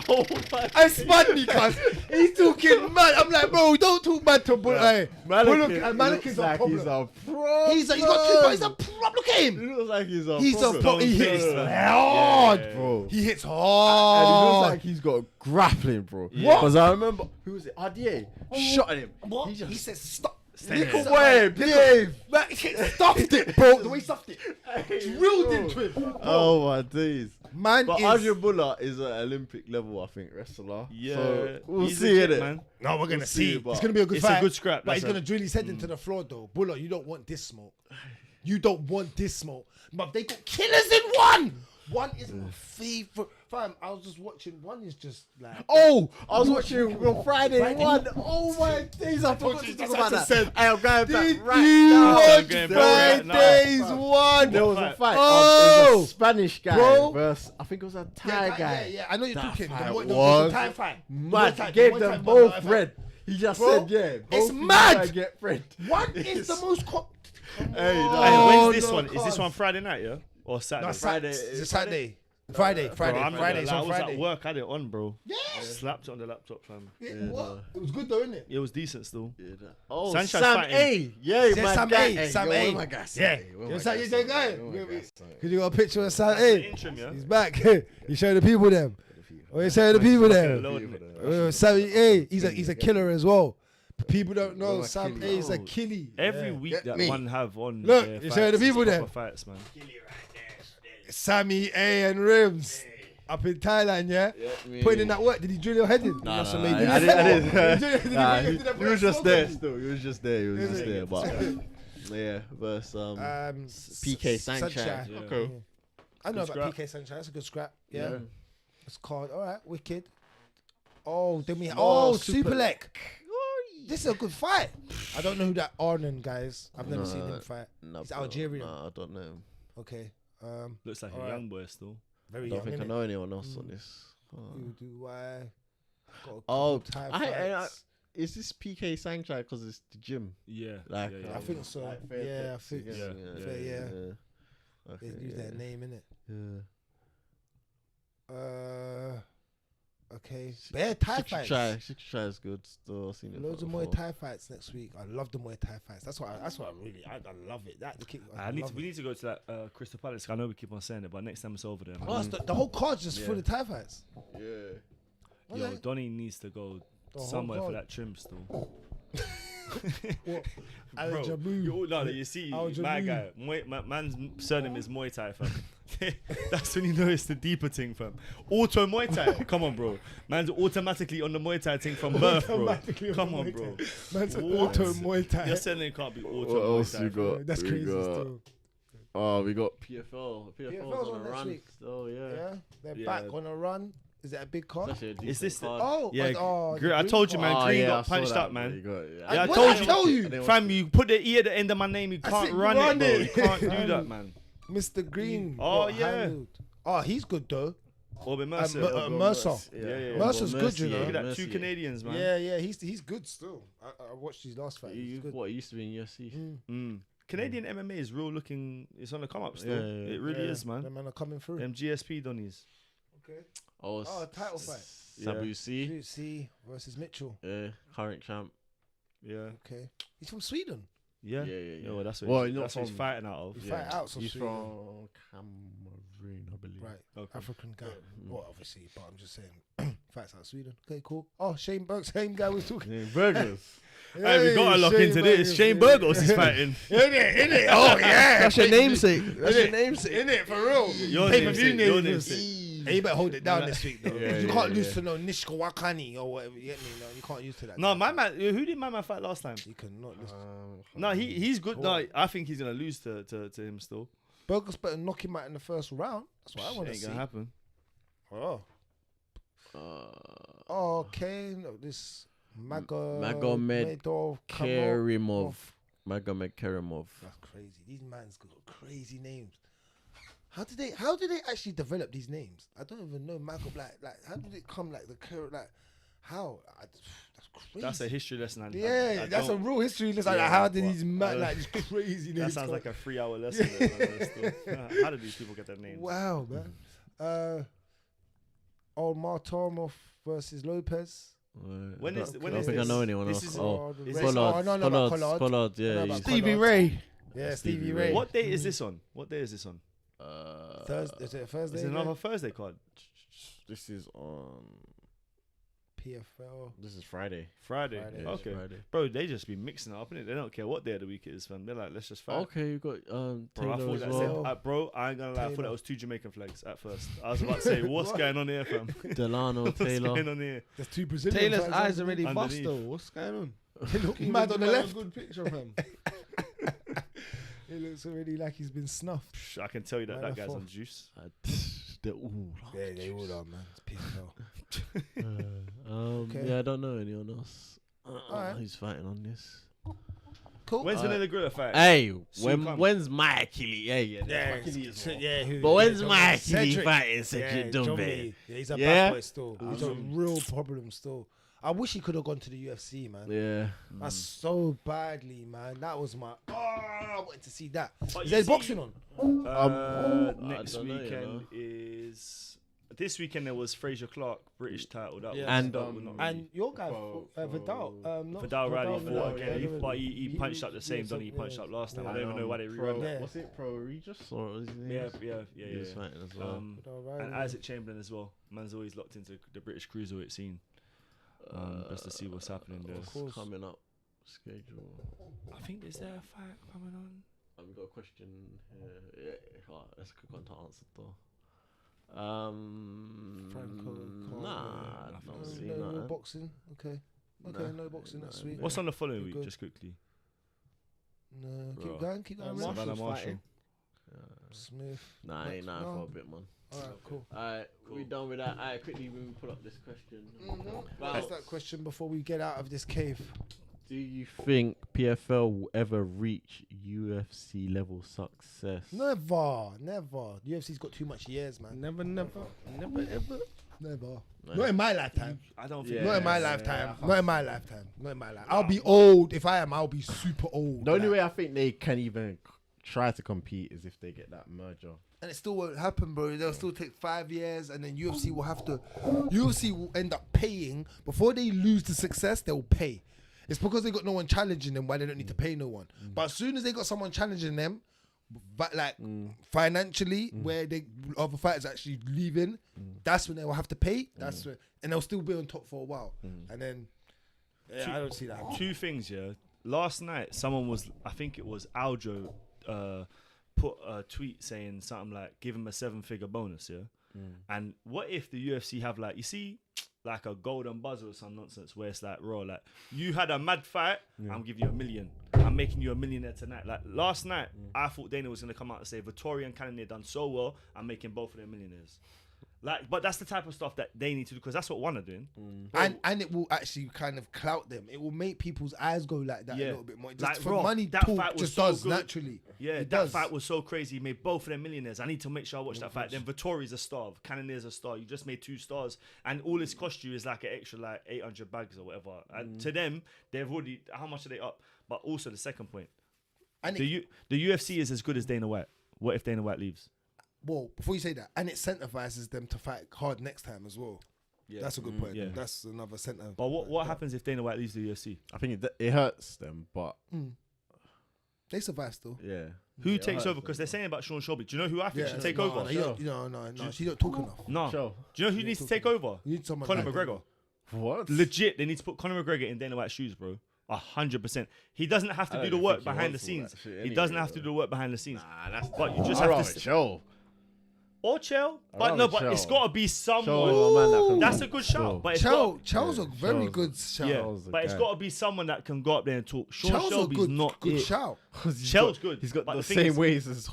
Oh my I spun me, cuz he's talking mad. I'm like, bro, don't talk mad to Buller. Hey, Mannequin's a like problem. he's a pro. He's got 2 points. He's a problem. Look at He him. looks like he's a He's a problem. he hits Yeah. hard, Yeah. bro. He hits And he hard. looks like he's got grappling, bro. Yeah. Because I remember, who was it? RDA shot at him. What? He just He says stop. Little boy, behave. Man, he stuffed it, bro. The way he stuffed it, drilled into him. Oh my days. Man But is. Arjun Buller is an Olympic level, I think, wrestler. Yeah, So we'll he's see legit, it, man. No, we're gonna We'll see. see, but It's gonna be a good it's a fight. good scrap, But that's he's gonna a- drill his head into the floor, though. Buller, you don't want this smoke. You don't want this smoke. But they got killers in one. One is my favorite. Fam, I was just watching. One is just like. Oh, I was watching on Friday Friday. one. Oh my days, I forgot to talk about that. said, I am going Did back right you now. watch going back right now. Friday's one? There was a fight. Oh, It was a Spanish guy bro. versus, I think it was a Thai guy. Yeah, I know you're That talking. fight The was Thai fight. Mad. The Muay Thai- Gave the Muay them Thai both fight. red. He just Bro, said, yeah. it's both of you mad. guys Get red. One is the most. Hey, Hey, no. when's this no, one? Is this cuz. one Friday night, yeah? Or Saturday? No, Friday. It's a Saturday. Friday. Bro, I'm not Friday's gonna lie, on I was Friday. at work, I had it on, bro. Yeah, Slapped it on the laptop, fam. What? It was good though, innit? It was decent still. Oh, Sanchez Sam fighting. A. Yeah, Yeah, my Sam guy. A, Hey, Sam yo, A. where my guy, Sam Yeah. A? Where You my know, guy, you Sam guy? A? Where my guy, Sam A? Because you got a picture of Sam That's the A. interim, yeah. He's back. You show the people them. Oh, you show the people them. Sammy A, he's a killer as well. People don't know Sam A is a killie. Every week Get that me. one have on. Look, their you show the fights, people it's there. proper fights, man. Sammy A and Rimz up in Thailand, yeah? Putting in that work. Did he drill your head in? Nah, That's nah, amazing. I didn't. Did he Nah, really he do that? was just there still. He was just there. He was Is just it? there. But yeah, versus PK Sanchez. Yeah. Okay. I know Good about scrap. PK Sunshine. That's a good scrap. Yeah. Yeah. It's called. All right, wicked. Oh, then we. Oh, Superlek. This is a good fight. I don't know who that Arnon guy is. I've never seen him fight. No, He's bro. Algerian. Nah, I don't know him. Okay. Looks like a Alright. young boy still. Very I don't young. think I innit? know anyone else on this. Who do I? Got a Oh, couple Thai I- fights. is this PK Sanchez because it's the gym? Yeah. Like, yeah, yeah, I think so. Like fair Yeah, I bets, think yeah. so. Yeah. Fair, yeah. Okay, They use yeah. their name in it. Yeah. Okay. Bare Thai fights. Should try is good. Still seen it. Loads of before. Muay Thai fights next week. I love the Muay Thai fights. That's what I really. I love it. That the kick. We need to go to that Crystal Palace. I know we keep on saying it, but next time it's over there. Man. Oh, the whole card's just Yeah. full of Thai fights. Yeah. Yo, Donny needs to go The whole somewhere for card. that trim still. What? Al Bro, Jamu. no, you see, Al my Jamu. guy, man's surname is Muay Thai, fam. That's when you know it's the deeper thing, fam. Auto Muay Thai, come on, bro. Man's automatically on the Muay Thai thing from birth, bro. Automatically on Come the on, Muay bro. Thai. Man's an What? auto Muay Thai. Your surname can't be auto What else Muay Thai. you fam. got? That's We crazy got- still. Oh, we got PFL. PFL's PFL's on on a next run. week. Oh yeah. Yeah, they're Yeah. back on a run. Is that a big card? That's actually a Is decent this the- card. Oh, Yeah, the I green told you, card. man. Green yeah, got I saw punched that, up, bro. man. You got it, Yeah, I What told did you. tell you? Fam, you put the E at the end of my name, you can't said run it, bro. it. You can't do that, man. Mr. Green. Oh, got yeah. handled. Oh, he's good though. Orbit Mercer. Mercer. Yeah. Mercer's good, you know. Look at that, Mercier. two Canadians, man. Yeah, he's good still. I watched his last fight. He's good. What, he used to be in UFC. Canadian MMA is real looking. It's on the come up still. Yeah. It really is, The man. men are coming through. Them GSP Donnies. Okay. Oh, Title fight. Sabu C. C versus Mitchell. Yeah, current champ. Yeah. Okay. He's from Sweden. Yeah. Yeah. Well, that's what, Well, he's, not that's what he's from- fighting out of. He fight out of He's Sweden. from Cameroon, I believe. Right. Okay. African guy. Well, obviously, but I'm just saying. Fights out of Sweden. Okay, cool. Oh, Shane Burke, same guy was talking. Yeah, burgers. Hey, we gotta look into this. Shane Burgos is fighting. Innit? Oh, yeah. That's your namesake. That's your namesake. Innit, for real. Your Pay-per-view namesake, your names. namesake. Hey, you better hold it down this week, though. Yeah, you yeah, can't lose yeah. to no Nishka Wakani or whatever. You get me? No, you can't lose to that. No, my man. Who did my man fight last time? You cannot lose. No, he's good. No, I think he's gonna lose to him still. Burgos better knock him out in the first round. That's what I want to Ain't see. gonna happen. Oh. Okay. No, this Magomed Kerimov. Magomed Kerimov. That's crazy. These man's got crazy names. How did they actually develop these names? I don't even know. Magomed, like how did it come? Like how? That's crazy. That's a history lesson. Yeah, that's a don't- real history lesson. Yeah, like, how did but these these crazy That names? sounds come? like a 3-hour lesson. How did these people get their names? Wow, man. Martomov versus Lopez. When is I when don't is think this? I know anyone This else. is- Oh, is this- Collard. no, not Collard. Collard, I know yeah. about he's- Collard. Stevie Ray. Yeah, Stevie Stevie Ray. Ray. What day is this on? What day is this on? Thursday? Is it a Thursday? Is it another Thursday card? This is on. PFL. This is Friday. Friday. Friday. Yeah, it's Okay. Friday. Bro, they just be mixing it up, innit? They don't care what day of the week it is, fam. They're like, let's just fight. Okay, you got Bro, I Taylor thought as that well. said, bro, I ain't gonna lie, I thought Taylor. that was 2 Jamaican flags at first. I was about to say, what's going on here, fam? Delano What's going Taylor. on here? There's 2 Brazilian Taylor's fans eyes are underneath. really bust Underneath. though. What's going on? He look Can you mad give on the me a left. good picture of him. He looks already like he's been snuffed. Psh, I can tell you that Man, that I guy's thought- on juice. They're all. Yeah, they all are, man. It's PFL. Okay. Yeah, I don't know anyone else. Alright. Who's fighting on this? Cool. When's Vanilla Gorilla fight? Hey, Soon come. when's my Achilles? Yeah, Yeah, Achilles as well. yeah. But when's John my Lee. Achilles Cedric. fighting Cedric John Doumbé? Lee. Yeah, he's a Yeah? bad boy still. He's a real problem still. I wish he could have gone to the UFC, man. Yeah. That's so badly, man. That was my. Oh, I wanted to see that. But Is you there see- boxing on? Next I don't know, you weekend know. is This weekend there was Fraser Clark, British title. That Yeah. was And your guy, Vidal, Vidal Riley fought again, yeah. but he punched up the same done he punched up last time. I don't even know why they rerun that. Yeah. What's it, Pro Regis? Or is his name? Yeah. He was fighting as well. And Isaac Chamberlain as well. Man's always locked into the British cruiserweight scene. Just to see what's happening there. What's coming up? Schedule. I think is there a fight coming on? We got a question here. Yeah, that's a quick one to answer though. Nah, I don't see no nothing. boxing. Okay, no boxing next week. What's on the following week? Good. Just quickly. No, keep Bro. going. Savannah Marshall. Smith. Nah, ain't nothing for a bit, man. Alright, cool. Alright, we done with that. Alright, quickly we pull up this question. Ask that question before we get out of this cave. Do you think PFL will ever reach UFC level success? Never. UFC's got too much years, man. Never, ever. Never. Not in my lifetime. I don't think. Not in my lifetime. Not in my lifetime. I'll be old. If I am, I'll be super old. The only way I think they can even try to compete is if they get that merger. And it still won't happen, bro. They'll still take 5 years, and then UFC will end up paying before they lose the success. They'll pay. It's because they got no one challenging them why they don't need to pay no one. But as soon as they got someone challenging them, but like financially, where they other fighters actually leaving, that's when they will have to pay. That's when, and they'll still be on top for a while. And then I don't see that. Two things, yeah. Last night, someone was, I think it was Aljo, put a tweet saying something like, give him a 7-figure bonus, yeah? And what if the UFC have like, you see, like a golden buzzer or some nonsense where it's like, raw, like, you had a mad fight, I'm giving you $1 million. I'm making you $1 millionaire tonight. Like, last night, I thought Dana was going to come out and say, Vettori and Cannonier done so well, I'm making both of them millionaires. Like, but that's the type of stuff that they need to do, because that's what one are doing. And it will actually kind of clout them. It will make people's eyes go like that a little bit more. Just Like, for bro, money that talk fight was just so does good. naturally. Yeah, it that does. fight was so crazy. He made both of them millionaires. I need to make sure I watch that fight. Then Vettori's a star. Cannonier's a star. You just made 2 stars. And all it's cost you is like an extra like 800 bags or whatever. And to them, they've already, how much are they up? But also the second point, And the UFC is as good as Dana White. What if Dana White leaves? well, before you say that, and it incentivizes them to fight hard next time as well. Yeah. That's a good point. Yeah. That's another center. But what happens if Dana White leaves the UFC? I think it hurts them, but They survive still. yeah. Who takes over? Because they're saying about Sean Shelby. Do you know who I think should take over? No, she don't talk enough. No. Sure. Do you know who needs to take over? You need someone Conor like McGregor. What? Legit, they need to put Conor McGregor in Dana White's shoes, bro. 100%. He doesn't have to do the work behind the scenes. He doesn't have to do the work behind the scenes. Nah, that's. But you just have to show. or Chell. But rather no, but Chell. it's got to be someone. Show a man that can That's go. a good shout. Show. But it's Chell's a very Chell's- good shout. yeah, Chell's a but it's guy. got to be someone that can go up there and talk. Sean Chell's a Shelby's not good it. shout. Chell's good. He's got but the thing same is- ways as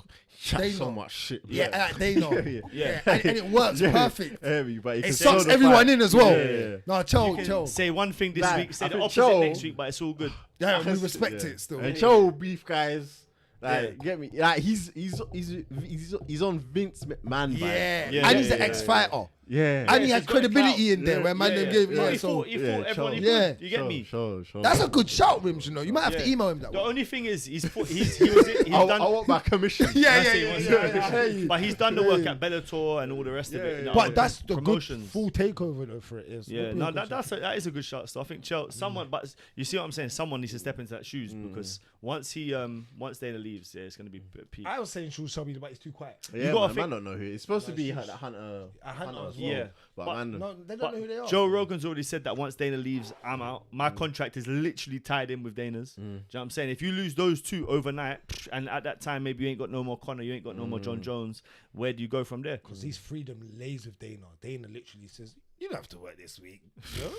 They so know. much shit. Yeah, they know. Yeah. And it works perfect. Heavy, but he It can sucks show the everyone fight. in as well. Yeah. No, You Chell. can say one thing this Like, week, say I the think opposite Chell- next week, but it's all good. Yeah, we respect Yeah. it still. And Joe beef guys. Like, Yeah. get me? Like, he's on Vince McMahon. Yeah. Yeah, And he's yeah, an yeah, ex-fighter. Yeah. And he Yeah, had he's got the credibility clout. in there where man Yeah, them yeah. gave No, yeah, he so fought everyone. He Yeah. could. You get me? Sure. that's a good shout, Rimz, you know. You might have to Yeah. email him that The one. only thing is, he's done. I want my commission. Yeah, That's yeah, it, yeah, once yeah, you- I hear you. But he's done the work at Bellator and all the rest of it. Yeah, you know, yeah. But with that's the good promotions. full takeover though for it is. Yeah, That'd be no, a good shout. that is a good shot. So I think someone, but you see what I'm saying? Someone needs to step into that shoes because once Dana leaves, yeah, it's gonna be peak. I was saying Sean Shelby, but he's too quiet. Yeah, gotta man, think- don't know who. It's supposed to be Hunter Hunter as well. Yeah, But But- man, No, they don't but know who they are. Joe Rogan's already said that once Dana leaves, I'm out. My contract is literally tied in with Dana's. Do you know what I'm saying? If you lose those two overnight, and at that time maybe you ain't got no more Conor, you ain't got no more Jon Jones, where do you go from there? Because he's freedom lays with Dana. Dana literally says, "You don't have to work this week." You know?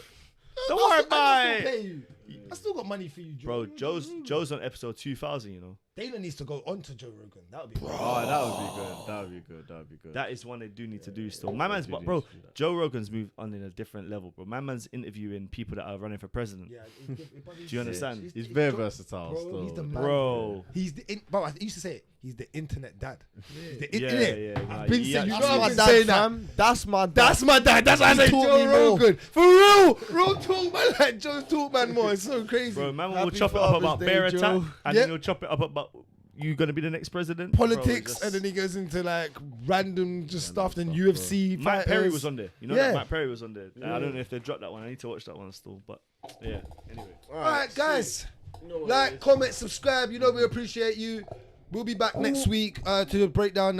Don't I'll worry still about it. pay you. I still got money for you, Joe. Bro, Joe's on episode 2000, you know. Dana needs to go on to Joe Rogan. That would be. oh, that would be good. That would be good. That is one they do need to do still. My man's, but bro, Joe Rogan's moved on in a different level, bro. My man's interviewing people that are running for president. Yeah, Do you understand? He's very versatile Bro, still. he's the man. Bro. He's the. Bro, I used to say it. He's the internet dad. He's the Yeah, internet. yeah, I've been he saying. You know, actually- I've my been dad, saying that. fam. That's my dad. That's my dad. That's why I say Taught Joe me more. Rogan. For real talk, man. Like Joe talk, man. More. It's so crazy. Bro, man will Happy chop it up Father's about Day, bear Joe. attack, and Yeah. then he'll chop it up about you gonna be the next president? Politics, Bro, and then he goes into like random just stuff. Then UFC. Mike Perry fighters. was on there. You know Yeah. that Mike Perry was on there. I don't know if they dropped that one. I need to watch that one still. But yeah. Anyway. All right, guys. Like, comment, subscribe. You know we appreciate you. We'll be back next week to break down the